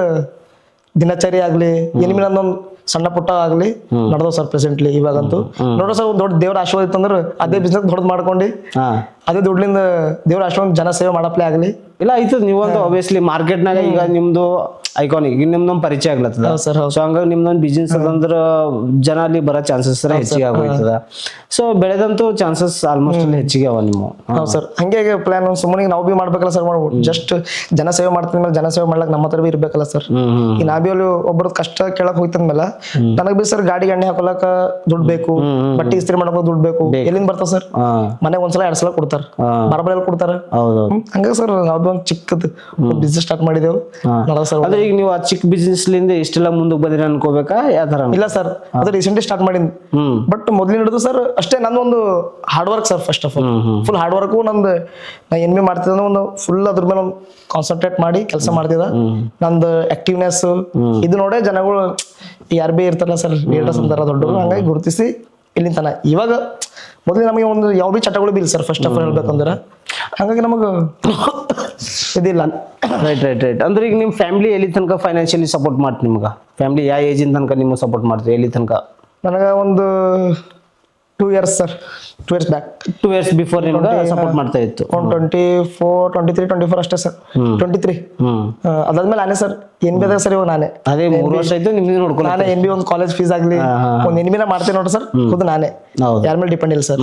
ದಿನಚರಿ ಆಗ್ಲಿ ಏನಿಲ್ಲ ಒಂದೊಂದು ಸಣ್ಣ ಪುಟ್ಟ ಆಗ್ಲಿ ನಡೆದವ್ ಸರ್ ಪ್ರೆಸೆಂಟ್ಲಿ ಇವಾಗಂತೂ. ನೋಡ್ರಿ ಸರ್, ಒಂದು ದೊಡ್ಡ ದೇವ್ರ ಆಶೀರ್ವಾದ ಇತ್ತಂದ್ರೆ ಅದೇ ಬಿಸ್ನೆಸ್ ದೊಡ್ಡದು ಮಾಡ್ಕೊಂಡು ಅದೇ ದುಡ್ಲಿಂದ ದೇವ್ರ ಆಶೀರ್ವಾದ ಜನ ಸೇವೆ ಮಾಡಪ್ಲೇ ಆಗ್ಲಿ. ಇಲ್ಲ ಆಯ್ತು, ನೀವೊಂದು ಆಬ್ವಿಯಸ್ಲಿ ಮಾರ್ಕೆಟ್ನಾಗ ಈಗ ನಿಮ್ದು ಐಕಾನಿಕ್ ಈಗ ನಿಮ್ದೊಂದು ಪರಿಚಯ ಆಗ್ಲತ್ತದ. ಸೊ ಹಂಗಾಗಿ ನಿಮ್ದೊಂದು ಬಿಸ್ನೆಸ್ ಅದಂದ್ರ ಜನ ಅಲ್ಲಿ ಬರೋ ಚಾನ್ಸಸ್ ಹೆಚ್ಚಿಗೆ ಆಗೋಯ್ತದ. ಸೊ ಬೆಳೆದಂತೂ ಚಾನ್ಸಸ್ ಆಲ್ಮೋಸ್ಟ್ ಅಲ್ಲಿ ಹೆಚ್ಚಿಗೆ ಅವ ನಿಮ್ಮ. ಹೌದು ಸರ್. ಹಂಗೆ ಪ್ಲಾನ್ ಸುಮ್ಮನೆ ನಾವು ಬಿ ಮಾಡ್ಬೇಕಲ್ಲ ಸರ್. ಮಾಡ್ಬೋದು ಜಸ್ಟ್ ಜನ ಸೇವೆ ಮಾಡ್ತಿದ್ಮೇಲೆ ಜನ ಸೇವೆ ಮಾಡ್ಲಕ್ ನಮ್ಮ ಹತ್ರ ಬಿ ಇರ್ಬೇಕಲ್ಲ ಸರ್. ಈ ನಾ ಬಿ ಅಲ್ಲಿ ಒಬ್ಬರದ್ದು ಕಷ್ಟ ಕೇಳಕ್ ಹೋಗ್ತಿದ್ಮೇಲೆ ನನಗ್ ಬಿ ಸರ್ ಗಾಡಿಗೆ ಎಣ್ಣೆ ಹಾಕೊಳಕ ದುಡ್ಡು ಬೇಕು, ಬಟ್ಟೆ ಇಸ್ತ್ರಿ ಮಾಡಕ್ ದುಡ್ಡು ಬೇಕು. ಎಲ್ಲಿಂದ ಬರ್ತಾವ ಸರ್? ಮನೆಗೆ ಒಂದ್ಸಲ 2 ಸಲ ಕೊಡ್ತಾರ, ಬರಬರಲ್ಲಿ ಕೊಡ್ತಾರ. ಹಂಗ ಸರ್ ನಾವು ಒಂದು ಚಿಕ್ಕದು ಬಿಸ್ನೆಸ್ ಸ್ಟಾರ್ಟ್ ಮಾಡಿದೆವು. ಸರ್ ಅದೇ ಈಗ ನೀವು ಆ ಚಿಕ್ಕ ಬಿಸ್ನೆಸ್ ಲಿಂದ ಇಷ್ಟೆಲ್ಲ ಮುಂದಕ್ಕೆ ಬಂದಿರ ಅನ್ಕೋಬೇಕಾ ಯಾವ ತರ? ಇಲ್ಲ ಸರ್, ಅದು ರೀಸೆಂಟ್ಲಿ ಸ್ಟಾರ್ಟ್ ಮಾಡಿದ್. ಬಟ್ ಮೊದ್ಲಿನ ಹಿಡಿದು ಸರ್ ಅಷ್ಟೇ ನಂದೊಂದು hard work sir. First of all full hard work ನಂದು. ನಾ ಏನ್ ಬಿ ಮಾಡ್ತಿದ್ದ ಒಂದು ಫುಲ್ ಅದ್ರ ಮೇಲೆ ಒಂದು ಕಾನ್ಸಂಟ್ರೇಟ್ ಮಾಡಿ ಕೆಲಸ ಮಾಡ್ತಿದ್ದ. ನಂದು ಆಕ್ಟಿವ್ನೆಸ್ ಇದು ನೋಡೇ ಜನಗಳು ಯಾರು ಬಿ ಇರ್ತಾರಲ್ಲ ಸರ್, ಲೀಡರ್ಸ್ ಅಂತಾರ ದೊಡ್ಡವರು, ಹಂಗಾಗಿ ಗುರುತಿಸಿ ಇಲ್ಲಿಂದ ತನ ಇವಾಗ. ಮೊದಲು ನಮಗೆ ಒಂದು ಯಾವ ಬಿ ಚಟಗಳು ಬಿ ಇಲ್ಲ ಸರ್ ಫಸ್ಟ್ ಆಫ್ ಆಲ್ ಹೇಳ್ಬೇಕಂದ್ರೆ. ಹಂಗಾಗಿ ನಮಗ ಇದಿಲ್ಲ. Right right right. ಅಂದ್ರೆ ಈಗ ನಿಮ್ಮ ಫ್ಯಾಮಿಲಿ ಎಲ್ಲಿ ತನಕ ಫೈನಾನ್ಷಿಯಲಿ ಸಪೋರ್ಟ್ ಮಾಡ್ತಿ ನಿಮ್ಗೆ? ಫ್ಯಾಮಿಲಿ ಯಾವ ಏಜಿನ ತನಕ ನಿಮ್ಗೆ ಸಪೋರ್ಟ್ ಮಾಡ್ತೀವಿ? ಎಲ್ಲಿ ತನಕ? ನನಗೆ ಒಂದು 2 years sir. 2 years back. 2 years before ನಿಮ್ಗೆ ಸಪೋರ್ಟ್ ಮಾಡ್ತಾ ಇತ್ತು? 24, 23, 24 ಅಷ್ಟೇ ಸರ್. 23 ಅದಾದ್ಮೇಲೆ ನಾನೇ ಸರ್ ಎನ್ ಬಿ ಅದಾಗ ಸರ್. ಇವಾಗ ನಾನೇ ಅದೇ 3 ವರ್ಷ ಆಯ್ತು ನಿಮ್ಗೆ ನೋಡ್ಕೊಂಡು ನಾನೇ ಎನ್ ಬಿ ಒಂದು ಕಾಲೇಜ್ ಫೀಸ್ ಆಗ್ಲಿ ಒಂದು ಎನ್ ಬಿನ ಮಾಡ್ತೀನಿ ನೋಡ್ರಿ ಸರ್. ಖುದ್ದು ನಾನೇ, ಯಾರ ಮೇಲೆ ಡಿಪೆಂಡ್ ಇಲ್ಲ ಸರ್.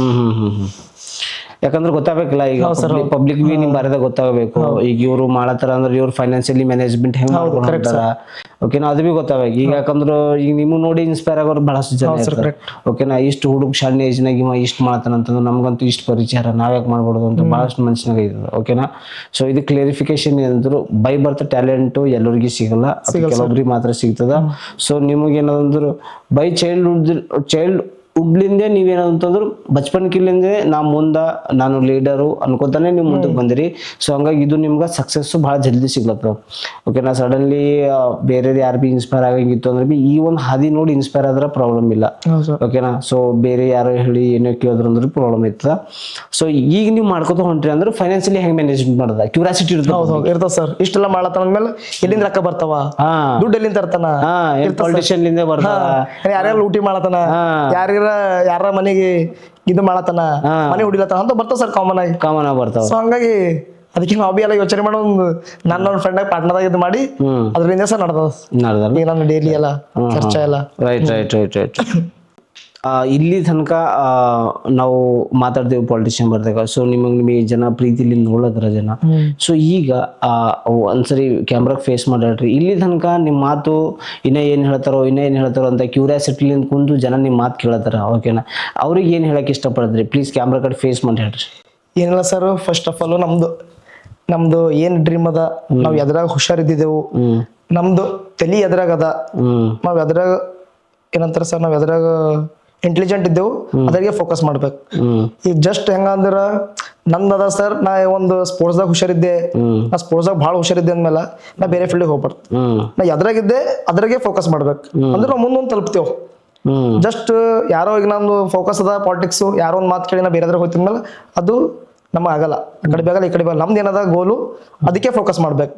ಯಾಕಂದ್ರೆ ಗೊತ್ತಾಗಬೇಕಲ್ಲ ಈಗ ಪಬ್ಲಿಕ್ ಬಿ ನಿಮ್ ಬಾರದ ಗೊತ್ತಾಗಬೇಕು. ಈಗ ಇವ್ರು ಮಾಡತ್ತಾರ ಅಂದ್ರೆ ಇವ್ರು ಫೈನಾನ್ಷಿಯಲಿ ಮ್ಯಾನೇಜ್ಮೆಂಟ್ ಹೆಂಗ್ ಮಾಡ್ಕೊಂತಾರ, ಓಕೆನಾ, ಅದು ಬಿ ಗೊತ್ತಾಗಬೇಕು. ಈಗ ಯಾಕಂದ್ರೆ ಈಗ ನಿಮ್ಗೆ ನೋಡಿ ಇನ್ಸ್ಪೈರ್ ಆಗೋರು ಬಹಳಷ್ಟು ಜನ ಇರ್ತಾರೆ. ಓಕೆನಾ, ಇಷ್ಟು ಹುಡುಗ ಸಣ್ಣ ಏಜ್ನಾಗ ಇವ ಇಷ್ಟು ಮಾಡ್ತಾನಂತಂದ್ರೆ ನಮ್ಗಂತೂ ಇಷ್ಟು ಪರಿಚಯ ನಾವ್ಯಾಕೆ ಮಾಡ್ಬಾರ್ದು ಅಂತ ಬಹಳಷ್ಟು ಮನುಷ್ಯನಾಗ ಇರ್ತದೆ. ಓಕೆನಾ. ಸೊ ಇದು ಕ್ಲಿಯರಿಫಿಕೇಶನ್ ಏನಂದ್ರು ಬೈ ಬರ್ತ್ ಟ್ಯಾಲೆಂಟು ಎಲ್ಲರಿಗೂ ಸಿಗಲ್ಲ, ಕೆಲವೊಬ್ರಿಗೆ ಮಾತ್ರ ಸಿಗ್ತದ. ಸೊ ನಿಮಗೇನಂದ್ರು ಬೈ ಚೈಲ್ಡ್ ಹುಡ್ಲಿಂದೆ ನೀವೇನಂತಂದ್ರು ಬಚ್ಪನ್ಕಿಲಿಂದೆ ನಾನು ಲೀಡರು ಅನ್ಕೋತಾನೆ ನೀವು ಮುಂದಕ್ಕೆ ಬಂದಿರಿ. ಸೊ ಹಂಗಾಗಿ ಇದು ನಿಮ್ಗೆ ಸಕ್ಸಸ್ಸು ಭಾಳ ಜಲ್ದಿ ಸಿಗ್ಲತ್ತದ. ಓಕೆನಾ. ಸಡನ್ಲಿ ಬೇರೆ ಯಾರು ಬಿ ಇನ್ಸ್ಪೈರ್ ಆಗಂಗಿತ್ತು ಅಂದ್ರೆ ಬಿ ಈ ಒಂದು ಹಾದಿ ನೋಡಿ ಇನ್ಸ್ಪೈರ್ ಆದ್ರೆ ಪ್ರಾಬ್ಲಮ್ ಇಲ್ಲ. ಓಕೆನಾ. ಸೊ ಬೇರೆ ಯಾರೋ ಹೇಳಿ ಏನೋ ಕೇಳಿದ್ರು ಅಂದ್ರೆ ಪ್ರಾಬ್ಲಮ್ ಇರ್ತದ. ಸೊ ಈಗ ನೀವು ಮಾಡ್ಕೋತ ಹೊಂಟ್ರಿ ಅಂದ್ರೆ ಫೈನಾನ್ಷಿಯಲಿ ಹೆಂಗ್ ಮ್ಯಾನೇಜ್ಮೆಂಟ್ ಮಾಡೋದ ಕ್ಯೂರಿಯಾಸಿಟಿ ಇರ್ತದ ಸರ್. ಇಷ್ಟೆಲ್ಲ ಮಾಡತ್ತಂದ್ಮೇಲೆ ಎಲ್ಲಿಂದ ರೊಕ್ಕ ಬರ್ತಾವ, ದುಡ್ಡು ಎಲ್ಲಿಂದ ತರ್ತಾನ, ಪಾಲಿಟಿಷಿಯನ್ ಲಿಂದ ಬರ್ತಾವ, ಯಾರ್ಯಾರು ಲೂಟಿ ಮಾಡತಾನ, ಯಾರ ಮನೆಗೆ ಇದು ಮಾಡತನ, ಮನೆ ಹೊಡಿಲತನ ಅಂತ ಬರ್ತಾವ ಸರ್. ಕಾಮನ್ ಆಗಿ ಬರ್ತಾವ. ಸೊ ಹಂಗಾಗಿ ಅದಕ್ಕೆ ನಾವು ಬಿ ಎಲ್ಲ ಯೋಚನೆ ಮಾಡೋ ಒಂದು ನನ್ನ ಫ್ರೆಂಡ್ ಆಗಿ ಪಾರ್ಟ್ನರ್ ಆಗಿ ಇದು ಮಾಡಿ ಅದರಿಂದ ಸರ್ ನಡೆದ ಈಗ ನನ್ನ ಡೈಲಿ ಎಲ್ಲ ಖರ್ಚ ಎಲ್ಲ. Right right right right. ಇಲ್ಲಿ ತನಕ ನಾವು ಮಾತಾಡ್ತೇವೆ ಪಾಲಿಟಿಷಿಯನ್ ಬರ್ದಾಗ. ಸೊ ನಿಮಗೆ ಜನ ಪ್ರೀತಿಲಿ ನೋಡದ್ರ ಜನ. ಸೊ ಈಗ ಒಂದ್ಸರಿ ಕ್ಯಾಮ್ರಾಗ ಫೇಸ್ ಮಾಡ್ರಿ, ಇಲ್ಲಿ ತನಕ ನಿಮ್ಮ ಮಾತು ಇನ್ನೂ ಏನು ಹೇಳ್ತಾರೋ ಅಂತ ಕ್ಯೂರಿಯಾಸಿಟಿಲಿಂದ ಕುಂದು ಜನ ನಿಮ್ಮ ಮಾತು ಕೇಳತ್ತಾರ. ಓಕೆನಾ. ಅವ್ರಿಗೆ ಏನು ಹೇಳಕ್ ಇಷ್ಟಪಡ್ತೀರಿ? ಪ್ಲೀಸ್ ಕ್ಯಾಮ್ರಾ ಕಡೆ ಫೇಸ್ ಮಾಡಿ ಹೇಳ್ರಿ. ಏನಿಲ್ಲ ಸರ್, ಫಸ್ಟ್ ಆಫ್ ಆಲ್ ನಮ್ದು ಏನ್ ಡ್ರೀಮ್ ಅದ, ನಾವ್ ಎದ್ರಾಗ ಹುಷಾರಿದ್ದೇವು, ನಮ್ದು ತಲಿ ಎದ್ರಾಗ ಅದ, ನಾವ್ ಎದ್ರಾಗ ಏನಂತಾರ ಸರ್, ನಾವ್ ಎದ್ರಾಗ ಇಂಟೆಲಿಜೆಂಟ್ ಇದ್ದೆವು, ಅದ್ರಾಗೆ ಫೋಕಸ್ ಮಾಡ್ಬೇಕು. ಈಗ ಜಸ್ಟ್ ಹೆಂಗಂದ್ರ ನಂದದ ಸರ್, ನಾ ಒಂದು ಸ್ಪೋರ್ಟ್ಸ್ದಾಗ ಹುಷಾರಿದ್ದೆ, ನಾ ಸ್ಪೋರ್ಟ್ಸ್ದಾಗ ಭಾಳ ಹುಷಾರಿದ್ದೆ ಅಂದ್ಮೇಲೆ ನಾ ಬೇರೆ ಫೀಲ್ಡಿಗೆ ಹೋಗ್ಬಾರ್ದು. ನಾ ಎದ್ರಾಗಿದ್ದೆ ಅದ್ರಾಗೆ ಫೋಕಸ್ ಮಾಡ್ಬೇಕು ಅಂದ್ರೆ ನಾವು ಮುಂದೊಂದು ತಲುಪ್ತೇವ್. ಜಸ್ಟ್ ಯಾರೋ ಈಗ ನಂದು ಫೋಕಸ್ ಅದ ಪಾಲಿಟಿಕ್ಸ್, ಯಾರೋ ಒಂದು ಮಾತು ಕೇಳಿ ನಾ ಬೇರೆದ್ರಾಗ ಹೋಗ್ತಿದ್ಮೇಲೆ ಅದು ನಮಗ್ ಆಗಲ್ಲ. ಆ ಕಡೆ ಬೇಗಲ್ಲ ಈ ಕಡೆ ಬೇಗಲ್ಲ. ನಮ್ದು ಏನದ ಗೋಲು ಅದಕ್ಕೆ ಫೋಕಸ್ ಮಾಡ್ಬೇಕು,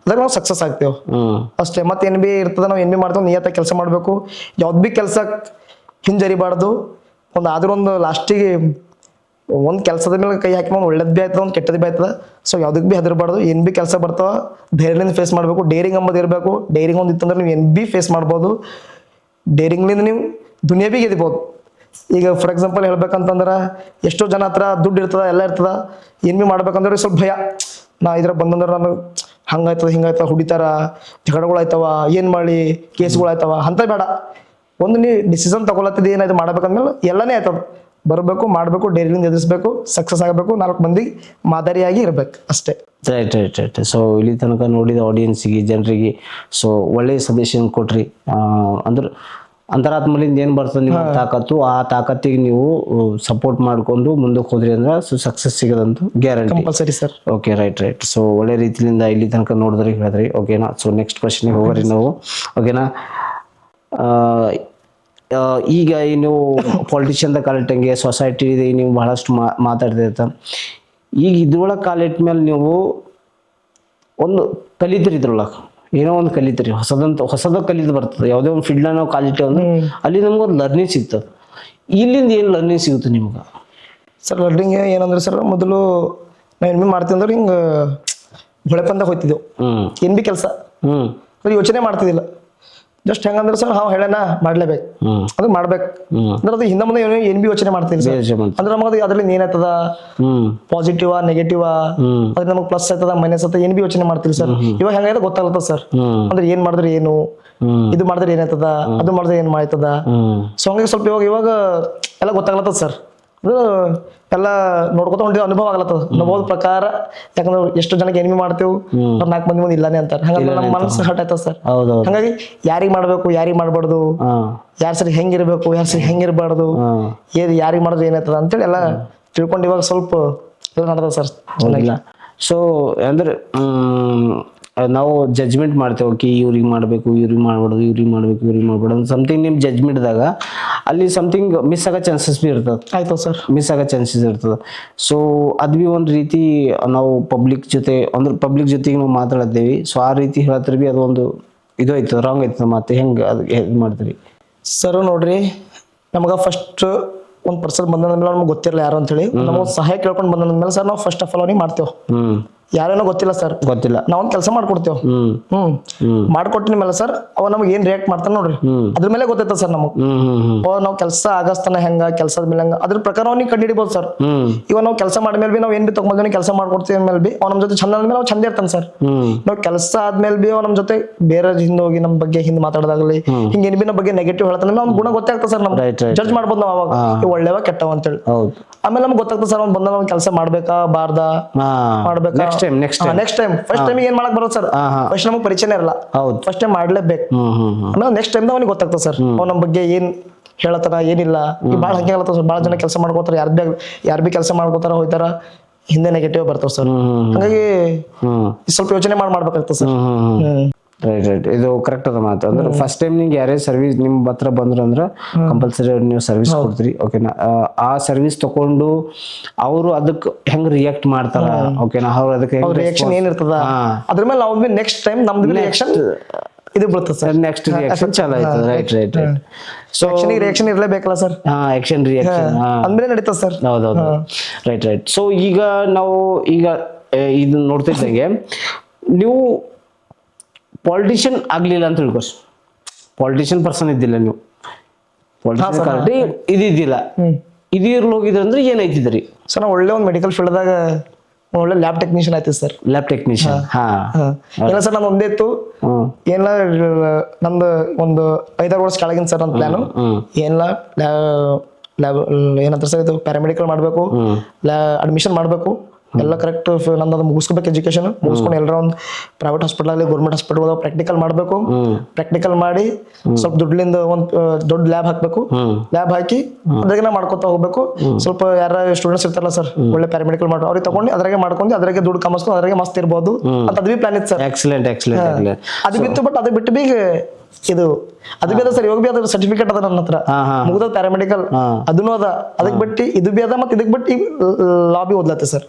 ಅದ್ರಾಗ ನಾವು ಸಕ್ಸಸ್ ಆಗ್ತೇವೆ ಅಷ್ಟೇ. ಮತ್ತೆ ಏನ್ ಬಿ ಇರ್ತದ, ನಾವು ಏನ್ ಬಿ ಮಾಡ್ತೇವೆ ನಿಯತ್ತಾಗಿ ಕೆಲಸ ಮಾಡ್ಬೇಕು. ಯಾವ್ದು ಬಿ ಕೆಲಸ ಹಿಂಜರಿಬಾರ್ದು. ಆದ್ರೂ ಒಂದು ಲಾಸ್ಟಿಗೆ ಒಂದು ಕೆಲಸದ ಮೇಲೆ ಕೈ ಹಾಕಿ ಒಂದು ಒಳ್ಳೇದು ಬಿ ಆಯ್ತದ, ಒಂದು ಕೆಟ್ಟದ್ದು ಬಿ ಆಯ್ತದ. ಸೊ ಯಾವ್ದಕ್ ಬಿ ಹೆದರ್ಬಾರ್ದು. ಏನ್ ಬಿ ಕೆಲಸ ಬರ್ತಾವ ಧೈರ್ಯದಿಂದ ಫೇಸ್ ಮಾಡ್ಬೇಕು. ಡೇರಿಂಗ್ ಅಂಬದು ಇರಬೇಕು. ಡೇರಿಂಗ್ ಒಂದು ಇತ್ತಂದ್ರೆ ನೀವು ಏನ್ ಬಿ ಫೇಸ್ ಮಾಡ್ಬೋದು. ಡೇರಿಂಗ್ಲಿಂದ ನೀವು ದುನಿಯಾ ಬಿ ಗೆದಿಬೋದು. ಈಗ ಫಾರ್ ಎಕ್ಸಾಂಪಲ್ ಹೇಳ್ಬೇಕಂತಂದ್ರೆ ಎಷ್ಟೋ ಜನ ಹತ್ರ ದುಡ್ಡು ಇರ್ತದ, ಎಲ್ಲ ಇರ್ತದ, ಏನ್ ಬಿ ಮಾಡ್ಬೇಕಂದ್ರೆ ಸ್ವಲ್ಪ ಭಯ. ನಾ ಇದ್ರಾಗ ಬಂದಂದ್ರೆ ನಾನು ಹಂಗಾಯ್ತದ ಹಿಂಗಾಯ್ತದ, ಹುಡಿತಾರ, ಜಗಳಗಳಾಯ್ತವ, ಏನ್ ಮಾಡಿ ಕೇಸ್ಗಳಾಯ್ತವ ಅಂತ ಬೇಡ. ಒಂದು ನೀ ಡಿಸಿಷನ್ ತಗೊಳತ್ತಿದ್ದು ಏನಾಯ್ತು ಮಾಡ್ಬೇಕಂದ್ಮೇಲೆ ಎಲ್ಲನೇ ಆಯ್ತದ. ಬರಬೇಕು, ಮಾಡಬೇಕು, ಡೈರಿಯಿಂದ ಎದುರಿಸ್ಬೇಕು, ಸಕ್ಸಸ್ ಆಗಬೇಕು, 4 ಮಂದಿಗೆ ಮಾದರಿಯಾಗಿ ಇರ್ಬೇಕು ಅಷ್ಟೇ. Right right right. ಸೊ ಇಲ್ಲಿ ತನಕ ನೋಡಿದ ಆಡಿಯನ್ಸಿಗೆ, ಜನರಿಗೆ ಸೊ ಒಳ್ಳೆಯ ಸಜೆಷನ್ ಕೊಟ್ರಿ. ಅಂದ್ರೆ ಅಂತರಾತ್ಮಲಿಂದ ಏನು ಬರ್ತದೆ ನಿಮ್ಮ ತಾಕತ್ತು, ಆ ತಾಕತ್ತಿಗೆ ನೀವು ಸಪೋರ್ಟ್ ಮಾಡ್ಕೊಂಡು ಮುಂದಕ್ಕೆ ಹೋದ್ರಿ ಅಂದ್ರೆ ಸಕ್ಸಸ್ ಸಿಗೋದಂತೂ guarantee. Compulsory sir. Okay, right. So ಒಳ್ಳೆ ರೀತಿಯಿಂದ ಇಲ್ಲಿ ತನಕ ನೋಡಿದ್ರಿ, ಹೇಳಿದ್ರಿ. ಓಕೆನಾ. ಸೊ ನೆಕ್ಸ್ಟ್ ಕ್ವಶನ್ಗೆ ಹೋಗ್ರಿ ನಾವು. ಓಕೆನಾ. ಈಗ ನೀವು ಪೊಲಿಟಿಷಿಯನ್ದ ಕಾಲಿಟ್ಟಂಗೆ ಸೊಸೈಟಿ ನೀವು ಬಹಳಷ್ಟು ಮಾತಾಡ್ತಿರ್ತ. ಈಗ ಇದ್ರೊಳಗೆ ಕಾಲಿಟ್ಟ ಮೇಲೆ ನೀವು ಒಂದು ಕಲಿತೀರಿ, ಇದ್ರೊಳಗೆ ಏನೋ ಒಂದು ಕಲಿತೀರಿ, ಹೊಸದ ಕಲಿದು ಬರ್ತದೆ. ಯಾವುದೇ ಒಂದು ಫೀಲ್ಡ್ನ ನಾವು ಕಾಲಿಟ್ಟೇವೆ ಅಂದ್ರೆ ಅಲ್ಲಿ ನಮ್ಗೆ ಒಂದು ಲರ್ನಿಂಗ್ ಸಿಗ್ತದೆ. ಇಲ್ಲಿಂದ ಏನು ಲರ್ನಿಂಗ್ ಸಿಗುತ್ತೆ ನಿಮ್ಗೆ? ಸರ್ ಲರ್ನಿಂಗ್ ಏನಂದ್ರೆ ಸರ್, ಮೊದಲು ನಾವು ಏನು ಮಾಡ್ತೀವಿ ಅಂದ್ರೆ ಹಿಂಗೆ ಹೊಳೆಪಂದಾಗ ಹೋಗ್ತಿದ್ದೆವು. ಏನು ಭೀ ಕೆಲಸ ಯೋಚನೆ ಮಾಡ್ತಿದ್ದಿಲ್ಲ. ಜಸ್ಟ್ ಹೆಂಗಂದ್ರೆ ಸರ್ ನಾವು ಹೇಳೋಣ ಮಾಡ್ಲೇಬೇಕು, ಅದು ಮಾಡ್ಬೇಕು ಅಂದ್ರೆ ಅದು ಹಿಂದೆ ಮುಂದೆ ಏನ್ ಬಿ ಯೋಚನೆ ಮಾಡ್ತೀವಿ ಸರ್. ಅಂದ್ರೆ ನಮಗೆ ಅದ್ರಲ್ಲಿ ಏನಾಯ್ತದ, ಪಾಸಿಟಿವ್ ನೆಗೆಟಿವ್, ಅದ್ರ ನಮಗೆ ಪ್ಲಸ್ ಆಯ್ತದ ಮೈನಸ್ ಆಯ್ತದ ಏನ್ ಬಿ ಯೋಚನೆ ಮಾಡ್ತೀವಿ ಸರ್. ಇವಾಗ ಹೆಂಗಾಯ್ತದ ಗೊತ್ತಾಗ್ತದ ಸರ್. ಅಂದ್ರೆ ಏನ್ ಮಾಡಿದ್ರೆ ಏನು, ಇದು ಮಾಡಿದ್ರೆ ಏನಾಯ್ತದ, ಅದು ಮಾಡಿದ್ರೆ ಏನ್ ಮಾಡ್ತದ. ಸೊ ಹಂಗಾಗಿ ಸ್ವಲ್ಪ ಇವಾಗ ಎಲ್ಲ ಗೊತ್ತಾಗ್ಲತ್ತದ ಸರ್. ಅದು ಎಲ್ಲ ನೋಡ್ಕೊತ ಹೊಂಟಿದ್ ಅನುಭವ ಆಗ್ಲತ್ತದ. ಅನುಭವದ ಪ್ರಕಾರ, ಯಾಕಂದ್ರೆ ಎಷ್ಟು ಜನಕ್ಕೆ ಎನಿಮಿ ಮಾಡ್ತೇವೆ, 4 ಮಂದಿ ಮುಂದೆ ಇಲ್ಲಾನೆ ಅಂತಾರೆ. ಹಂಗಂದ್ರೆ ನಮ್ಮ ಮನಸ್ಸು ಹರ್ಟ್ ಆಯ್ತದ ಸರ್. ಹಂಗಾಗಿ ಯಾರಿಗ್ ಮಾಡ್ಬೇಕು, ಯಾರಿಗ್ ಮಾಡ್ಬಾರ್ದು, ಯಾರ ಸರಿ ಹೆಂಗಿರ್ಬೇಕು, ಯಾರ ಸರಿ ಹೆಂಗಿರ್ಬಾರ್ದು, ಯಾರಿಗ್ ಮಾಡಿದ್ರೆ ಏನಾಯ್ತದ ಅಂತೇಳಿ ಎಲ್ಲ ತಿಳ್ಕೊಂಡು ಇವಾಗ ಸ್ವಲ್ಪ ಎಲ್ಲ ನಡೆದ ಸರ್. ಸೊ ಅಂದ್ರೆ ನಾವು ಜಜ್ಮೆಂಟ್ ಮಾಡ್ತೇವೆ. ಓಕೆ, ಇವ್ರಿಗೆ ಮಾಡಬೇಕು, ಇವ್ರಿಗೆ ಮಾಡ್ಬಾರ್ದು, ಇವ್ರಿಗೆ ಮಾಡಬೇಕು, ಇವ್ರಿಗೆ ಮಾಡ್ಬಾರ್ದು ಸಮಥಿಂಗ್. ನಿಮ್ಮ ಜಜ್ಮೆಂಟ್ದಾಗ ಅಲ್ಲಿ ಸಮಥಿಂಗ್ ಮಿಸ್ ಆಗೋ ಚಾನ್ಸಸ್ ಬಿ ಇರ್ತದೆ. ಆಯ್ತು ಸರ್, ಮಿಸ್ ಆಗೋ ಚಾನ್ಸಸ್ ಇರ್ತದೆ. ಸೊ ಅದು ಬಿ ಒಂದು ರೀತಿ ನಾವು ಪಬ್ಲಿಕ್ ಜೊತೆ ಅಂದ್ರೆ ಪಬ್ಲಿಕ್ ಜೊತೆಗೆ ನಾವು ಮಾತಾಡ್ತೀವಿ. ಸೊ ಆ ರೀತಿ ಹೇಳತ್ರಿ ಬಿ ಅದು ಒಂದು ಇದು ಆಯ್ತದ, ರಾಂಗ್ ಆಯ್ತದ. ಮತ್ತೆ ಹೆಂಗೆ ಅದು ಹೆಂಗೆ ಮಾಡ್ತೀರಿ ಸರ್? ನೋಡ್ರಿ, ನಮ್ಗೆ ಫಸ್ಟ್ ಒಂದು ಪರ್ಸನ್ ಬಂದಂದ್ಮೇಲೆ ನಮ್ಗೆ ಗೊತ್ತಿರಲ್ಲ ಯಾರು ಅಂತೇಳಿ, ನಮಗೆ ಸಹಾಯ ಕೇಳ್ಕೊಂಡು ಬಂದಂದ್ಮೇಲೆ ಸರ್ ನಾವು ಫಸ್ಟ್ ಆಫ್ ಆಲ್ ಅವ್ನಿಗೆ ಮಾಡ್ತೇವೆ. ಯಾರೇನೋ ಗೊತ್ತಿಲ್ಲ ಸರ್, ಗೊತ್ತಿಲ್ಲ, ನಾವೊಂದು ಕೆಲಸ ಮಾಡ್ಕೊಡ್ತೇವೆ. ಮಾಡ್ಕೊಟ್ಟಿನ ಮೇಲೆ ಸರ್ ಅವ ನಮ್ಗೆ ಏನ್ ರಿಯಾಕ್ಟ್ ಮಾಡ್ತಾನೆ ನೋಡ್ರಿ, ಅದ್ರ ಮೇಲೆ ಗೊತ್ತೈತ ಸರ್ ನಮಗ್. ನಾವು ಕೆಲಸ ಆಗಸ್ತಾನ ಹೆಂಗ, ಕೆಲಸದ ಮೇಲೆ ಹಂಗ ಅದ್ರ ಪ್ರಕಾರ ಅವ್ನಿಗೆ ಕಂಡು ಹಿಡಿಬೋದು ಸರ್. ಇವಾಗ ನಾವು ಕೆಲಸ ಮಾಡಿದ್ಮೇಲೆ ಬಿ ನಾವ್ ಏನ್ ಬಿ ತಗೊಂಡ್ ಕೆಲಸ ಮಾಡ್ಕೊಡ್ತೀವಿ ಅಂದ್ಮೇಲೆ ಬಿ ಅವ್ ನಮ್ ಜೊತೆ ಚಂದ ಆದ್ಮೇಲೆ ನಾವು ಚಂದ ಇರ್ತಾನೆ ಸರ್. ನಾವ್ ಕೆಲಸ ಆದ್ಮೇಲೆ ಬಿ ಅವ್ ನಮ್ ಜೊತೆ ಬೇರೆ ಹಿಂದೆ ಹೋಗಿ ನಮ್ ಬಗ್ಗೆ ಹಿಂದ್ ಮಾತಾಡೋದಾಗ್ಲಿ, ಹಿಂಗ ಏನ್ ಬಿ ನಮ್ಮ ಬಗ್ಗೆ ನೆಗೆಟಿವ್ ಹೇಳ್ತಾನೆ, ಅವ್ನ ಗುಣ ಗೊತ್ತಾಗ್ತದೆ ಸರ್. ನಮ್ಗೆ ಜಡ್ಜ್ ಮಾಡ್ಬೋದು ನಾವು ಅವಾಗ, ಒಳ್ಳೆವ ಕೆಟ್ಟವ ಅಂತೇಳಿ. ಆಮೇಲೆ ನಮ್ಗೆ ಗೊತ್ತಾಗ್ತದೆ ಸರ್, ಅವ್ನು ಬಂದ ನಾವು ಕೆಲಸ ಮಾಡ್ಬೇಕಾ ಬಾರ್ದಾ, ಮಾಡ್ಬೇಕಾ. ನೆಕ್ಸ್ಟ್ ಟೈಮ್ ಫಸ್ಟ್ ಟೈಮ್ ಏನ್ ಮಾಡಕ್ ಬರೋದು ಸರ್, ಫಸ್ಟ್ ನಮಗೆ ಪರಿಚಯ ಇರಲ್ಲ, ಫಸ್ಟ್ ಟೈಮ್ ಮಾಡ್ಲೇಬೇಕು. ಆಮೇಲೆ ನೆಕ್ಸ್ಟ್ ಟೈಮ್ ಅವನಿಗೆ ಗೊತ್ತಾಗ್ತದೆ ಸರ್, ಅವ್ನ ನಮ್ ಬಗ್ಗೆ ಏನ್ ಹೇಳತಾರ ಏನಿಲ್ಲ. ಈಗ ಭಾಳ ಹಂಗೆ ಹೇಳತ್ತ ಸರ್, ಭಾಳ ಜನ ಕೆಲಸ ಮಾಡ್ಕೋತಾರ, ಯಾರು ಬಿ ಕೆಲಸ ಮಾಡ್ಕೋತಾರ ಹೋಯ್ತಾರ, ಹಿಂದೆ ನೆಗೆಟಿವ್ ಬರ್ತಾವ ಸರ್. ಹಾಗಾಗಿ ಸ್ವಲ್ಪ ಯೋಚನೆ ಮಾಡ್ಬೇಕಾಗ್ತದೆ ಸರ್. ರೈಟ್. ಇದು ಕರೆಕ್ಟ್ ಅದ ಮಾತು. ಅಂದ್ರೆ ಫಸ್ಟ್ ಟೈಮ್ ನಿಮ್ಗೆ ಯಾರೇ ಸರ್ವಿಸ್ ನಿಮ್ ಹತ್ರ ಬಂದ್ರು ಅಂದ್ರೆ ಕಂಪಲ್ಸರಿ ನೀವು ಸರ್ವಿಸ್ ಕೊಡ್ತೀರಿ. ಓಕೆನಾ. ಆ ಸರ್ವಿಸ್ ತಗೊಂಡು ಅವರು ಅದಕ್ಕೆ ಹೆಂಗ್ ರಿಯಾಕ್ಟ್ ಮಾಡ್ತಾರ, ಓಕೆನಾ, ಅವ್ರು ಅದಕ್ಕೆ ರಿಯಾಕ್ಷನ್ ಏನಿರ್ತದ ಅದ್ರ ಮೇಲೆ ನಾವು ನೆಕ್ಸ್ಟ್ ಟೈಮ್ ನಮ್ದು ರಿಯಾಕ್ಷನ್ ಇದು ಬರ್ತದೆ ಸರ್. ನೆಕ್ಸ್ಟ್ ರಿಯಾಕ್ಷನ್ ಚಾಲು ಆಯ್ತದ. ರೈಟ್. ಸೊ ರಿಯಾಕ್ಷನ್ ಇರ್ಲೇಬೇಕಲ್ಲ ಸರ್. ಆಕ್ಷನ್ ರಿಯಾಕ್ಷನ್ ಅಂದ್ಮೇಲೆ ನಡೀತದೆ ಸರ್. ಹೌದೌದು. ರೈಟ್. ಸೊ ಈಗ ನಾವು ಇದನ್ನ ನೋಡ್ತಿದ್ದಂಗೆ ನೀವು ಪಾಲಿಟಿಷಿಯನ್ ಆಗ್ಲಿಲ್ಲ ಅಂತ ತಿಳ್ಕೊ, ಪಾಲಿಟಿಷಿಯನ್ ಪರ್ಸನ್ ಇದ್ದಿಲ್ಲ, ನೀವು ಪಾಲಿಟಿಷಿಯನ್ ಇದಿದ್ದಿಲ್ಲ, ಇದಿರ್ಲಿ ಹೋಗಿದ್ರಿ ಅಂದ್ರೆ ಏನಾಯ್ತಿದ್ರಿ ಸರ್? ನಾವು ಒಳ್ಳೆ ಒಂದು ಮೆಡಿಕಲ್ ಫೀಲ್ಡ್ದಾಗ ಒಳ್ಳೆ ಲ್ಯಾಬ್ ಟೆಕ್ನಿಷಿಯನ್ ಆಯ್ತು ಸರ್. ಲ್ಯಾಬ್ ಟೆಕ್ನಿಷಿಯನ್ ಇಲ್ಲ ಸರ್, ನಾನು ಒಂದೇ ಇತ್ತು ಏನಿಲ್ಲ, ನಮ್ದು ಒಂದು 5-6 ವರ್ಷ ಕೆಳಗಿನ ಸರ್ ನನ್ನ ಪ್ಲಾನು. ಏನಿಲ್ಲ ಏನಂತ ಸರ್, ಇದು ಪ್ಯಾರಾಮೆಡಿಕಲ್ ಮಾಡ್ಬೇಕು, ಅಡ್ಮಿಷನ್ ಮಾಡ್ಬೇಕು, ಎಲ್ಲ ಕರೆಕ್ಟ್ ನಂದು ಅದು ಮುಗಿಸ್ಕೋಬೇಕು. ಎಜುಕೇಶನ್ ಮುಗಿಸ್ಕೊಂಡು ಎಲ್ಲರ ಒಂದು ಪ್ರೈವೇಟ್ ಹಾಸ್ಪಿಟಲ್ ಆಗಲಿ ಗೌರ್ಮೆಂಟ್ ಹಾಸ್ಪಿಟಲ್ ಪ್ರಾಕ್ಟಿಕಲ್ ಮಾಡಬೇಕು. ಪ್ರಾಕ್ಟಿಕಲ್ ಮಾಡಿ ಸ್ವಲ್ಪ ದುಡ್ಲಿಂದ ಒಂದು ದೊಡ್ಡ ಲ್ಯಾಬ್ ಹಾಕ್ಬೇಕು. ಲ್ಯಾಬ್ ಹಾಕಿ ಅದ್ರಾಗೆ ನಾ ಮಾಡ್ಕೊತಾ ಹೋಗ್ಬೇಕು. ಸ್ವಲ್ಪ ಯಾರ ಸ್ಟೂಡೆಂಟ್ಸ್ ಇರ್ತಾರಲ್ಲ ಸರ್, ಒಳ್ಳೆ ಪ್ಯಾರಾಮೆಡಿಕಲ್ ಮಾಡೋ ಅವ್ರಿಗೆ ತಗೊಂಡು ಅದ್ರಾಗೆ ಮಾಡ್ಕೊಂಡು ಅದ್ರಾಗೆ ದುಡ್ಡು ಕಮಿಸ್ಕೊಂಡು ಅದ್ರಾಗೆ ಮಸ್ತ್ ಇರ್ಬೋದು ಅಂತ ಅದು ಬಿ ಪ್ಲಾನ್ ಇತ್ತು ಸರ್. ಎಕ್ಸಲೆಂಟ್. ಅದು ಬಿತ್ತು, ಬಟ್ ಅದು ಬಿಟ್ಟು ಬಿ ಇದು ಅದು ಬಿ ಅದ ಸರ್. ಇವಾಗ ಬಿ ಅದ್ರ ಸರ್ಟಿಫಿಕೇಟ್ ಅದ ನನ್ನ ಹತ್ರ, ಮುಗ್ದ ಪ್ಯಾರಾಮೆಡಿಕಲ್ ಅದನ್ನು ಅದ. ಅದಕ್ಕೆ ಬಿಟ್ಟು ಇದು ಬಿ ಅದ, ಮತ್ತೆ ಇದಕ್ಕೆ ಬಿಟ್ಟು ಲಾಬಿ ಓದ್ಲತ್ತೆ ಸರ್.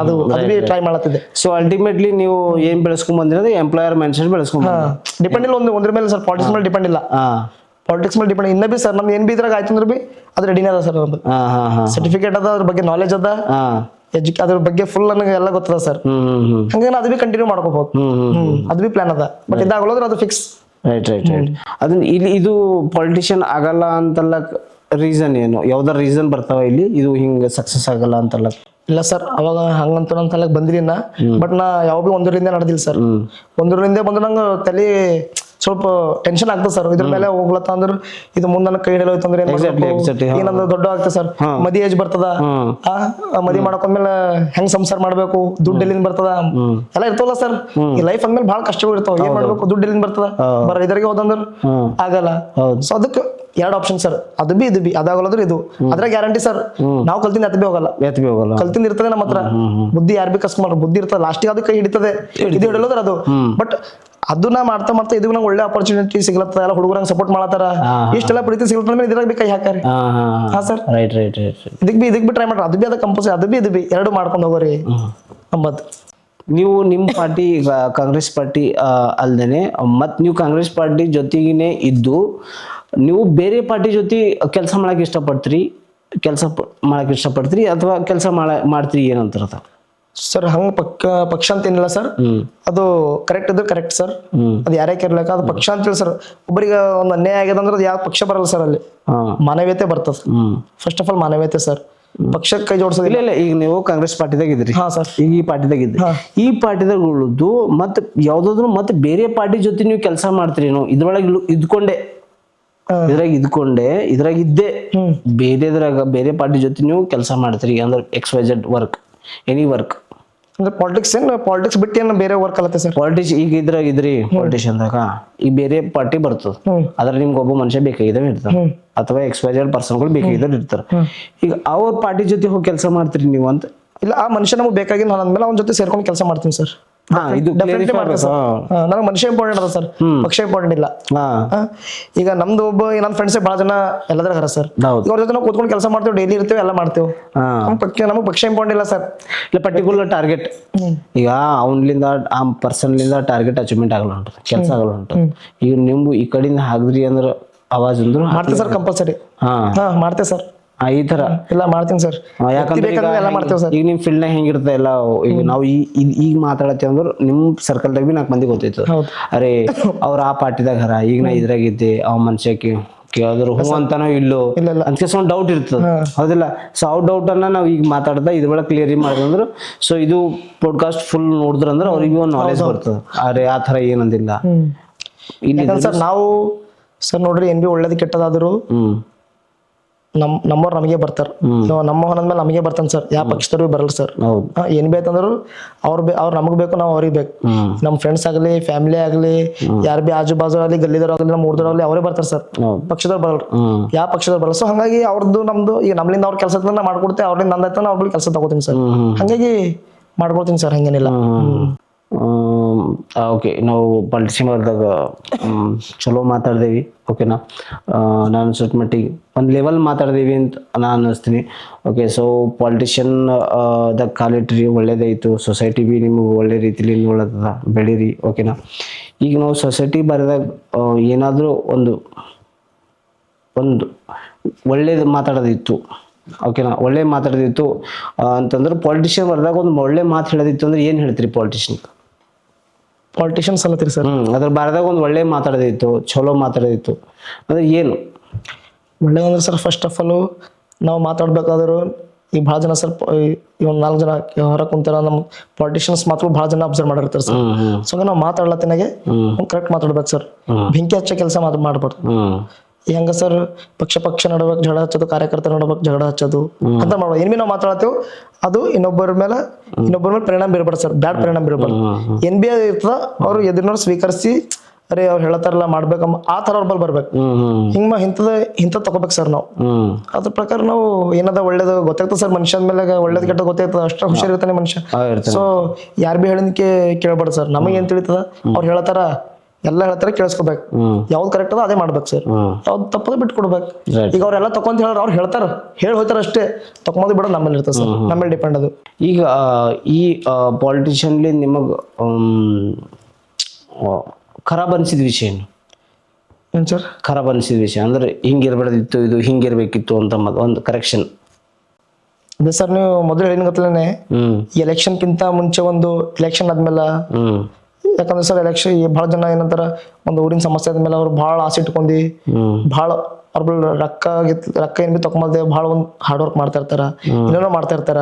ಅದು ಬಿ ಟ್ರೈ ಮಾಡತ್ತಿದ್ದೆ. ಸೊ ಅಲ್ಟಿಮೇಟ್ಲಿ ನೀವು ಏನ್ ಬೆಳೆಸ್ಕೊಂಡ್ ಬಂದಿರೋದು ಎಂಪ್ಲಾಯರ್ ಮೈಂಡ್ ಸೆಟ್ ಬೆಳೆಸ್ಕೊಂಡ್ ಡಿಪೆಂಡ್ ಇಲ್ಲ ಒಂದ್ರ ಮೇಲೆ ಸರ್. ಪಾಲಿಟಿಕ್ಸ್ ಮೇಲೆ ಡಿಪೆಂಡ್ ಇಲ್ಲ, ಪಾಲಿಟಿಕ್ಸ್ ಮೇಲೆ ಡಿಪೆಂಡ್ ಇನ್ನ ಬಿ ಸರ್. ನಮ್ದು ಏನ್ ಬಿ ಇದ್ರಾಗ ಆಯ್ತು ಅಂದ್ರೆ ಬಿ ಅದು ರೆಡಿನೇ ಅದ ಸರ್. ನಮ್ದು ಸರ್ಟಿಫಿಕೇಟ್ ಅದ, ಅದ್ರ ಬಗ್ಗೆ ನಾಲೆಜ್ ಅದ, ಅದ್ರ ಬಗ್ಗೆ ಫುಲ್ ನನಗೆ ಎಲ್ಲ ಗೊತ್ತದ ಸರ್. ಹಂಗಾಗಿ ಅದು ಬಿ ಕಂಟಿನ್ಯೂ ಮಾಡ್ಕೋಬಹುದು. ಅದು ಬಿ ಪ್ಲಾನ್ ಅದ, ಬಟ್ ಇದಾಗೋದ್ರೆ ಅದು ಫಿಕ್ಸ್. ರೈಟ್. ಅದನ್ನ ಇದು ಪಾಲಿಟಿಷಿಯನ್ ಆಗಲ್ಲ ಅಂತಲ್ಲ ರೀಸನ್ ಏನು, ಯಾವ್ದಾರ ರೀಸನ್ ಬರ್ತಾವ ಇಲ್ಲಿ ಇದು ಹಿಂಗ ಸಕ್ಸಸ್ ಆಗಲ್ಲ ಅಂತಲ್ಲ? ಇಲ್ಲ ಸರ್, ಅವಾಗ ಹಂಗಂತ ನನ್ನ ತಲೆಗೆ ಬಂದಿಲ್ಲ. ಬಟ್ ನಾ ಯಾವ ಬಿ ಒಂದರಿಂದ ನಡೆದಿಲ್ಲ ಸರ್. ಒಂದರಿಂದ ಬಂದು ನಂಗೆ ತಲೆ ಸ್ವಲ್ಪ ಟೆನ್ಷನ್ ಆಗ್ತದೆ ಸರ್. ಇದ್ರ ಮೇಲೆ ಹೋಗ್ಲತ್ತ ಅಂದ್ರೆ ಇದು ಮುಂದೆ ನನ್ನ ಕೈ ಹಿಡಿಯೋಯ್ತು ಅಂದ್ರೆ ಏನ್ ಮಾಡ್ಬೇಕು, ಏನಂದ್ರೆ ದೊಡ್ಡ ಆಗ್ತದೆ ಸರ್. ಮದಿ ಏಜ್ ಬರ್ತದ, ಮದಿ ಮಾಡ್ಕೊಂಡ್ಮೇಲೆ ಹೆಂಗ್ ಸಂಸಾರ ಮಾಡ್ಬೇಕು, ದುಡ್ಡು ಎಲ್ಲಿಂದ ಬರ್ತದ ಎಲ್ಲ ಇರ್ತವಲ್ಲ ಸರ್. ಈ ಲೈಫ್ ಅಂದ್ಮೇಲೆ ಬಹಳ ಕಷ್ಟಗಳು ಇರ್ತಾವ. ಏನ್ ಮಾಡ್ಬೇಕು, ದುಡ್ಡು ಎಲ್ಲಿಂದ ಬರ್ತದ, ಬರ ಇದರಿಗೆ ಹೋದಂದ್ರ ಆಗಲ್ಲ. ಸೊ ಅದಕ್ಕೆ ಎರಡು ಆಪ್ಷನ್ ಸರ್, ಅದು ಬಿ ಇದು ಬಿ, ಅದಾಗಲ್ಲದ್ರೆ ಇದು. ಅದ್ರ ಗ್ಯಾರಂಟಿ ಸರ್, ನಾವು ಕಲ್ತಿಂದ ಎತ್ ಬಿ ಹೋಗಲ್ಲ, ಕಲ್ತಿಂದ ಇರ್ತದೆ ನಮ್ಮ ಹತ್ರ ಬುದ್ಧಿ. ಯಾರು ಬಿ ಕಸ್ ಮಾಡ್ರ ಬುದ್ಧಿ ಇರ್ತದೆ, ಲಾಸ್ಟಿಗೆ ಅದು ಕೈ ಹಿಡಿತದೆ, ಇದು ಹಿಡಿಯೋದ್ರ ಅದು. ಬಟ್ ಅದನ್ನ ಮಾಡ್ತಾ ಮಾಡ್ತಾ ಇದು ನಂಗೆ ಒಳ್ಳೆ ಆಪರ್ಚುನಿಟಿ ಸಿಗ್ಲತ್ತ, ಎಲ್ಲ ಹುಡುಗರಂಗ್ ಸಪೋರ್ಟ್ ಮಾಡತ್ತಾರ, ಇಷ್ಟೆಲ್ಲ ಪ್ರೀತಿ ಸಿಗ್ಲತ್ತ ಮೇಲೆ ಇದ್ರಾಗ ಬಿ ಕೈ ಹಾಕಾರಿ. ಹಾ ಸರ್, ಇದಕ್ ಬಿ ಟ್ರೈ ಮಾಡ್ರಿ, ಅದು ಬಿ ಅದ ಕಂಪಲ್ಸರಿ, ಅದು ಬಿ ಇದು ಬಿ ಎರಡು ಮಾಡ್ಕೊಂಡು ಹೋಗೋರಿ ಅಂಬತ್. ನೀವು ನಿಮ್ಮ ಪಾರ್ಟಿ ಕಾಂಗ್ರೆಸ್ ಪಾರ್ಟಿ ಅಲ್ದೇನೆ ಮತ್ ನೀವು ಕಾಂಗ್ರೆಸ್ ಪಾರ್ಟಿ ಜೊತೆಗೇನೆ ಇದ್ದು ನೀವು ಬೇರೆ ಪಾರ್ಟಿ ಜೊತೆ ಕೆಲಸ ಮಾಡಕ್ ಇಷ್ಟಪಡ್ತೀರಿ, ಅಥವಾ ಕೆಲಸ ಮಾಡ್ತೀರಿ ಏನಂತಾರ ಸರ್? ಹಂಗ ಪಕ್ಷ ಅಂತ ಏನಿಲ್ಲ ಸರ್, ಅದು ಕರೆಕ್ಟ್ ಇದ್ರೆ ಕರೆಕ್ಟ್ ಸರ್. ಅದು ಯಾರೇ ಇರ್ಲಕ್ಕ ಅದು ಪಕ್ಷ ಅಂತೇಳಿ ಸರ್. ಒಬ್ಬರಿಗೆ ಒಂದು ಅನ್ಯಾಯ ಆಗ್ಯದ ಅಂದ್ರೆ ಅದು ಯಾವ ಪಕ್ಷ ಬರಲ್ಲ ಸರ್, ಅಲ್ಲಿ ಮಾನವೀಯತೆ ಬರ್ತದ. ಫಸ್ಟ್ ಆಫ್ ಆಲ್ ಮಾನವೀಯತೆ ಸರ್, ಪಕ್ಷಕ್ಕೆ ಕೈ ಜೋಡಿಸೋದಿಲ್ಲ. ಇಲ್ಲ, ಈಗ ನೀವು ಕಾಂಗ್ರೆಸ್ ಪಾರ್ಟಿದಾಗ ಇದ್ರಿ. ಹಾ ಸರ್, ಈಗ ಈ ಪಾರ್ಟಿದಾಗ ಇದ್ರಿ. ಈ ಪಾರ್ಟಿದಾಗ ಉಳಿದು ಮತ್ತೆ ಯಾವ್ದಾದ್ರು ಮತ್ತೆ ಬೇರೆ ಪಾರ್ಟಿ ಜೊತೆ ನೀವು ಕೆಲಸ ಮಾಡ್ತೀರಿ, ಇದ್ರೊಳಗೆ ಇದ್ರಾಗ ಇದ್ದೆ ಬೇರೆ ಪಾರ್ಟಿ ಜೊತೆ ನೀವು ಕೆಲಸ ಮಾಡ್ತೀರಿ ಅಂದ್ರೆ XYZ ವರ್ಕ್, ಎನಿ ವರ್ಕ್ ಅಂದ್ರೆ ಪಾಲಿಟಿಕ್ಸ್ ಬಿಟ್ಟು ಏನು ಬೇರೆ ವರ್ಕ್ ಅಲ್ಲತ್ತೆ ಸರ್? ಪಾಲಿಟಿಕ್ಸ್ ಈಗ ಇದ್ರಾಗ ಇದ್ರಿ ಪಾಲಿಟಿಷಿಯನ್ದಾಗ ಈಗ ಬೇರೆ ಪಾರ್ಟಿ ಬರ್ತದ, ಅದ್ರ ನಿಮ್ಗೆ ಒಬ್ಬ ಮನುಷ್ಯ ಬೇಕಾಗಿದ್ದಾವೆ ಇರ್ತಾರ, ಅಥವಾ XYZ ಪರ್ಸನ್ಗಳು ಬೇಕಾಗಿದ್ದಾರೆ ಇರ್ತಾರ. ಈಗ ಅವ್ರ ಪಾರ್ಟಿ ಜೊತೆ ಹೋಗಿ ಕೆಲಸ ಮಾಡ್ತೀರಿ ನೀವು ಅಂತ? ಇಲ್ಲ, ಆ ಮನುಷ್ಯ ನಮ್ಗೆ ಬೇಕಾಗಿ ನಾನು ಅಂದ್ಮೇಲೆ ಅವ್ನ ಜೊತೆ ಸೇರ್ಕೊಂಡು ಕೆಲಸ ಮಾಡ್ತೀನಿ ಸರ್. ನನಗೆ ಮನುಷ್ಯ ಇಂಪಾರ್ಟೆಂಟ್ ಅದ ಸರ್, ಪಕ್ಷ ಇಂಪಾರ್ಟೆಂಟ್ ಇಲ್ಲ. ಈಗ ನಮ್ದು ಒಬ್ಬ ನನ್ನ ಫ್ರೆಂಡ್ಸ್ ಬಹಳ ಜನ ಎಲ್ಲದ್ರ ಹರ ಸರ್, ಅವ್ರ ಜೊತೆ ನಾವು ಕೂತ್ಕೊಂಡು ಕೆಲಸ ಮಾಡ್ತೇವೆ, ಡೈಲಿ ಇರ್ತೇವೆ, ಎಲ್ಲ ಮಾಡ್ತೇವೆ. ನಮಗೆ ಪಕ್ಷ ಇಂಪಾರ್ಟೆಂಟ್ ಇಲ್ಲ ಸರ್. ಇಲ್ಲ, ಪರ್ಟಿಕ್ಯುಲರ್ ಟಾರ್ಗೆಟ್, ಈಗ ಅವನ್ಲಿಂದ ಆ ಪರ್ಸನ್ಲಿಂದ ಟಾರ್ಗೆಟ್ ಅಚೀವ್ಮೆಂಟ್ ಆಗಲ್ಲ ಉಂಟು, ಕೆಲಸ ಆಗಲ್ಲ ಉಂಟು. ಈಗ ನಿಮ್ಗೆ ಈ ಕಡೆಯಿಂದ ಹಾಕಿದ್ರಿ ಅಂದ್ರೆ ಅವಾಜ್ ಅಂದ್ರು ಮಾಡ್ತೇವೆ ಸರ್, ಕಂಪಲ್ಸರಿ. ಮಾಡ್ತೇವೆ ಸರ್, ಈ ತರ ಎಲ್ಲ ಮಾಡ್ತೀನಿ ಸರ್. ಯಾಕಂದ್ರೆ ಈಗ ನಿಮ್ ಫೀಲ್ಡ್ ನಾಗ ಹೆಂಗಿರ್ತದೆ ಎಲ್ಲ, ಈಗ ನಾವು ಈಗ ಮಾತಾಡತ್ತೇವೆ ಅಂದ್ರೆ ನಿಮ್ ಸರ್ಕಲ್ದಾಗ ಬಿ 4 ಮಂದಿ ಗೊತ್ತೈತದ, ಅರೆ ಅವ್ರ ಆ ಪಾರ್ಟಿದಾಗ ಹರ, ಈಗ ನಾ ಇದ್ರಾಗಿದ್ದೆ, ಅವ್ ಮನುಷ್ಯಕ್ಕೆ ಕೇಳಿದ್ರು ಹೂ ಅಂತಾನೋ ಇಲ್ಲೋ ಅಂತ ಒಂದು ಡೌಟ್ ಇರ್ತದ, ಹೌದಿಲ್ಲ? ಸೊ ಆ ಡೌಟ್ ಅನ್ನ ನಾವ್ ಈಗ ಮಾತಾಡ್ದ ಇದ್ರೊಳಗೆ ಕ್ಲಿಯರ್ ಮಾಡಿದ್ರು, ಸೊ ಇದು ಪಾಡ್ಕಾಸ್ಟ್ ಫುಲ್ ನೋಡಿದ್ರಂದ್ರೆ ಅವ್ರಿಗೆ ಒಂದು ನಾಲೆಜ್ ಬರ್ತದ, ಅರೆ ಆ ತರ ಏನಂದಿಲ್ಲ ಇಲ್ಲಿ ಸರ್. ನಾವು ಸರ್ ನೋಡ್ರಿ, ಏನ್ ಬಿ ಒಳ್ಳೇದು ಕೆಟ್ಟದಾದ್ರು ನಮ್ಮವ್ರು ನಮಗೆ ಬರ್ತಾರ, ನಮ್ಮ ಹೊಂದ್ಮೇಲೆ ನಮಗೆ ಬರ್ತಾನೆ ಸರ್, ಯಾವ ಪಕ್ಷದವ್ರು ಬರಲ್ಲ ಸರ್. ಏನ್ ಬೇಕಂದ್ರು ಅವ್ರು ನಮಗ್ ಬೇಕು, ನಾವು ಅವ್ರಿಗೆ ಬೇಕು. ನಮ್ ಫ್ರೆಂಡ್ಸ್ ಆಗ್ಲಿ, ಫ್ಯಾಮಿಲಿ ಆಗ್ಲಿ, ಯಾರು ಬಿ ಆಜು ಬಾಜು ಆಗ್ಲಿ, ಗಲ್ಲಿದವ್ರು ಆಗ್ಲಿ, ನಮ್ಮ ಊರ್ದವ್ರು ಅವರೇ ಬರ್ತಾರೆ ಸರ್, ಪಕ್ಷದವ್ರು ಬರಲ್ಲ, ಯಾವ ಪಕ್ಷದವ್ರು ಬರಲ್ಲ. ಸೊ ಹಂಗಾಗಿ ಅವ್ರದ್ದು ನಮ್ದು ಈಗ ನಮ್ಲಿಂದ ಅವ್ರ ಕೆಲಸ ಮಾಡ್ಕೊಡ್ತೇವೆ, ಅವ್ರಿಂದ ನಂದಾಯ್ತಾನ ಅವ್ರಿಗೆ ಕೆಲಸ ತಗೋತೀನಿ ಸರ್, ಹಂಗಾಗಿ ಮಾಡ್ಕೊಡ್ತೀನಿ ಸರ್, ಹಂಗೇನಿಲ್ಲ. ಓಕೆ, ನಾವು ಪಾಲಿಟಿಷಿಯನ್ ವರ್ಗದಾಗ ಚಲೋ ಮಾತಾಡ್ದೇವಿ, ಓಕೆನಾ? ನಾನು ಸ್ವಲ್ಪ ಮಟ್ಟಿಗೆ ಒಂದು ಲೆವೆಲ್ ಮಾತಾಡ್ದೇವಿ ಅಂತ ನಾನು ಅನ್ನಿಸ್ತೀನಿ. ಓಕೆ, ಸೊ ಪಾಲಿಟಿಷಿಯನ್ ದಾಗ ಕಾಲಿಟ್ರಿ, ಒಳ್ಳೇದಾಯ್ತು. ಸೊಸೈಟಿ ಬಿ ನಿಮ್ಗೆ ಒಳ್ಳೆ ರೀತಿಲಿ ಒಳ್ಳೇದ ಬೆಳೀರಿ, ಓಕೆನಾ? ಈಗ ನಾವು ಸೊಸೈಟಿ ಬರೆದಾಗ ಏನಾದರೂ ಒಂದು ಒಳ್ಳೇದು ಮಾತಾಡೋದಿತ್ತು, ಓಕೆನಾ? ಒಳ್ಳೆ ಮಾತಾಡೋದಿತ್ತು ಅಂತಂದ್ರೆ ಪಾಲಿಟಿಷಿಯನ್ ಬರ್ದಾಗ ಒಂದು ಒಳ್ಳೆ ಮಾತು ಹೇಳೋದಿತ್ತು ಅಂದ್ರೆ ಏನು ಹೇಳ್ತೀರಿ ಪಾಲಿಟಿಷಿಯನ್ಸ್ ಅಲ್ಲತ್ತೀರಿ ಸರ್? ಅದ್ರ ಬಾರದಾಗ ಒಂದು ಒಳ್ಳೆ ಮಾತಾಡೋದಿತ್ತು, ಚಲೋ ಮಾತಾಡೋದಿತ್ತು ಅಂದ್ರೆ ಏನು ಒಳ್ಳೆ ಅಂದ್ರೆ ಸರ್? ಫಸ್ಟ್ ಆಫ್ ಆಲ್ ನಾವು ಮಾತಾಡ್ಬೇಕಾದ್ರು ಈಗ ಭಾಳ ಜನ ಸರ್, ಈ ಒಂದು 4 ಜನ ಹೊರ ಕುಂತಾರ, ನಮ್ಮ ಪಾಲಿಟಿಷಿಯನ್ಸ್ ಮಾತ್ರ ಭಾಳ ಜನ ಅಬ್ಸರ್ವ್ ಮಾಡಿರ್ತಾರೆ ಸರ್. ಸೊ ನಾವು ಮಾತಾಡ್ಲತ್ತಿನಾಗೆ ಕರೆಕ್ಟ್ ಮಾತಾಡ್ಬೇಕು ಸರ್, ಬೆಂಕಿ ಹಚ್ಚೋ ಕೆಲಸ ಮಾಡ್ಬಾರ್ದು. ಹೆಂಗ ಸರ್, ಪಕ್ಷ ನಡ್ಬೇಕು ಜಗಳ ಹಚ್ಚೋದು, ಕಾರ್ಯಕರ್ತರ ನಡ್ಬೇಕು ಜಗಳ ಹಚ್ಚೋದು ಅಂತ ಮಾಡ್ಬೋದು. ಏನ್ ಬಿ ನಾವು ಮಾತಾಡ್ತೇವೆ ಅದು ಇನ್ನೊಬ್ಬರ ಮೇಲೆ ಪರಿಣಾಮ ಬೀರ್ಬಾರ್ದು ಸರ್, ಬ್ಯಾಡ್ ಪರಿಣಾಮ ಬೀರ್ಬಾರ್ದು. ಏನ್ ಬಿ ಇರ್ತದ ಅವ್ರು ಎದುರಿನವ್ರು ಸ್ವೀಕರಿಸಿ, ಅರೆ ಅವ್ರು ಹೇಳತ್ತಾರಲ್ಲ ಮಾಡ್ಬೇಕಮ್ಮ, ಆ ತರ ಅವ್ರ ಬಲ್ ಬರ್ಬೇಕು. ಹಿಂಗ ಇಂಥದ್ ತಗೋಬೇಕು ಸರ್ ನಾವು. ಅದ್ರ ಪ್ರಕಾರ ನಾವು ಏನದ ಒಳ್ಳೇದು ಗೊತ್ತಾಗ್ತದೆ ಸರ್, ಮನುಷ್ಯನ ಮೇಲೆ ಒಳ್ಳೇದ್ ಕೆಟ್ಟ ಗೊತ್ತಾಗ್ತದ, ಅಷ್ಟ ಹುಷಾರಿರ್ತಾನೆ ಮನುಷ್ಯ. ಸೊ ಯಾರ್ ಬಿ ಹೇಳಿದಕ್ಕೆ ಕೇಳ್ಬಾರ್ದು ಸರ್. ನಮಗೆ ಏನ್ ತಿಳಿತದ, ಅವ್ರು ಹೇಳ್ತಾರ ಎಲ್ಲ ಹೇಳ್ತಾರೆ, ಕೇಳಿಸ್ಕೋಬೇಕು. ಯಾವ್ದು ಕರೆಕ್ಟ್ ಅದ ಅದೇ ಮಾಡ್ಬೇಕು ಸರ್, ಯಾವ್ದು ತಪ್ಪದ ಬಿಟ್ಕೊಡ್ಬೇಕು. ಈಗ ಅವ್ರೆಲ್ಲ ತಕೊಂತ ಹೇಳ ಅವ್ರು ಹೇಳ್ತಾರ, ಹೇಳಿ ಹೋಯ್ತಾರ ಅಷ್ಟೇ, ತಕೊಂಬೋದು ಬಿಡೋದು ನಮ್ಮಲ್ಲಿ ಇರ್ತದೆ ಸರ್, ನಮ್ಮಲ್ಲಿ ಡಿಪೆಂಡ್ ಅದು. ಈಗ ಈ ಪಾಲಿಟಿಷಿಯನ್ಲಿ ನಿಮಗ್ ಖರಾಬ್ ಅನ್ಸಿದ ವಿಷಯ ಏನ್ ಸರ್? ಖರಾಬ್ ಅನ್ಸಿದ ವಿಷಯ ಅಂದ್ರೆ ಹಿಂಗಿರ್ಬಾರ್ದಿತ್ತು, ಇದು ಹಿಂಗಿರ್ಬೇಕಿತ್ತು ಅಂತ ಒಂದು ಕರೆಕ್ಷನ್. ಅದೇ ಸರ್, ನೀವು ಮೊದಲು ಹೇಳಿನ ಗೊತ್ತಲೇನೆ, ಎಲೆಕ್ಷನ್ ಕಿಂತ ಮುಂಚೆ ಒಂದು ಎಲೆಕ್ಷನ್ ಆದ್ಮೇಲೆ, ಯಾಕಂದ್ರೆ ಸರ್ ಎಲೆಕ್ಷನ್ ಬಹಳ ಜನ ಏನಂತಾರ, ಒಂದು ಊರಿನ ಸಮಸ್ಯೆ ಆದ್ಮೇಲೆ ಅವ್ರು ಬಹಳ ಆಸೆ ಇಟ್ಕೊಂಡಿ, ಬಹಳ ಅವ್ರ ರೊಕ್ಕ ಏನ್ ಬಿ ತಕೊಂಬಲ್ದೆ ಭಾಳ ಒಂದ್ ಹಾರ್ಡ್ ವರ್ಕ್ ಮಾಡ್ತಾ ಇರ್ತಾರ, ಏನೇನೋ ಮಾಡ್ತಾ ಇರ್ತಾರ.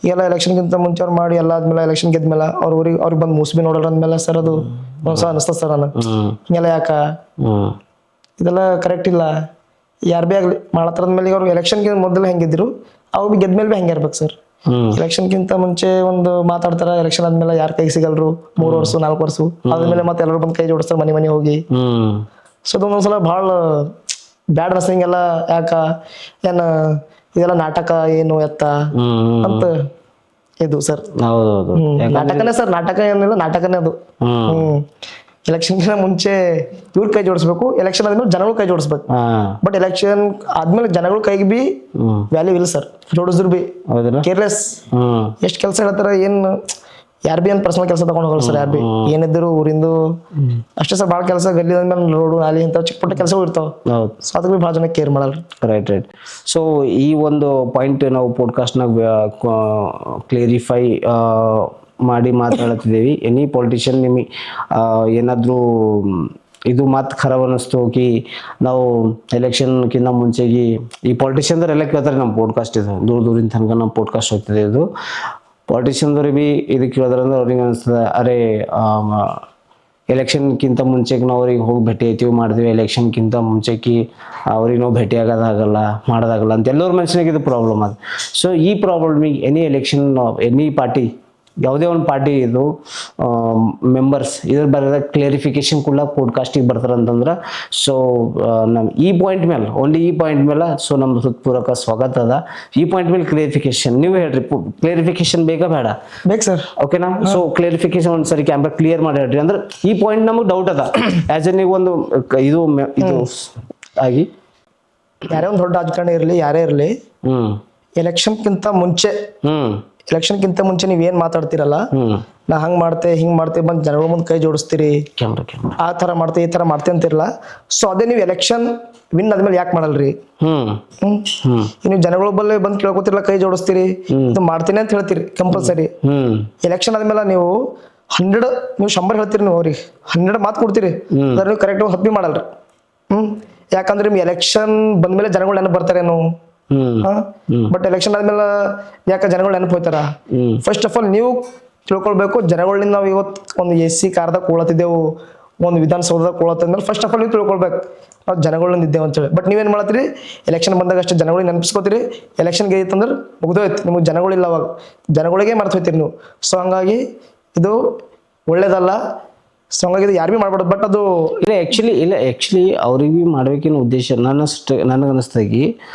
ಈಗೆಲ್ಲ ಎಲೆಕ್ಷನ್ಗಿಂತ ಮುಂಚೆ ಅವ್ರು ಮಾಡಿ ಎಲ್ಲ ಆದ್ಮೇಲೆ ಎಲೆಕ್ಷನ್ ಗೆದ್ಮೇಲೆ ಅವ್ರಿಗೆ ಬಂದ್ ಮುಸ್ಬಿ ನೋಡೋಣ ಅಂದ್ಮೇಲೆ ಸರ್ ಅದು ಒಂದ್ಸಲ ಅನಿಸ್ತದ ಸರ್ ನಾನು ಹಿಂಗೆಲ್ಲ ಯಾಕ ಇದೆಲ್ಲ ಕರೆಕ್ಟ್ ಇಲ್ಲ. ಯಾರು ಬಿ ಆಗ್ಲಿ ಮಾಡತ್ತರದ್ಮೇಲೆ ಅವ್ರು ಎಲೆಕ್ಷನ್ಗೆ ಮೊದಲು ಹೆಂಗಿದ್ರು ಅವ್ರು ಬಿ ಗೆದ್ಮೇಲೆ ಬಿ ಹೆಂಗೆ ಇರ್ಬೇಕು ಸರ್. ಎಲೆಕ್ಷನ್ಗಿಂತ ಮುಂಚೆ ಒಂದು ಮಾತಾಡ್ತಾರ, ಎಲೆಕ್ಷನ್ ಆದ್ಮೇಲೆ ಯಾರ ಕೈ ಸಿಗಲ್ರು 3 ವರ್ಷ 4 ವರ್ಷ ಆದ್ಮೇಲೆ ಮತ್ತೆ ಎಲ್ಲರೂ ಬಂದ್ ಕೈ ಜೋಡಿಸ್ತಾರ ಮನೆ ಹೋಗಿ. ಸೊ ಅದೊಂದೊಂದ್ಸಲ ಭಾಳ ಬ್ಯಾಡ್ ಅನಿಸ್ತಂಗೆಲ್ಲ. ಯಾಕ ಏನ ಇದೆಲ್ಲ ನಾಟಕ ಏನು ಎತ್ತ ಅಂತ ಇದು ಸರ್. ನಾಟಕನೇ ಸರ್, ನಾಟಕ ಏನಿಲ್ಲ, ನಾಟಕನೇ ಅದು. ಎಲೆಕ್ಷನ್ಗಿಂತ ಮುಂಚೆ ಇವ್ರ ಕೈ ಜೋಡಿಸ್ಬೇಕು, ಎಲೆಕ್ಷನ್ ಆದ್ಮೇಲೆ ಜನಗಳು ಕೈ ಜೋಡಿಸ್ಬೇಕು. ಬಟ್ ಎಲೆಕ್ಷನ್ ಆದ್ಮೇಲೆ ಜನಗಳು ಕೈಗೆ ಬಿ ವ್ಯಾಲ್ಯೂ ಇಲ್ಲ ಸರ್, ಜೋಡಿಸಿದ್ರು ಬಿ ಕೇರ್ಲೆಸ್. ಎಷ್ಟ್ ಕೆಲಸ ಹೇಳ್ತಾರ, ಏನ್ ಯಾರ್ ಬಿ ಏನ್ ಪರ್ಸನಲ್ ಕೆಲಸ ತಗೊಂಡ್ ಹೋಗಲ್ಲ ಸರ್. ಯಾರ್ ಬಿ ಏನಿದ್ರು ಊರಿಂದು ಅಷ್ಟೇ ಸರ್. ಭಾಳ ಕೆಲಸ ಗಲ್ಲಿ ಆದ್ಮೇಲೆ ರೋಡು ನಾಲಿ ಇಂಥ ಚಿಕ್ಕ ಪುಟ್ಟ ಕೆಲಸ ಇರ್ತಾವ. ಸೊ ಅದಕ್ಕೆ ಭಾಳ ಜನ ಕೇರ್ ಮಾಡಲ್ಲ. ರೈಟ್. ಸೊ ಈ ಒಂದು ಪಾಯಿಂಟ್ ನಾವು ಪಾಡ್ಕಾಸ್ಟ್ನಾಗ ಕ್ಲಿಯರಿಫೈ ಮಾಡಿ ಮಾತಾಡ್ತಿದ್ದೀವಿ. ಎನಿ ಪೊಲಿಟಿಷಿಯನ್ ನಿಮಗೆ ಏನಾದರೂ ಇದು ಮಾತು ಖರಾಬ್ ಅನ್ನಿಸ್ತು ಕಿ ನಾವು ಎಲೆಕ್ಷನ್ಕಿಂತ ಮುಂಚೆಗೆ ಈ ಪೊಲಿಟಿಷಿಯನ್ದವ್ರು ಎಲ್ಲ ಕೇಳ್ತಾರೆ ನಮ್ಮ ಪಾಡ್ಕಾಸ್ಟ್. ಇದು ದೂರದಿಂದ ತನಕ ನಮ್ಮ ಪಾಡ್ಕಾಸ್ಟ್ ಹೋಗ್ತದೆ. ಇದು ಪಾಲಿಟಿಷಿಯನ್ದವ್ರಿಗೆ ಭೀ ಇದು ಕೇಳಿದ್ರಂದ್ರೆ ಅವ್ರಿಗೆ ಅನಿಸ್ತದೆ, ಅರೆ ಎಲೆಕ್ಷನ್ಗಿಂತ ಮುಂಚೆಗೆ ನಾವು ಅವ್ರಿಗೆ ಹೋಗಿ ಭೇಟಿ ಆಯ್ತೀವಿ ಮಾಡ್ತೀವಿ, ಎಲೆಕ್ಷನ್ಗಿಂತ ಮುಂಚೆಗೆ ಅವ್ರಿಗೆ ನಾವು ಭೇಟಿ ಆಗೋದಾಗಲ್ಲ ಮಾಡೋದಾಗಲ್ಲ ಅಂತ ಎಲ್ಲರ ಮನುಷ್ಯನಿಗೆ ಇದು ಪ್ರಾಬ್ಲಮ್ ಅದು. ಸೊ ಈ ಪ್ರಾಬ್ಲಮಿಗೆ ಎನಿ ಎಲೆಕ್ಷನ್ ಎನಿ ಪಾರ್ಟಿ ಯಾವುದೇ ಒಂದು ಪಾರ್ಟಿ ಇದು ಮೆಂಬರ್ಸ್ ಇದ್ರ ಬರೋದ ಕ್ಲಿಯರಿಫಿಕೇಶನ್ ಕೂಡ ಪಾಡ್ಕಾಸ್ಟಿಗೆ ಬರ್ತಾರೆ ಅಂತಂದ್ರೆ. ಸೊ ನಮ್ಮ ಈ ಪಾಯಿಂಟ್ ಮೇಲೆ ಓನ್ಲಿ ಈ ಪಾಯಿಂಟ್ ಮೇಲೆ ಸೊ ನಮ್ದು ಹೃತ್ಪೂರ್ವಕ ಸ್ವಾಗತ ಅದ. ಈ ಪಾಯಿಂಟ್ ಮೇಲೆ ಕ್ಲಿಯರಿಫಿಕೇಶನ್ ನೀವು ಹೇಳ್ರಿ, ಕ್ಲಿಯರಿಫಿಕೇಶನ್ ಬೇಕಾ ಬೇಡ? ಬೇಕು ಸರ್. ಓಕೆನಾ? ಸೊ ಕ್ಲಿಯರಿಫಿಕೇಶನ್ ಒಂದ್ಸರಿ ಕ್ಯಾಮ್ರಾ ಕ್ಲಿಯರ್ ಮಾಡಿ ಹೇಳ್ರಿ. ಅಂದ್ರೆ ಈ ಪಾಯಿಂಟ್ ನಮಗೆ ಡೌಟ್ ಅದ ಆಸ್ ಎನ್ ಒಂದು ಇದು ಆಗಿ ಯಾರೇ ಒಂದು ದೊಡ್ಡ ರಾಜಕಾರಣಿ ಇರಲಿ, ಯಾರೇ ಇರಲಿ, ಎಲೆಕ್ಷನ್ಗಿಂತ ಮುಂಚೆ ನೀವ್ ಏನ್ ಮಾತಾಡ್ತಿರಲ್ಲ, ನಾ ಹಂಗ್ ಮಾಡ್ತೆ ಹಿಂಗ್ ಮಾಡ್ತೆ ಬಂದ್ ಜನಗಳ ಮುಂದೆ ಕೈ ಜೋಡಿಸ್ತೀರಿ, ಆ ತರ ಮಾಡ್ತೆ ಈ ತರ ಮಾಡ್ತೆ ಅಂತಿರಲ್ಲ. ಸೊ ಅದೇ ನೀವು ಎಲೆಕ್ಷನ್ ವಿನ್ ಆದ್ಮೇಲೆ ಯಾಕೆ ಮಾಡಲ್ರಿ? ನೀವು ಜನಗಳ ಬಲ್ಲಿ ಬಂದ್ ಕೇಳ್ಕೊತಿರಲ್ಲ, ಕೈ ಜೋಡಿಸ್ತೀರಿ, ಇದು ಮಾಡ್ತೀನಿ ಅಂತ ಹೇಳ್ತೀರಿ ಕಂಪಲ್ಸರಿ. ಎಲೆಕ್ಷನ್ ಆದ್ಮೇಲೆ ನೀವು 100 ನೀವು 100 ಹೇಳ್ತೀರಿ, ನೀವು ಅವ್ರಿಗೆ 100 ಮಾತು ಕೊಡ್ತೀರಿ, ಅದ್ರ ನೀವು ಕರೆಕ್ಟ್ ಹಪ್ಪಿ ಮಾಡಲ್ರಿ. ಯಾಕಂದ್ರೆ ನಿಮ್ ಎಲೆಕ್ಷನ್ ಬಂದ್ಮೇಲೆ ಜನಗಳು ನೆನಪು ಬರ್ತಾರೇನು? ಬಟ್ ಎಲೆಕ್ಷನ್ ಆದ್ಮೇಲೆ ಯಾಕೆ ಜನಗಳು ನೆನಪು ಹೋಯ್ತಾರ? ಫಸ್ಟ್ ಆಫ್ ಆಲ್ ನೀವು ತಿಳ್ಕೊಳ್ಬೇಕು, ಜನಗಳಿಂದ ನಾವು ಇವತ್ತು ಒಂದು AC ಕಾರ್ದಾಗ ಕೂಳತ್ತಿದ್ದೆವು, ಒಂದು ವಿಧಾನಸೌಧದಾಗ ಕೂಳತ್ತಿದ್ಮೇಲೆ ಫಸ್ಟ್ ಆಫ್ ಆಲ್ ನೀವು ತಿಳ್ಕೊಳ್ಬೇಕು ನಾವು ಜನಗಳಿಂದ ಇದ್ದೇವೆ ಅಂತೇಳಿ. ಬಟ್ ನೀವೇನ್ ಮಾಡತ್ತೀರಿ, ಎಲೆಕ್ಷನ್ ಬಂದಾಗ ಅಷ್ಟೇ ಜನಗಳಿಗೆ ನೆನಪಿಸ್ಕೋತೀರಿ, ಎಲೆಕ್ಷನ್ ಗೆದ್ದಂದ್ರೆ ಮುಗ್ದೋಯ್ತು, ನಿಮ್ಗೆ ಜನಗಳಿಲ್ಲ, ಅವಾಗ ಜನಗಳಿಗೆ ಮರ್ತು ಹೋಯ್ತೀರಿ ನೀವು. ಸೊ ಹಂಗಾಗಿ ಇದು ಒಳ್ಳೇದಲ್ಲ. ಸೊ ಹಂಗಾಗಿ ಇದು ಯಾರು ಭೀ ಮಾಡ್ಬಾರ್ದು. ಬಟ್ ಅದು ಆ್ಯಕ್ಚುಲಿ ಅವ್ರಿಗೆ ಭೀ ಮಾಡ್ಬೇಕೇನೋ ಉದ್ದೇಶ ನನಗನ್ನಿಸ್ದಾಗಿ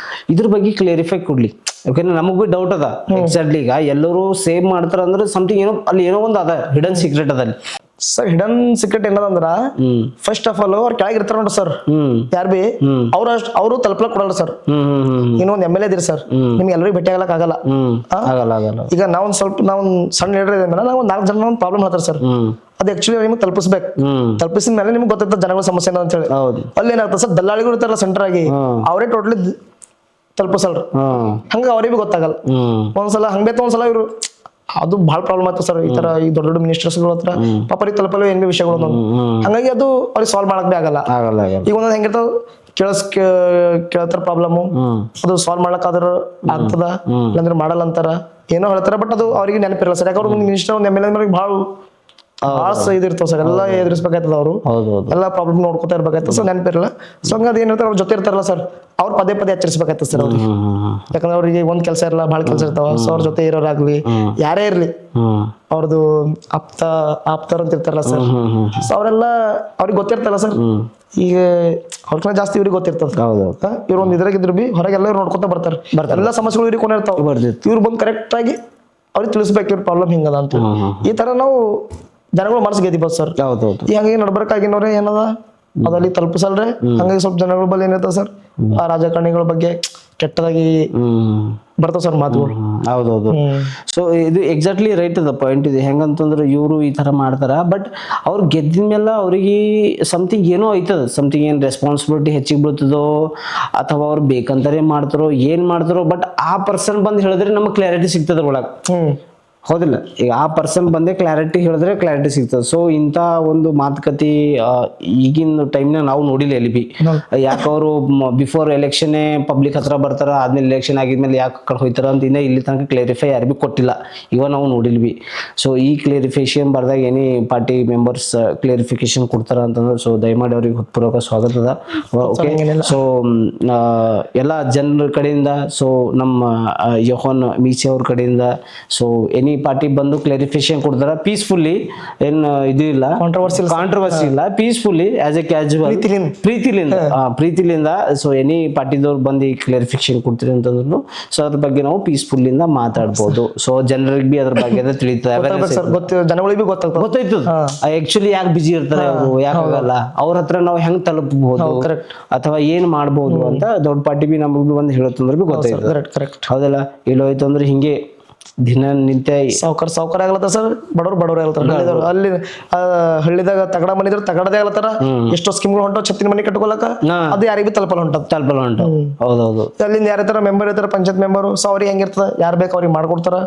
ಇದ್ರ ಬಗ್ಗೆ ಕ್ಲಿಯರಿಫೈ ಕೊಡ್ಲಿ. ಯಾಕಂದ್ರೆ ನಮಗ್ ಭೀ ಡೌಟ್ ಅದ. ಎಕ್ಸಾಕ್ಟ್ಲಿ ಈಗ ಎಲ್ಲರೂ ಸೇವ್ ಮಾಡ್ತಾರ ಅಂದ್ರೆ ಸಮಥಿಂಗ್ ಏನೋ ಅಲ್ಲಿ ಏನೋ ಒಂದು ಅದ ಹಿಡನ್ ಸೀಕ್ರೆಟ್ ಅದಲ್ಲಿ. ಸರ್ ಹಿಡನ್ ಸೀಕ್ರೆಟ್ ಏನದಂದ್ರ, ಫಸ್ಟ್ ಆಫ್ ಆಲ್ ಅವ್ರು ಕೆಳಗೆ ಇರ್ತಾರ ನೋಡ್ರಿ ಸರ್, ಯಾರು ಬಿ ಅವರು ತಲುಪ್ಲಕ್ ಕೊಡಲ್ಲ ಸರ್. ಇನ್ನೊಂದ್ MLA ಇದ್ರಿ ಸರ್, ನಿಮ್ಗೆ ಎಲ್ಲರಿಗೂ ಭೇಟಿ ಆಗ್ಲಕ್ ಆಗಲ್ಲ. ಈಗ ನಾವೊಂದ್ ಸಣ್ಣ ಲೀಡರ್ ಇದ್ದ ಮೇಲೆ ನಾವು 4 ಜನ ಒಂದು ಪ್ರಾಬ್ಲಮ್ ಹೇಳ್ತಾರೆ ಸರ್, ಅದು ಆಕ್ಚುಲಿ ನಿಮ್ಗೆ ತಲುಪಿಸ್ಬೇಕು. ತಲುಪಿಸಿದ ಮೇಲೆ ನಿಮ್ಗೆ ಗೊತ್ತಾಗ್ತದೆ ಜನಗಳ ಸಮಸ್ಯೆ ಅಂತ ಹೇಳಿ. ಅಲ್ಲಿ ಏನಾಗ್ತದೆ ಸರ್, ದಲ್ಲಾಳಿಗಳು ಇರ್ತಾರಲ್ಲ ಸೆಂಟರ್ ಆಗಿ, ಅವರೇ ಟೋಟಲಿ ತಲುಪಿಸಲ್ರಿ. ಹಂಗ ಅವ್ರಿಗೆ ಗೊತ್ತಾಗಲ್ಲ. ಒಂದ್ಸಲ ಹಂಗಬೇಕು, ಒಂದ್ಸಲ ಇವ್ರು ಅದು ಬಹಳ ಪ್ರಾಬ್ಲಮ್ ಆಯ್ತು ಸರ್. ಈ ತರ ಈ ದೊಡ್ಡ ದೊಡ್ಡ ಮಿನಿಸ್ಟರ್ಸ್ಗಳ ಹತ್ರ ಪಾಪ ತಲುಪಲು ಏನ್ ಬಿ ವಿಷಯಗಳು, ಹಂಗಾಗಿ ಅದು ಅವ್ರಿಗೆ ಸಾಲ್ವ್ ಮಾಡಕ್ ಬಿ ಆಗಲ್ಲ. ಈಗ ಒಂದೊಂದು ಹೆಂಗಿರ್ತಾವ ಕೇಳ್ತಾರ ಪ್ರಾಬ್ಲಮ್, ಅದು ಸಾಲ್ವ್ ಮಾಡ್ಲಕ್ ಆದ್ರ ಆಗ್ತದ, ಇಲ್ಲಾಂದ್ರೆ ಮಾಡಲ್ಲ ಅಂತಾರ, ಏನೋ ಹೇಳ್ತಾರ. ಬಟ್ ಅದು ಅವ್ರಿಗೆ ನೆನಪಿರಲ್ಲ ಸರ್. ಯಾಕಂದ್ರೆ ಒಂದು ಮಿನಿಸ್ಟರ್ ಒಂದು MLA ಮೇಲೆ ಬಹಳ ಇದಿರ್ತಾವ ಸರ್, ಎಲ್ಲ ಎದುರಿಸ್ಬೇಕಾಯ್ತದ, ಅವರು ಎಲ್ಲ ಪ್ರಾಬ್ಲಮ್ ನೋಡ್ಕೊತಾ ಇರ್ಬೇಕಾಯ್ತದ ಸರ್, ನೆನಪಿರಲ್ಲ. ಸೊ ಹಂಗ ಏನಿರ್ತಾರ ಅವ್ರ ಜೊತೆ ಇರ್ತಾರಲ್ಲ ಸರ್, ಅವ್ರು ಪದೇ ಎಚ್ಚರಿಸ್ಬೇಕಾಯ್ತದ ಸರ್ ಅವ್ರಿಗೆ. ಯಾಕಂದ್ರೆ ಅವ್ರಿಗೆ ಒಂದ್ ಕೆಲಸ ಇರಲ್ಲ, ಭಾಳ ಕೆಲಸ ಇರ್ತಾವ. ಸೊ ಅವ್ರ ಜೊತೆ ಇರೋರಾಗ್ಲಿ ಯಾರೇ ಇರ್ಲಿ, ಅವ್ರದ್ದು ಆಪ್ತಾರ ಅಂತ ಇರ್ತಾರಲ್ಲ ಸರ್, ಸೊ ಅವರೆಲ್ಲ ಅವ್ರಿಗೆ ಗೊತ್ತಿರ್ತಾರಲ್ಲ ಸರ್. ಈಗ ಅವ್ರಕಿನ್ನ ಜಾಸ್ತಿ ಇವ್ರಿಗೆ ಗೊತ್ತಿರ್ತದ. ಇವ್ರು ಒಂದ್ ಇದ್ರಾಗಿದ್ರು ಬಿ ಹೊರಗೆಲ್ಲ ಇವ್ರು ನೋಡ್ಕೊತಾ ಬರ್ತಾರೆ, ಎಲ್ಲ ಸಮಸ್ಯೆಗಳು ಇವ್ರಿಗೆ ಕೊಂಡಿರ್ತಾವ. ಇವ್ರು ಬಂದು ಕರೆಕ್ಟ್ ಆಗಿ ಅವ್ರಿಗೆ ತಿಳಿಸ್ಬೇಕು ಇವ್ರ ಪ್ರಾಬ್ಲಮ್ ಹಿಂಗದ ಅಂತ. ಈ ತರ ನಾವು ಜನಗಳು ಮನಸ್ಸು ಗೆದ್ದಿಬೋದು ಸರ್. ಈ ಹಂಗಾಗಿ ನಡ್ಬರ್ಕಾಗಿನವ್ರೆ ಏನದ ಅದಲ್ಲಿ ತಲುಪಿಸಲ್ರೆ. ಹಂಗಾಗಿ ಸ್ವಲ್ಪ ಜನಗಳ ಬಳಿ ಏನಿರ್ತದೆ ಸರ್, ಆ ರಾಜಕಾರಣಿಗಳ ಬಗ್ಗೆ ಕೆಟ್ಟದಾಗಿ ಬರ್ತಾವ ಸರ್ ಮಾತುಗಳು. ಹೌದೌದು. ಸೊ ಇದು ಎಕ್ಸಾಕ್ಟ್ಲಿ ರೈಟ್ ಅದ ಪಾಯಿಂಟ್ ಇದೆ. ಹೆಂಗಂತಂದ್ರೆ ಇವರು ಈ ತರ ಮಾಡ್ತಾರ, ಬಟ್ ಅವ್ರು ಗೆದ್ದ ಮೇಲೆ ಅವ್ರಿಗೆ ಸಮಥಿಂಗ್ ಏನೋ ಐತದ, ಸಮಥಿಂಗ್ ಏನ್ ರೆಸ್ಪಾನ್ಸಿಬಿಲಿಟಿ ಹೆಚ್ಚಿಗೆ ಬೀಳ್ತದೋ ಅಥವಾ ಅವ್ರು ಬೇಕಂತಾರೆ ಮಾಡ್ತಾರೋ ಏನ್ ಮಾಡ್ತಾರೋ, ಬಟ್ ಆ ಪರ್ಸನ್ ಬಂದು ಹೇಳಿದ್ರೆ ನಮಗೆ ಕ್ಲಾರಿಟಿ ಸಿಗ್ತದ ಒಳಗೆ. ಹೌದಿಲ್ಲ, ಈಗ ಆ ಪರ್ಸನ್ ಬಂದೇ ಕ್ಲಾರಿಟಿ ಹೇಳಿದ್ರೆ ಕ್ಲಾರಿಟಿ ಸಿಗ್ತದೆ. ಸೊ ಇಂಥ ಒಂದು ಮಾತುಕತೆ ಈಗಿನ ಟೈಮ್ನಾಗ ನಾವು ನೋಡಿಲ್ಲ ಎಲ್ಲಿ ಬಿ. ಯಾಕೆ ಅವರು ಬಿಫೋರ್ ಎಲೆಕ್ಷನ್ನೇ ಪಬ್ಲಿಕ್ ಹತ್ರ ಬರ್ತಾರ, ಆದ್ಮೇಲೆ ಎಲೆಕ್ಷನ್ ಆಗಿದ್ಮೇಲೆ ಯಾಕೆ ಕಡೆ ಹೋಯ್ತಾರ ಅಂತ ಇನ್ನೂ ಇಲ್ಲಿ ತನಕ ಕ್ಲಾರಿಫೈ ಯಾರು ಬಿ ಕೊಟ್ಟಿಲ್ಲ, ಇವಾಗ ನಾವು ನೋಡಿಲ್ವಿ. ಸೊ ಈ ಕ್ಲಾರಿಫಿಕೇಶನ್ ಬರ್ದಾಗ ಏನಿ ಪಾರ್ಟಿ ಮೆಂಬರ್ಸ್ ಕ್ಲಾರಿಫಿಕೇಶನ್ ಕೊಡ್ತಾರ ಅಂತಂದ್ರೆ ಸೊ ದಯಮಾಡಿ ಅವ್ರಿಗೆ ಹೃತ್ಪೂರ್ವಕ ಸ್ವಾಗತದ. ಓಕೆ, ಸೊ ಎಲ್ಲ ಜನರ ಕಡೆಯಿಂದ, ಸೊ ನಮ್ಮ ಯೋಹಾನ್ ಮೀಸೆ ಅವ್ರ ಕಡೆಯಿಂದ, ಸೊ ಎನಿ ಪಾರ್ಟಿ ಬಂದು ಕ್ಲಾರಿಫಿಕೇಶನ್ ಕೊಡ್ತಾರ ಪೀಸ್ಫುಲ್ಲಿ, ಏನ್ ಇದು ಇಲ್ಲ, ಕಾಂಟ್ರವರ್ಸಿ ಇಲ್ಲ, ಪೀಸ್ಫುಲ್ಲಿ ಆಸ್ ಎ ಕ್ಯಾಜುವಲ್ ಪ್ರೀತಿಲಿಂದ. ಸೊ ಎನಿ ಪಾರ್ಟಿದವ್ರು ಬಂದು ಕ್ಲಾರಿಫಿಕೇಶನ್ ಕೊಡ್ತೀರಿ ಅಂತಂದ್ರು ಸೊ ಅದ್ರ ಬಗ್ಗೆ ನಾವು ಪೀಸ್ಫುಲ್ಲಿಂದ ಮಾತಾಡ್ಬೋದು. ಸೊ ಜನರಿಗೆ ಬಿ ಅದ್ರ ಬಗ್ಗೆ ತಿಳಿತದೆ, ಜನಗಳಿಗೆ ಗೊತ್ತಾಯ್ತು ಆಕ್ಚುಲಿ ಯಾಕೆ ಬಿಜಿ ಇರ್ತಾರೆ ಅವರು, ಯಾಕಾಗಲ್ಲ, ಅವ್ರ ಹತ್ರ ನಾವು ಹೆಂಗ್ ತಲುಪಬಹುದು ಅಥವಾ ಏನ್ ಮಾಡ್ಬೋದು ಅಂತ ದೊಡ್ಡ ಪಾರ್ಟಿ ಬಿ ನಮಗ್ ಬಿ ಬಂದು ಹೇಳತ್ತಂದ್ರೆ ಬಿ ಗೊತ್ತಾಯ್ತು. ಹೌದಲ್ಲ, ಇಲ್ಲೋಯ್ತು ಅಂದ್ರೆ ಹಿಂಗೆ ದಿನ ನಿತ್ಯ ಸಾವುಕಾರ ಆಗ್ಲತ್ತ ಸರ್, ಬಡವ್ರು ಆಗ್ಲತ್ತಾರ. ಅಲ್ಲಿ ಹಳ್ಳಿದಾಗ ತಗಡ ಮನೆ ಇದ್ರೆ ತಗಡದೇ ಆಗ್ಲತ್ತಾರ. ಎಷ್ಟೋ ಸ್ಕೀಮ್ಗಳು ಹೊಂಟಾವ್ ಛತ್ತಿನ ಮನೆ ಕಟ್ಕೊಳಕ, ಅದು ಯಾರಿಗೂ ತಲುಪಲ್ಲ ಹೊಂಟ. ಹೌದೌದು, ಅಲ್ಲಿಂದ ಯಾರ ತರ ಮೆಂಬರ್ ಇರ್ತಾರ, ಪಂಚಾಯತ್ ಮೆಂಬರ್, ಸೊ ಅವ್ರಿಗೆ ಹೆಂಗಿರ್ತದ, ಯಾರು ಬೇಕು ಅವ್ರಿಗೆ ಮಾಡ್ಕೊಡ್ತಾರ.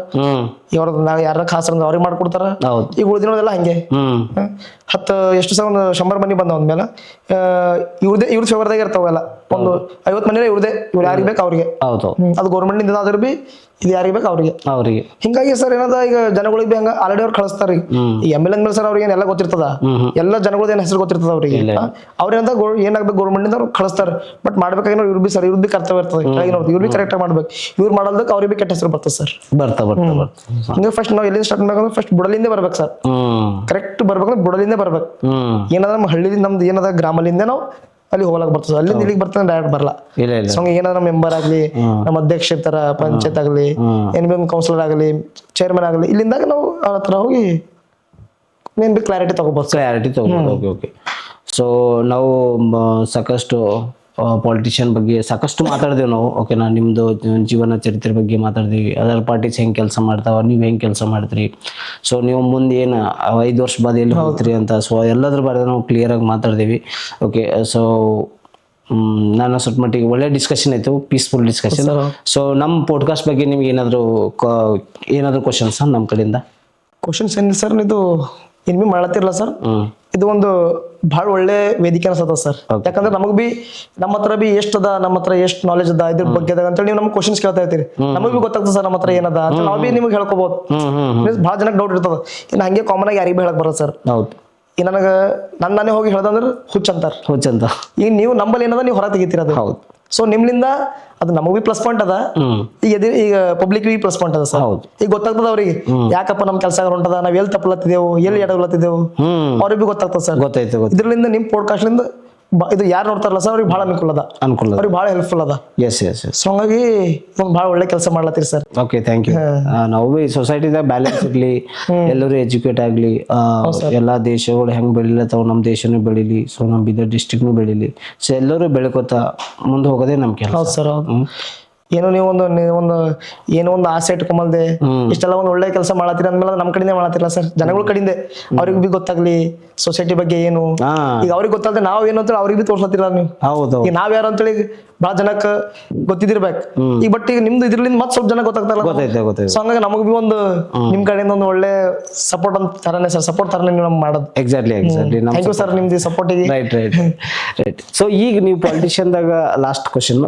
ಇವ್ರ ಯಾರ ಖಾಸ ಅವ್ರಿಗೆ ಮಾಡ್ಕೊಡ್ತಾರ. ಈಗ ಉಳಿದಿನೋದೆಲ್ಲ ಹಂಗೆ 10 ಒಂದು 100 ಮನಿ ಬಂದ ಅಂದ್ಮೇಲೆ ಇವ್ರ ಫೇವರ್ದಾಗ ಇರ್ತಾವೆಲ್ಲ. ಒಂದು 50 ಮನೆ ಇವ್ರದೇ, ಇವ್ರು ಯಾರಿಗೆ ಬೇಕು ಅವ್ರಿಗೆ. ಅದು ಗೌರ್ಮೆಂಟ್ ಇಂದ ಆದ್ರೂ ಬಿ ಇದು ಯಾರಿಗೆ ಬೇಕು ಅವ್ರಿಗೆ. ಹಿಂಗಾಗಿ ಸರ್ ಏನದ, ಈಗ ಜನಗಳಿಗೆ ಬಿ ಹಂಗ ಆಲ್ರೆಡಿ ಅವ್ರು ಕಳಿಸ್ತಾರ. ಈ MLA ಮೇಲೆ ಸರ್ ಅವ್ರಿಗೆ ಎಲ್ಲ ಗೊತ್ತಿರ್ತದ, ಎಲ್ಲ ಜನಗಳದ ಏನ್ ಹೆಸರು ಗೊತ್ತಿರ್ತದ ಅವ್ರಿಗೆ. ಅವ್ರೇನಂತ ಏನಾಗ್ಬೇಕು ಗೌರ್ಮೆಂಟ್ ಇಂದ ಅವ್ರು ಕಳಿಸ್ತಾರ. ಬಟ್ ಮಾಡ್ಬೇಕಾಗಿರೋ ಇವ್ರು ಬಿ ಕರ್ತವ್ಯ ಇರ್ತದೆ. ಇವ್ರು ಬಿ ಕರೆಕ್ಟ್ ಆಗಿ ಮಾಡ್ಬೇಕು. ಇವ್ರು ಮಾಡೋದಕ್ಕೆ ಅವ್ರಿಗೆ ಬಿ ಕೆಟ್ಟ ಹೆಸರು ಬರ್ತದೆ ಸರ್. ಹಿಂಗೆ ಫಸ್ಟ್ ನಾವು ಎಲ್ಲಿಂದ ಸ್ಟಾರ್ಟ್ ಮಾಡ್ಬೇಕಂದ್ರೆ ಫಸ್ಟ್ ಬುಡಲಿಂದ ಬರ್ಬೇಕು ಸರ್. ಕರೆಕ್ಟ್ ಬರ್ಬೇಕಂದ್ರೆ ಬುಡಲಿಂದ ಬರ್ಬೇಕು. ಏನಾದ್ರ ನಮ್ಮ ಹಳ್ಳಿ ನಮ್ದು ಏನದ ಗ್ರಾಮಲಿಂದ ನಾವು ಅಲ್ಲಿ ಹೋಗ್ಲಕ್ ಬರ್ತದೆ. ಅಲ್ಲಿಂದ ಇಲ್ಲಿಗೆ ಬರ್ತದೆ ಡೈರೆಕ್ಟ್ ಬರಲ್ಲ. ಸೊ ಏನಾದ್ರ ಮೆಂಬರ್ ಆಗ್ಲಿ, ನಮ್ಮ ಅಧ್ಯಕ್ಷ ಇರ್ತಾರ, ಪಂಚಾಯತ್ ಆಗ್ಲಿ, ಏನ್ ಬೇಕು ಕೌನ್ಸಿಲರ್ ಆಗಲಿ, ಚೇರ್ಮನ್ ಆಗಲಿ, ಇಲ್ಲಿಂದಾಗ ನಾವು ಅವ್ರ ಹತ್ರ ಹೋಗಿ ಏನ್ ಬೇಕು ಕ್ಲಾರಿಟಿ ತಗೋಬಹುದು. ಓಕೆ, ಸೊ ನಾವು ಸಾಕಷ್ಟು ಪಾಲಿಟಿಷಿಯನ್ ಬಗ್ಗೆ ಸಾಕಷ್ಟು ಮಾತಾಡಿದೆವು ನಾವು. ಓಕೆನಾ, ನಿಮ್ದು ಜೀವನ ಚರಿತ್ರೆ ಬಗ್ಗೆ ಮಾತಾಡಿದ್ವಿ, ಅದರ್ ಪಾರ್ಟೀಸ್ ಹೆಂಗೆ ಕೆಲಸ ಮಾಡ್ತಾವ, ನೀವು ಹೆಂಗೆ ಕೆಲಸ ಮಾಡ್ತೀರಿ, ಸೊ ನೀವು ಮುಂದೆ ಏನು 5 ವರ್ಷ ಬಾದ ಎಲ್ಲಿ ಹೋಗ್ತೀರಿ ಅಂತ, ಸೊ ಎಲ್ಲದ್ರ ಬಗ್ಗೆ ನಾವು ಕ್ಲಿಯರ್ ಆಗಿ ಮಾತಾಡಿದೀವಿ. ಓಕೆ, ಸೊ ನಾನು ಸ್ವಲ್ಪ ಮಟ್ಟಿಗೆ ಒಳ್ಳೆ ಡಿಸ್ಕಷನ್ ಆಯ್ತು, ಪೀಸ್ಫುಲ್ ಡಿಸ್ಕಷನ್. ಸೊ ನಮ್ಮ ಪಾಡ್ಕಾಸ್ಟ್ ಬಗ್ಗೆ ನಿಮ್ಗೆ ಏನಾದ್ರು ಕ್ವಶನ್ಸ್ ನಮ್ಮ ಕಡೆಯಿಂದ? ಕ್ವಶನ್ಸ್ ಏನಿಲ್ಲ ಸರ್, ಇದು ಏನ್ ಮಾಡತ್ತಿರಲ್ಲ ಸರ್. ಇದು ಒಂದು ಬಹಳ ಒಳ್ಳೆ ವೇದಿಕೆ ಅನ್ಸತ್ತ ಸರ್. ಯಾಕಂದ್ರೆ ನಮಗ್ ಬಿ ನಮ್ಮ ಹತ್ರ ಬಿ ಎಷ್ಟದ, ನಮ್ಮ ಹತ್ರ ಎಷ್ಟು ನಾಲೆಜ್ ಅದ ಇದ್ರ ಬಗ್ಗೆ ಅಂತೇಳಿ ನೀವು ನಮ್ಗೆ ಕ್ವಶನ್ಸ್ ಕೇಳ್ತಾ ಇರ್ತೀರಿ. ನಮಗ್ ಬಿ ಗೊತ್ತಾಗ್ತದೆ ಸರ್ ನಮ್ಮ ಹತ್ರ ಏನದ ಅಂತ, ನಾವ್ ಬಿ ನಿಮ್ಗೆ ಹೇಳ್ಕೋಬಹುದು. ಬಹಳ ಜನಕ್ಕೆ ಡೌಟ್ ಇರ್ತದ. ಇನ್ನು ಹಂಗೆ ಕಾಮನ್ ಆಗಿ ಯಾರಿಗೆ ಬಿ ಹೇಳಕ್ ಬರೋದು ಸರ್. ಈ ನನಗ ನಾನೇ ಹೋಗಿ ಹೇಳ್ದಂದ್ರೆ ಹುಚ್ಚಂತ. ಈಗ ನೀವು ನಂಬಲ್ಲಿ ಏನದ ನೀವು ಹೊರ ತೆಗಿತೀರ ಅದು. ಸೊ ನಿಮ್ಲಿಂದ ಅದು ನಮಗ್ ಬಿ ಪ್ಲಸ್ ಪಾಯಿಂಟ್ ಅದ, ಈಗ ಪಬ್ಲಿಕ್ ಬಿ ಪ್ಲಸ್ ಪಾಯಿಂಟ್ ಅದ ಸರ್. ಈಗ ಗೊತ್ತಾಗ್ತದ ಅವ್ರಿಗೆ ಯಾಕಪ್ಪ ನಮ್ ಕೆಲಸ ಹೊಂಟದ, ನಾವ್ ಎಲ್ಲಿ ತಪ್ಪಲತ್ತಿದೆವು, ಎಲ್ಲಿ ಎಡಗಲತ್ತಿದೆವು, ಅವ್ರಿಗೆ ಬಿ ಗೊತ್ತಾಗ್ತದ ಸರ್. ಇದ್ರಲಿಂದ ನಿಮ್ ಪಾಡ್ಕಾಸ್ಟ್ ಲಿಂದ ಇದು ಯಾರು ನೋಡ್ತಾರಲ್ಲ ಸರ್ ಅವ್ರಿಗೆ ಬಹಳ ಅನುಕೂಲ ಅವ್ರಿಗೆ ಬಹಳ ಹೆಲ್ಪ್ಫುಲ್ ಅದ. ಸೊ ಹಂಗಾಗಿ ಬಹಳ ಒಳ್ಳೆ ಕೆಲಸ ಮಾಡ್ಲತ್ತೀರಿ ಸರ್. Okay, thank you. ನಾವು ಬಿ ಸೊಸೈಟಿದಾಗ ಬ್ಯಾಲೆನ್ಸ್ ಇರ್ಲಿ, ಎಲ್ಲರೂ ಎಜುಕೇಟ್ ಆಗ್ಲಿ, ಎಲ್ಲಾ ದೇಶಗಳು ಹೆಂಗ್ ಬೆಳಿಲತ್ತಾವ, ನಮ್ ದೇಶನು ಬೆಳಿಲಿ, ಸೊ ನಮ್ ಬೀದರ್ ಡಿಸ್ಟ್ರಿಕ್ಟ್ನು ಬೆಳಿಲಿ, ಸೊ ಎಲ್ಲರೂ ಬೆಳ್ಕೋತ ಮುಂದೆ ಹೋಗೋದೇ ನಮ್ ಕೆಲಸ. ಹೌದು ಸರ್, ಹೌದು. ಏನೋ ನೀವು ಒಂದು ಆಸೆ ಇಟ್ಕೊಂಬಲ್ದೆ ಇಷ್ಟೆಲ್ಲ ಒಂದು ಒಳ್ಳೆ ಕೆಲಸ ಮಾಡತ್ತೀರ ಅಂದ್ಮೇಲೆ ನಮ್ ಕಡೆಯಿಂದ ಮಾಡತ್ತಿರಲ್ಲ ಸರ್, ಜನಗಳ ಕಡೆಯಿಂದ ಅವ್ರಿಗೆ ಬಿ ಗೊತ್ತಾಗ್ಲಿ ಸೊಸೈಟಿ ಬಗ್ಗೆ ಏನು. ಈಗ ಅವ್ರಿಗೆ ಗೊತ್ತಾಗ್ದೆ ನಾವ್ ಏನು ಅಂತೇಳಿ ಅವ್ರಿಗೆ ಬಿ ತೋರ್ಸತ್ತಿರ ನೀವು. ಈಗ ನಾವ್ ಯಾರು ಅಂತೇಳಿ ಬಹಳ ಜನಕ್ಕೆ ಗೊತ್ತಿದಿರ್ಬೇಕು. ಈಗ ಬಟ್ ಈಗ ನಿಮ್ದು ಇದ್ರಲಿಂದ ಮತ್ ಸ್ವಲ್ಪ ಜನ ಗೊತ್ತಾಗ್ತಾರಲ್ಲ. ಸೊ ಹಂಗಾಗಿ ನಮಗ್ ಬಿ ಒಂದು ನಿಮ್ ಕಡೆಯಿಂದ ಒಂದು ಒಳ್ಳೆ ಸಪೋರ್ಟ್ ಅಂತ ತರನೇ ಸರ್, ಸಪೋರ್ಟ್ ತರನೇ ನೀವು ನಮ್ಗೆ ಮಾಡೋದು. ಎಕ್ಸಾಕ್ಟ್ಲಿ. ಥ್ಯಾಂಕ್ ಯು ಸರ್ ನಿಮ್ದು ಸಪೋರ್ಟಿಗೆ. ರೈಟ್. ಸೊ ಈಗ ನೀವು ಪಾಲಿಟಿಷಿಯನ್ದಾಗ ಲಾಸ್ಟ್ ಕ್ವಶನ್,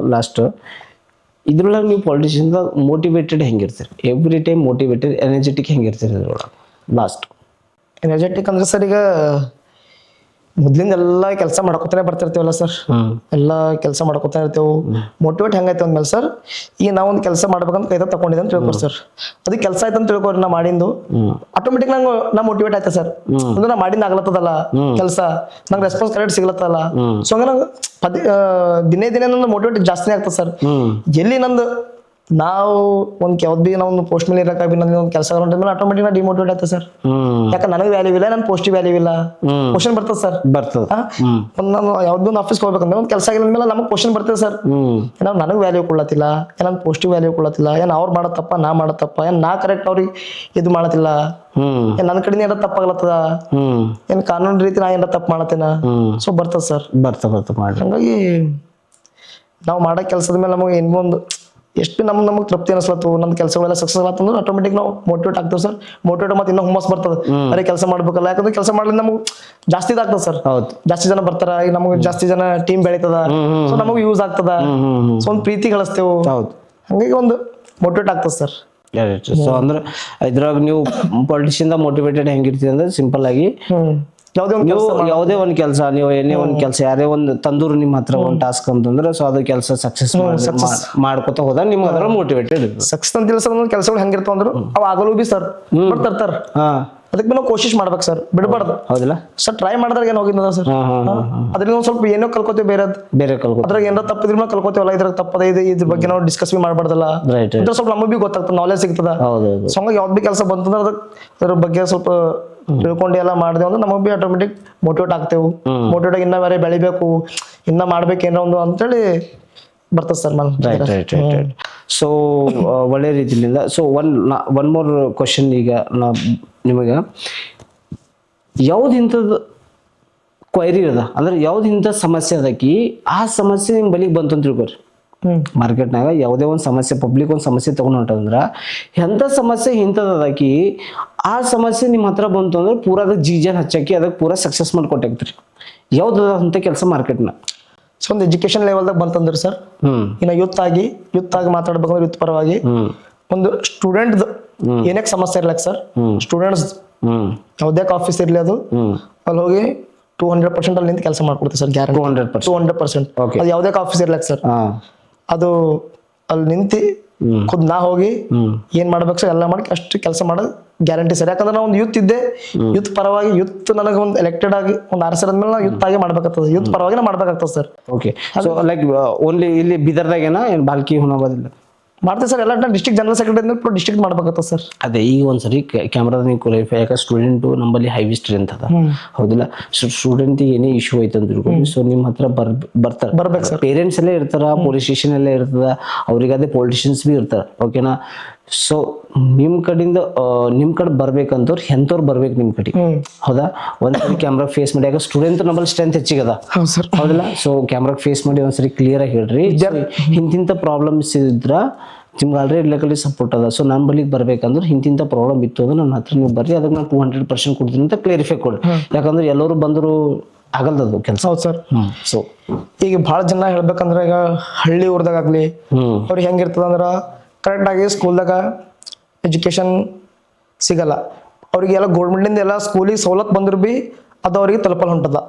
ಇದ್ರೊಳಗೆ ನೀವು ಪಾಲಿಟಿಷಿಯನ್ದಾಗ ಮೋಟಿವೇಟೆಡ್ ಹೆಂಗಿರ್ತೀರಿ? ಎವ್ರಿ ಟೈಮ್ ಮೋಟಿವೇಟೆಡ್, ಎನರ್ಜೆಟಿಕ್ ಹೆಂಗಿರ್ತೀರಿ ಇದ್ರೊಳಗೆ ಲಾಸ್ಟ್? ಎನರ್ಜೆಟಿಕ್ ಅಂದ್ರೆ ಸರ್, ಈಗ ಮೊದ್ಲಿಂದ ಎಲ್ಲಾ ಕೆಲಸ ಮಾಡ್ಕೊತಾನೆ ಬರ್ತಿರ್ತೀವಲ್ಲ ಸರ್, ಎಲ್ಲಾ ಕೆಲಸ ಮಾಡ್ಕೊತಾನೆ ಇರ್ತೇವೆ. ಮೋಟಿವೇಟ್ ಹೆಂಗೈತೆ ಅಂದ್ಮೇಲೆ ಸರ್, ಈಗ ನಾವೊಂದು ಕೆಲಸ ಮಾಡ್ಬೇಕಂತ ಕೈತ ತಕೊಂಡಿದ್ದೆ ಅಂತ ತಿಳ್ಕೊರಿ ಸರ್. ಅದು ಕೆಲಸ ಆಯ್ತು ಅಂತ ತಿಳ್ಕೊರಿ, ನಾ ಮಾಡಿದ್ದು ಆಟೋಮೆಟಿಕ್ ನಾ ಮೋಟಿವೇಟ್ ಆಯ್ತಾ ಸರ್. ಅಂದ್ರೆ ನಾ ಮಾಡಿಂದ ಆಗ್ಲತ್ತದಲ್ಲ ಕೆಲಸ, ನಂಗೆ ರೆಸ್ಪಾನ್ಸ್ ಕರೆಕ್ಟ್ ಸಿಗ್ಲತ್ತಲ್ಲ. ಸೊ ಹಂಗ ನಂಗೆ ದಿನೇ ನಂದು ಮೋಟಿವೇಟ್ ಜಾಸ್ತಿನೇ ಆಗ್ತದೆ ಸರ್. ಎಲ್ಲಿ ನಂದು ನಾವು ಒಂದ್ ಯಾವ್ದು ಬಿ ನಾವು ಪೋಸ್ಟ್ ಮೇಲೆ ಇರಕ ಒಂದು ಕೆಲಸ ಮೇಲೆ ಆಟೋಮೆಟಿಕ್ ಡಿಮೋಟಿವೇಟ್ ಆಯ್ತು ಸರ್. ಯಾಕಂದ್ರೆ ನನಗೆ ವ್ಯಾಲ್ಯೂ ಇಲ್ಲ, ನನ್ ಪೋಸ್ಟ್ ವ್ಯಾಲ್ಯೂ ಇಲ್ಲ, ಕ್ವಶನ್ ಬರ್ತದೆ ಸರ್. ನಾನು ಯಾವ್ದು ಒಂದು ಆಫೀಸ್ ಹೋಗ್ಬೇಕಂದ್ರೆ ಒಂದು ಕೆಲಸ ಆಗಿದ ಮೇಲೆ ನಮಗೆ ಕ್ವಶನ್ ಬರ್ತದೆ ಸರ್. ಏನೋ ನನಗೆ ವ್ಯಾಲ್ಯೂ ಕೊಡ್ಲತ್ತಿಲ್ಲ, ಏನ್ ಪೋಸ್ಟ್ ವ್ಯಾಲ್ಯೂ ಕೊಡ್ಲತ್ತಿಲ್ಲ, ಏನ್ ಅವ್ರು ಮಾಡತ್ತಪ್ಪ ನಾ ಮಾಡತ್ತಪ್ಪ, ಏನ್ ನಾ ಕರೆಕ್ಟ್ ಅವ್ರಿಗೆ ಇದು ಮಾಡತ್ತಿಲ್ಲ, ಏನ್ ನನ್ನ ಕಡೆ ಏನಾರ ತಪ್ಪಾಗ್ಲತ್ತದ, ಏನ್ ಕಾನೂನು ರೀತಿ ನಾ ಏನಾರ ತಪ್ಪು ಮಾಡತ್ತೇನ. ಸೊ ಬರ್ತದ ಸರ್, ಬರ್ತಾ ಹಂಗಾಗಿ ನಾವು ಮಾಡೋ ಕೆಲಸದ ಮೇಲೆ ನಮಗೆ ಇನ್ನೊಂದು ಎಷ್ಟು ನಮಗೆ ತೃಪ್ತಿ ಅನಿಸ್ಲತ್ತು, ನಮ್ಮ ಕೆಲಸಗಳೆಲ್ಲ ಸಕ್ಸಸ್ ಆತಂದ್ರೆ ಆಟೋಮೆಟಿಕ್ ನಾವು ಮೋಟಿವೇಟ್ ಆಗ್ತೇವೆ ಸರ್. ಮೋಟಿವೇಟ್ ಮತ್ತೆ ಇನ್ನೂ ಹುಮ್ಮಸ್ ಬರ್ತದೆ, ಅರೆ ಕೆಲಸ ಮಾಡ್ಬೇಕಲ್ಲ. ಯಾಕಂದ್ರೆ ಕೆಲಸ ಮಾಡ್ಲಿಕ್ಕೆ ನಮಗೆ ಜಾಸ್ತಿ ಇದಾಗ್ತದೆ ಸರ್. ಹೌದು, ಜಾಸ್ತಿ ಜನ ಬರ್ತಾರ, ಈಗ ನಮಗೆ ಜಾಸ್ತಿ ಜನ ಟೀಮ್ ಬೆಳೀತದ, ಸೊ ನಮಗೆ ಯೂಸ್ ಆಗ್ತದ, ಸೊ ಒಂದು ಪ್ರೀತಿ ಗಳಿಸ್ತೇವೆ. ಹೌದು, ಹಂಗಾಗಿ ಒಂದು ಮೋಟಿವೇಟ್ ಆಗ್ತದೆ ಸರ್. ಸೊ ಅಂದ್ರೆ ಇದ್ರಾಗ ನೀವು ಪೊಲಿಟಿಷಿಯನ್ ಮೋಟಿವೇಟೆಡ್ ಹೆಂಗಿರ್ತೀವಿ ಅಂದ್ರೆ ಸಿಂಪಲ್ ಆಗಿ ಯಾವುದೇ ಒಂದ್ ಕೆಲಸ ನೀವು ಏನೇ ಒಂದ್ ಕೆಲಸ ಯಾರೇ ಒಂದ್ ತಂದೂರು ನಿಮ್ಮ ಹತ್ರ ಒಂದ್ ಟಾಸ್ಕ್ ಅಂತಂದ್ರೆ ಸೊ ಅದು ಕೆಲಸ ಸಕ್ಸಸ್ ಮಾಡ್ಕೊತ ಹೋದಾಗ ನಿಮ್ಗೆ ಅದ್ರ ಮೋಟಿವೇಟೆಡ್ ಸಕ್ಸಸ್ ಅಂತ ಸರ್. ಒಂದೊಂದು ಕೆಲಸಗಳು ಹೆಂಗಿರ್ತಾವ ಅಂದ್ರೆ ಅವ್ ಆಗಲು ಬಿ ಸರ್ ಬರ್ತಾರ, ಅದಕ್ಕೆ ನಾವು ಕೋಶಿಶ್ ಮಾಡ್ಬೇಕು ಸರ್, ಬಿಡಬಾರ್ದು. ಹೌದಿಲ್ಲ ಸರ್, ಟ್ರೈ ಮಾಡಿದಾಗ ಏನ್ ಹೋಗಿದ್ದ ಸರ್, ಅದ್ರಿಂದ ಒಂದ್ ಸ್ವಲ್ಪ ಏನೋ ಕಲ್ಕೋತೀವಿ, ಬೇರೆ ಅದ್ರಾಗ ಏನಾರ ತಪ್ಪಿದ್ರೆ ನಾವು ಕಲ್ಕೋತೀವಲ್ಲ, ಇದ್ರಾಗ ತಪ್ಪದ ಇದ್ರ ಬಗ್ಗೆ ನಾವು ಡಿಸ್ಕಸ್ ಬಿ ಮಾಡ್ಬಾರ್ದಲ್ಲ, ಸ್ವಲ್ಪ ನಮಗ್ ಬಿ ಗೊತ್ತಾಗ್ತದೆ, ನಾಲೆಜ್ ಸಿಗ್ತದ. ಸೊ ಹಂಗಾಗಿ ಯಾವ್ದು ಬಿ ಕೆಲಸ ಬಂತಂದ್ರೆ ಅದ್ರ ಬಗ್ಗೆ ಸ್ವಲ್ಪ ತಿಳ್ಕೊಂಡು ಎಲ್ಲ ಮಾಡಿದೆವು ಅಂದ್ರೆ ನಮಗ್ ಬಿ ಆಟೋಮೆಟಿಕ್ ಮೋಟಿವೇಟ್ ಆಗ್ತೇವೆ. ಮೋಟಿವೇಟ್ ಆಗಿ ಇನ್ನ ಬೇರೆ ಬೆಳಿಬೇಕು, ಇನ್ನ ಮಾಡ್ಬೇಕು ಏನೋ ಒಂದು ಅಂತೇಳಿ ಬರ್ತದೆ ಸರ್. ಸೊ ಒಳ್ಳೆ ರೀತಿಯಿಂದ. ಸೊ ಒನ್ ಮೋರ್ ಕ್ವಶನ್, ಈಗ ನಿಮಗೆ ಯಾವ್ದು ಇಂಥದ್ದು ಕ್ವೈರಿ ಅದ ಅಂದ್ರೆ ಯಾವ್ದು ಇಂಥ ಸಮಸ್ಯೆ ಅದಕ್ಕಿ ಆ ಸಮಸ್ಯೆ ನಿಮ್ ಬಲಿಗೆ ಬಂತು ಅಂತ ತಿಳ್ಕೊರಿ. ಮಾರ್ಕೆಟ್ನಾಗ ಯಾವುದೇ ಒಂದು ಸಮಸ್ಯೆ, ಪಬ್ಲಿಕ್ ಒಂದು ಸಮಸ್ಯೆ ತಗೊಂಡ್ ಹೊಂಟಂದ್ರ ಎಂಥ ಸಮಸ್ಯೆ ಇಂಥದ್ದು ಅದಕ್ಕಿ ಆ ಸಮಸ್ಯೆ ನಿಮ್ಮ ಹತ್ರ ಬಂತು ಅಂದ್ರೆ ಪೂರಾ ಅದಕ್ಕೆ ಜೀಜನ್ ಹಚ್ಚಾಕಿ ಅದಕ್ಕೆ ಪೂರಾ ಸಕ್ಸಸ್ ಮಾಡ್ಕೊಟ್ಟಾಗ್ತೀರಿ. ಯಾವ್ದು ಅಂತ ಕೆಲಸ ಮಾರ್ಕೆಟ್ನ? ಸೊ ಒಂದು ಎಜುಕೇಶನ್ ಲೆವೆಲ್ದಾಗ ಬಂತಂದ್ರೆ ಸರ್, ಇನ್ನು ಯೂತ್ ಆಗಿ ಮಾತಾಡ್ಬೇಕಂದ್ರೆ ಯೂತ್ ಪರವಾಗಿ ಒಂದು ಸ್ಟೂಡೆಂಟ್ ಏನಕ್ಕೆ ಸಮಸ್ಯೆ ಇರ್ಲಕ್ ಸರ್, ಸ್ಟೂಡೆಂಟ್ಸ್ ಯಾವುದೇ ಆಫೀಸ್ ಇರ್ಲಿ ಅದು ಅಲ್ಲಿ ಹೋಗಿ 200% ಅಲ್ಲಿ ನಿಂತು ಕೆಲಸ ಮಾಡ್ಕೊಡ್ತೀವಿ ಸರ್, ಗ್ಯಾರಂಟಿ 200%. ಅದು ಯಾವುದೇ ಆಫೀಸ್ ಇರ್ಲಕ್ ಸರ್, ಅದು ಅಲ್ಲಿ ನಿಂತಿ ಖುದ್ ನಾ ಹೋಗಿ ಏನ್ ಮಾಡ್ಬೇಕು ಸರ್ ಎಲ್ಲ ಮಾಡಿ ಅಷ್ಟು ಕೆಲಸ ಮಾಡೋದು ಗ್ಯಾರಂಟಿ ಸರ್. ಯಾಕಂದ್ರೆ ನಾವು ಒಂದು ಯೂತ್ ಇದ್ದೆ, ಯೂತ್ ಪರವಾಗಿ ಯೂತ್ ನನಗೆ ಒಂದು ಎಲೆಕ್ಟೆಡ್ ಆಗಿ ಒಂದು ಆರಿಸಿದ್ಮೇಲೆ ನಾವು ಯೂತ್ ಆಗಿ ಮಾಡ್ಬೇಕಾಗ್ತದೆ, ಯೂತ್ ಪರವಾಗಿ ಮಾಡ್ಬೇಕಾಗ್ತದೆ sir. Okay, so like only ಇಲ್ಲಿ ಬೀದರ್ದಾಗೇನ ಏನು ಬಾಲ್ಕಿ ಹುಣಾಬಾದಿಲ್ಲ ಮಾಡ್ತೀವಿ ಸರ್, ಎಲ್ಲ ಡಿಸ್ಟ್ರಿಕ್ಟ್ ಜನರಲ್ ಸೆಕ್ರೆಟರಿ ಡಿಸ್ಟ್ರಿಕ್ಟ್ ಮಾಡ್ಬೇಕಾಗ್ತದೆ ಸರ್. ಅದೇ ಈಗ ಒಂದ್ಸರಿ ಕ್ಯಾಮ್ರಾದ ನೀವು ಕ್ವಾಲಿಫೈ, ಯಾಕೆ ಸ್ಟೂಡೆಂಟು ನಮ್ಮಲ್ಲಿ ಹೈವಿ ಸ್ಟ್ರೆಂತ್ ಅದ, ಹೌದಿಲ್ಲ? ಸ್ಟೂಡೆಂಟ್ ಏನೇ ಇಶ್ಯೂ ಐತೆ ಅಂತ ತಿಳ್ಕೊಂಡು ಸೊ ನಿಮ್ಮ ಹತ್ರ ಬರ್ಬೇಕು ಸರ್. ಪೇರೆಂಟ್ಸ್ ಎಲ್ಲ ಇರ್ತಾರ, ಪೊಲೀಸ್ ಸ್ಟೇಷನ್ ಎಲ್ಲ ಇರ್ತದ, ಅವ್ರಿಗೆ ಅದೇ ಪೊಲಿಟಿಷಿಯನ್ಸ್ ಬಿ ಇರ್ತಾರ, ಓಕೆನಾ? ಸೊ ನಿಮ್ ಕಡೆ ಬರ್ಬೇಕಂತವ್ರು ಎಂತವ್ರು ಬರ್ಬೇಕು ನಿಮ್ ಕಡೆ, ಹೌದಾ? ಒಂದ್ಸರಿ ಕ್ಯಾಮ್ರಾ ಫೇಸ್ ಮಾಡಿ, ಯಾಕೆ ಸ್ಟೂಡೆಂಟ್ ನಮ್ಮಲ್ಲಿ ಸ್ಟ್ರೆಂತ್ ಹೆಚ್ಚಿಗದ, ಹೌದಿಲ್ಲ? ಸೊ ಕ್ಯಾಮ್ರಾ ಫೇಸ್ ಮಾಡಿ ಒಂದ್ಸರಿ ಕ್ಲಿಯರ್ ಆಗಿ ಹೇಳ್ರಿ, ಇಂತಿಂತ ಪ್ರಾಬ್ಲಮ್ಸ್ ಇದ್ರ ನಿಮ್ಗೆ ಆಲ್ರೆಡಿ ಇರ್ಲಿಕ್ಕಲ್ಲಿ ಸಪೋರ್ಟ್ ಅದ. ಸೊ ನನ್ನ ಬಳಿಗೆ ಬರ್ಬೇಕಂದ್ರೆ ಇಂತಿಂತ ಪ್ರಾಬ್ಲಮ್ ಇತ್ತು ಅಂದ್ರೆ ನನ್ನ ಹತ್ರ ನೀವು ಬರ್ರಿ, ಅದಕ್ಕೆ ನಾನು 200% ಕೊಡ್ತೀನಿ ಅಂತ ಕ್ಲಿಯರಿಫೈ ಕೊಡಿ. ಯಾಕಂದ್ರೆ ಎಲ್ಲರೂ ಬಂದ್ರು ಆಗಲ್ದದು ಕೆಲಸ. ಹೌದು ಸರ್. ಸೊ ಈಗ ಬಹಳ ಜನ ಹೇಳ್ಬೇಕಂದ್ರೆ ಈಗ ಹಳ್ಳಿ ಊರ್ದಾಗ್ಲಿ ಅವ್ರಿಗೆ ಹೆಂಗಿರ್ತದ ಅಂದ್ರ ಕರೆಕ್ಟ್ ಆಗಿ ಸ್ಕೂಲ್ದಾಗ ಎಜುಕೇಶನ್ ಸಿಗಲ್ಲ ಅವ್ರಿಗೆಲ್ಲ. ಗೌರ್ಮೆಂಟಿಂದ ಎಲ್ಲ ಸ್ಕೂಲಿಗೆ ಸವಲತ್ತು ಬಂದ್ರು ಬಿ ಅದು ಅವ್ರಿಗೆ ತಲುಪಲ್ ಹೊಂಟದ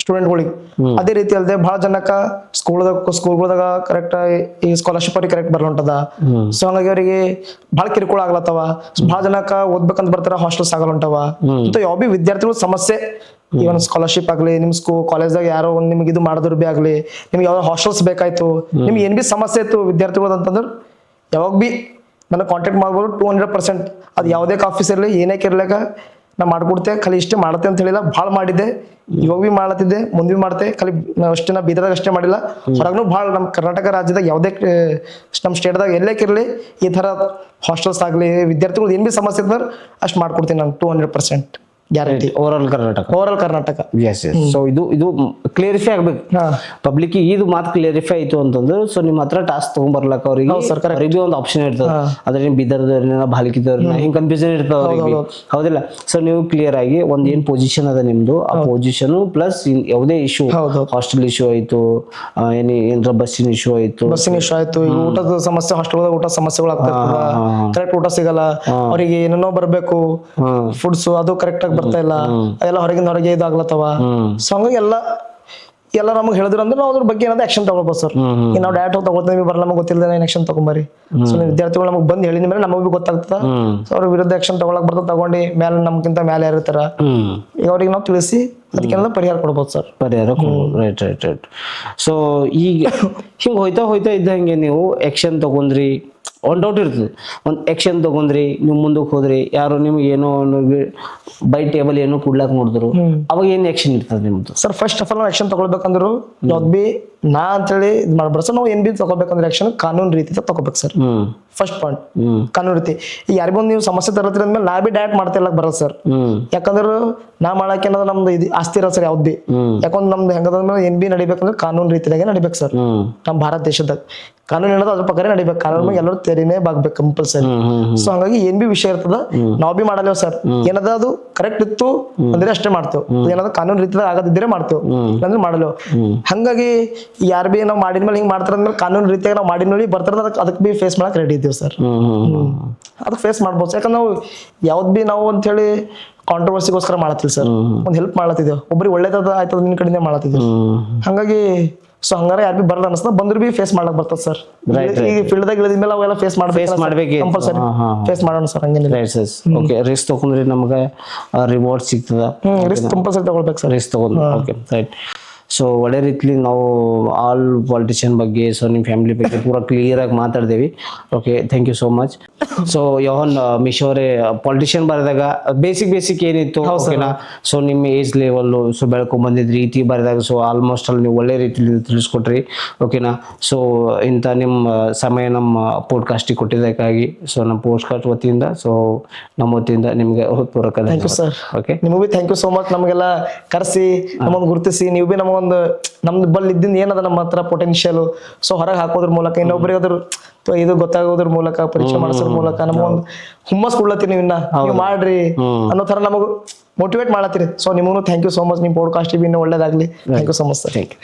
ಸ್ಟೂಡೆಂಟ್ಗಳಿಗೆ. ಅದೇ ರೀತಿ ಅಲ್ಲದೆ ಬಹಳ ಜನಕ್ಕ ಸ್ಕೂಲ್ಗಳದಾಗ ಕರೆಕ್ಟ್ ಈ ಸ್ಕಾಲರ್ಶಿಪ್ ಅವ್ರಿಗೆ ಕರೆಕ್ಟ್ ಬರ್ಲಂಟದ. ಸೊ ಹಂಗಾಗಿ ಅವರಿಗೆ ಬಹಳ ಕಿರುಕುಳ ಆಗ್ಲತ್ತವ. ಬಹಳ ಜನಕ್ಕ ಓದ್ಬೇಕಂತ ಬರ್ತಾರ, ಹಾಸ್ಟೆಲ್ಸ್ ಆಗಲ್ಲಂಟವ. ಅಂತ ಯಾವ ಬಿ ವಿದ್ಯಾರ್ಥಿಗಳ ಸಮಸ್ಯೆ, ಇವನ್ ಸ್ಕಾಲರ್ಶಿಪ್ ಆಗ್ಲಿ, ನಿಮ್ ಕಾಲೇಜ್ದಾಗ ಯಾರೋ ಒಂದ್ ನಿಮ್ಗೆ ಇದು ಮಾಡಿದ್ರು ಬಿ ಆಗ್ಲಿ, ನಿಮ್ಗೆ ಯಾವ್ದು ಹಾಸ್ಟೆಲ್ಸ್ ಬೇಕಾಯ್ತು, ನಿಮ್ಗೆ ಏನ್ ಬಿ ಸಮಸ್ಯೆ ಇತ್ತು ವಿದ್ಯಾರ್ಥಿಗಳು ಅಂತಂದ್ರೆ ಯಾವಾಗ ಬಿ ನನಗೆ ಕಾಂಟ್ಯಾಕ್ಟ್ ಮಾಡ್ಬೋದು 200%. ಅದು ಯಾವುದೇ ಆಫೀಸ್ ಇರಲಿ ಏನಕ್ಕೆ ಇರ್ಲಾಗ ನಾ ಮಾಡ್ಕೊಡ್ತೆ, ಖಾಲಿ ಇಷ್ಟೇ ಮಾಡತ್ತೆ ಅಂತ ಹೇಳಿಲ್ಲ, ಭಾಳ ಮಾಡಿದ್ದೆ, ಇವಾಗ ಬಿ ಮಾಡತ್ತಿದ್ದೆ, ಮುಂದೆ ಬಿ ಮಾಡ್ತೆ. ಖಾಲಿ ಅಷ್ಟೇ ನಾ ಬೀದರ್ದಾಗ ಅಷ್ಟೇ ಮಾಡಿಲ್ಲ, ಹೊರಗೂ ಭಾಳ ನಮ್ಮ ಕರ್ನಾಟಕ ರಾಜ್ಯದಾಗ ಯಾವುದೇ ನಮ್ಮ ಸ್ಟೇಟ್ದಾಗ ಎಲ್ಲಕ್ಕಿರಲಿ ಈ ಥರ ಹಾಸ್ಟೆಲ್ಸ್ ಆಗಲಿ ವಿದ್ಯಾರ್ಥಿಗಳು ಏನು ಬಿ ಸಮಸ್ಯೆ ಇದ್ರೆ ಅಷ್ಟು ಮಾಡ್ಕೊಡ್ತೀನಿ ನಾನು 200% guarantee. Over Karnataka. Yes yes. So ಇದು ಕ್ಲಿಯರಿಫೈ ಆಗ್ಬೇಕು ಪಬ್ಲಿಕ್. ಇದು ಮಾತು ಕ್ಲಿಯರಿಫೈ ಆಯ್ತು ಅಂತಂದ್ರೆ ಸೊ ನಿಮ್ಮ ಹತ್ರ ಟಾಸ್ಕ್ ತಗೊಂಡ್ಬರ್ಲಕ್ಕ ಅವ್ರಿಗೆ ಒಂದು ಆಪ್ಷನ್ ಇರ್ತದೆ. ಅದ್ರ ನೀವು ಬಿದರ್ದವ್ರನ್ನ ಬಾಲಿಕಿದವ್ರನ್ನ ಹಿಂಗ್ ಕನ್ಫ್ಯೂಷನ್ ಇರ್ತದೆ ಅವ್ರಿಗೆ, ಹೌದಿಲ್ಲ? ಸೊ ನೀವು ಕ್ಲಿಯರ್ ಆಗಿ ಒಂದ್ ಏನ್ ಪೊಸಿಷನ್ ಅದ ನಿಮ್ದು, ಆ ಪೊಸಿಷನ್ ಪ್ಲಸ್ ಯಾವುದೇ ಇಶ್ಯೂ, ಹಾಸ್ಟೆಲ್ ಇಶ್ಯೂ ಆಯ್ತು, ಏನಾರ ಬಸ್ಸಿನ ಇಶ್ಯೂ ಆಯ್ತು, ಊಟದ ಸಮಸ್ಯೆ, ಹಾಸ್ಟೆಲ್ ಊಟ ಸಮಸ್ಯೆಗಳು ಆಗ್ತಾ ಇರ್ತದ, ಕರೆಕ್ಟ್ ಊಟ ಸಿಗಲ್ಲ ಅವ್ರಿಗೆ, ಏನೇನೋ ಬರ್ಬೇಕು ಫುಡ್ಸ್ ಅದು ಕರೆಕ್ಟ್ ಆಗಿ ಬರ್ತಾ ಇಲ್ಲ, ಎಲ್ಲ ಹೊರಗಿಂದ ಹೊರಗೆ ಇದಾಗ್ಲತ್ತವ. ಸೊ ಹಂಗಾಗಿ ಎಲ್ಲ ನಮಗೆ ಹೇಳಿದ್ರು ಅಂದ್ರೆ ನಾವು ಅದ್ರ ಬಗ್ಗೆ ಏನಾದ್ರು ಆಕ್ಷನ್ ತಗೊಳ್ಬೋದು ಸರ್. ನಾವು ಡೈರೆಕ್ಟ್ ಹೋಗಿ ತಗೊಳ್ತೀವಿ, ಬರಲ್ಲ ನಮಗೆ ಗೊತ್ತಿಲ್ಲದೆ ಏನ್ ಆಕ್ಷನ್ ತಗೊಂಬರಿ. ಸೊ ವಿದ್ಯಾರ್ಥಿಗಳು ನಮಗೆ ಬಂದು ಹೇಳಿದ ಮೇಲೆ ನಮಗ್ ಬಿ ಗೊತ್ತಾಗ್ತದ, ಸೊ ಅವ್ರ ವಿರುದ್ಧ ಆಕ್ಷನ್ ತಗೊಳಕ್ ಬರ್ತದೆ. ತಗೊಂಡು ಮೇಲೆ ನಮ್ಗಿಂತ ಮೇಲೆ ಯಾರಿರ್ತಾರ ಈಗ ಅವ್ರಿಗೆ ನಾವು ತಿಳಿಸಿ ಅದಕ್ಕೆಲ್ಲ ಪರಿಹಾರ ಕೊಡ್ಬೋದು ಸರ್. ಪರಿಹಾರ ಕೊಡ್ಬೋದು. ರೈಟ್. ಸೊ ಈಗ ಹಿಂಗ್ ಹೋಯ್ತಾ ಇದ್ದಂಗೆ ನೀವು ಆಕ್ಷನ್ ತಗೊಂಡ್ರಿ, ಒಂದ್ ಡೌಟ್ ಇರ್ತದೆ, ಒಂದ್ ಆಕ್ಷನ್ ತಗೊಂಡ್ರಿ, ನೀವು ಮುಂದಕ್ಕೆ ಹೋದ್ರಿ, ಯಾರು ನಿಮ್ಗೆ ಏನೋ ಬೈ ಟೇಬಲ್ ಏನೋ ಕುಡ್ಲಾಕ್ ನೋಡಿದ್ರು, ಅವಾಗ ಏನ್ ಆಕ್ಷನ್ ಇರ್ತದೆ ನಿಮ್ದು? Sir first of all action ತಗೊಳ್ಬೇಕಂದ್ರು ಯಾವ್ದು ಬಿ ನಾ ಅಂತೇಳಿ ಇದು ಮಾಡ್ಬಾರ್ದು ಸರ್. ನಾವು ಏನ್ ಬಿ ತಗೋಬೇಕಂದ್ರೆ ಆಕ್ಷನ್ ಕಾನೂನು ರೀತಿ ತಗೋಬೇಕು ಸರ್. ಫಸ್ಟ್ ಪಾಯಿಂಟ್ ಕಾನೂನು ರೀತಿ. ಈಗ ಯಾರಿಗೊಂದು ನೀವು ಸಮಸ್ಯೆ ತರತ್ರಿ ಅಂದ್ಮೇಲೆ ನಾ ಬಿ ಡೈರೆಕ್ಟ್ ಮಾಡ್ತಿರ್ಲಕ್ ಬರಲ್ಲ ಸರ್. ಯಾಕಂದ್ರೆ ನಾ ಮಾಡಕ್ಕೆ ಏನಾದ್ರು ನಮ್ದು ಇದು ಆಸ್ತಿ ಇರಲ್ಲ ಸರ್ ಯಾವ್ದು ಬಿ. ಯಾಕಂದ್ರೆ ನಮ್ದು ಹೆಂಗದಂದ್ರೆ ಏನ್ ಬಿ ನಡಿಬೇಕಂದ್ರೆ ಕಾನೂನು ರೀತಿಯಾಗೆ ನಡಿಬೇಕು ಸರ್. ನಮ್ಮ ಭಾರತ ದೇಶದಾಗ ಕಾನೂನು ಏನದ ಅದ್ರ ಪ್ರಕಾರ ನಡಿಬೇಕು. ಕಾನೂನು ಎಲ್ಲರೂ ತೆರಿನೇ ಬಾಗ್ಬೇಕು ಕಂಪಲ್ಸರಿ. ಸೊ ಹಂಗಾಗಿ ಏನ್ ಬಿ ವಿಷಯ ಇರ್ತದ ನಾವ್ ಬಿ ಮಾಡಲೇವ್ ಸರ್. ಏನದ ಅದು ಕರೆಕ್ಟ್ ಇತ್ತು ಅಂದ್ರೆ ಅಷ್ಟೇ ಮಾಡ್ತೇವೆ. ಏನಾದ್ರು ಕಾನೂನು ರೀತಿದಾಗ ಆಗದಿದ್ರೆ ಮಾಡ್ತೇವೆ, ಇಲ್ಲಾಂದ್ರೆ ಮಾಡಲೇವ್. ಹಂಗಾಗಿ ಯಾರು ಬಿ ನಾವು ಮಾಡಿದ್ಮೇಲೆ ಹಿಂಗ್ ಮಾಡ್ತಾರಂದ್ಮೇಲೆ ಕಾನೂನು ರೀತಿಯಾಗಿ ನಾವು ಮಾಡಿದ್ಮೇಲೆ ಬರ್ತಾರ ಅದಕ್ಕೆ ಬಿ ಫೇಸ್ ಮಾಡಕ್ ರೆಡಿ ಇದ್ದೀವಿ ಸರ್. ಅದಕ್ಕೆ ಫೇಸ್ ಮಾಡ್ಬೋದು. ಯಾಕಂದ್ರೆ ನಾವು ಯಾವ್ದು ಬಿ ನಾವು ಅಂತ ಹೇಳಿ ಕಾಂಟ್ರವರ್ಸಿಗೋಸ್ಕರ ಮಾಡತ್ತಿಲ್ಲ ಸರ್. ಒಂದ್ ಹೆಲ್ಪ್ ಮಾಡತ್ತಿದ್ದೇವೆ, ಒಬ್ರಿಗೆ ಒಳ್ಳೇದ ಆಯ್ತದ ನಿನ್ ಕಡೆಯಿಂದ ಮಾಡತ್ತಿದ್ದೇವೆ. ಹಂಗಾಗಿ ಸೊ ಹಂಗಾರೆ ಯಾರು ಬಿ ಬರಲ್ಲ ಅನ್ಸ್ತದ, ಬಂದ್ರು ಬಿ ಫೇಸ್ ಮಾಡ್ಲಕ್ ಬರ್ತದ ಸರ್. ಈ ಫೀಲ್ಡ್ ದಾಗ ಇಳಿದ್ಮೇಲೆ ಅವೆಲ್ಲ ಫೇಸ್ ಮಾಡ್ಬೇಕು ಕಂಪಲ್ಸರಿ ಫೇಸ್ ಮಾಡೋಣ ಸರ್. ಹಂಗೇನಿಲ್ಲ. ಓಕೆ, ರಿಸ್ಕ್ ತಗೊಂಡ್ರೆ ನಮ್ಗೆ ರಿವಾರ್ಡ್ ಸಿಗ್ತದ. ರಿಸ್ಕ್ ಕಂಪಲ್ಸರಿ ತಗೊಳ್ಬೇಕು ಸರ್. ರಿಸ್ಕ್ ತಗೊಂಡು ಓಕೆ ರೈಟ್. ಸೊ ಒಳ್ಳೆ ರೀತಿಲಿ ನಾವು ಆಲ್ ಪಾಲಿಟಿಷಿಯನ್ ಬಗ್ಗೆ, ಸೊ ನಿಮ್ಮ ಫ್ಯಾಮಿಲಿ ಬಗ್ಗೆ ಪೂರಾ ಕ್ಲಿಯರ್ ಆಗಿ ಮಾತಾಡ್ದೇವಿ. Okay, thank you so much. So ಯೋಹನ್ ಮಿಶೋ ಅವರೇ, ಪಾಲಿಟಿಷಿಯನ್ ಬರೆದಾಗ ಬೇಸಿಕ್ ಏನಿತ್ತು ಓಕೆನಾ? ಸೊ ನಿಮ್ಮ ಏಜ್ ಲೆವೆಲ್ಲು ಸೊ ಬೆಳ್ಕೊಂಡ್ ಬಂದಿದ್ರಿ ರೀತಿ ಬರೆದಾಗ, ಸೊ ಆಲ್ಮೋಸ್ಟ್ ಅಲ್ಲಿ ನೀವು ಒಳ್ಳೆ ರೀತಿಲಿ ತಿಳಿಸ್ಕೊಟ್ರಿ ಓಕೆನಾ? ಸೊ ಇಂಥ ನಿಮ್ಮ ಸಮಯ ನಮ್ಮ ಪಾಡ್ಕಾಸ್ಟಿಗೆ ಕೊಟ್ಟಿದ್ದಕ್ಕಾಗಿ ಸೊ ನಮ್ಮ ಪಾಡ್ಕಾಸ್ಟ್ ವತಿಯಿಂದ, ಸೊ ನಮ್ಮ ವತಿಯಿಂದ ನಿಮ್ಗೆ ಹೃತ್ಪೂರ್ವಕ ಥ್ಯಾಂಕ್ ಯು ಸರ್. ಓಕೆ, ನಿಮಗೂ ಬಿ ಥ್ಯಾಂಕ್ ಯು ಸೋ ಮಚ್. ನಮಗೆಲ್ಲ ಕರೆಸಿ ನಮ್ಮನ್ನು ಗುರುತಿಸಿ, ನೀವು ಬಿ ನಮಗೊಂದು ನಮ್ದು ಬಲ್ ಇದ್ದಿಂದ ಏನದ ನಮ್ಮ ಹತ್ರ ಪೊಟೆನ್ಶಿಯಲ್ ಸೊ ಹೊರಗೆ ಹಾಕೋದ್ರ ಮೂಲಕ, ಇನ್ನೊಬ್ಬರಿಗೆ ಅದ್ರ ಇದು ಗೊತ್ತಾಗೋದ್ರ ಮೂಲಕ, ಪರಿಚಯ ಮಾಡಿಸೋದ್ರ ಮೂಲಕ ನಮಗೊಂದು ಹುಮ್ಮಸ್ ಕೊಡ್ಲತ್ತೀರಿ. ನೀವು ಮಾಡ್ರಿ ಅನ್ನೋ ತರ ನಮಗ್ ಮೋಟಿವೇಟ್ ಮಾಡತ್ತೀರಿ. ಸೊ ನಿಮಗೂ ಥ್ಯಾಂಕ್ ಯು ಸೋ ಮಚ್. ನಿಮ್ ಪಾಡ್ಕಾಸ್ಟ್ ಬಿ ಇನ್ನೂ ಒಳ್ಳೇದಾಗ್ಲಿ. Thank you so much sir. Thank you.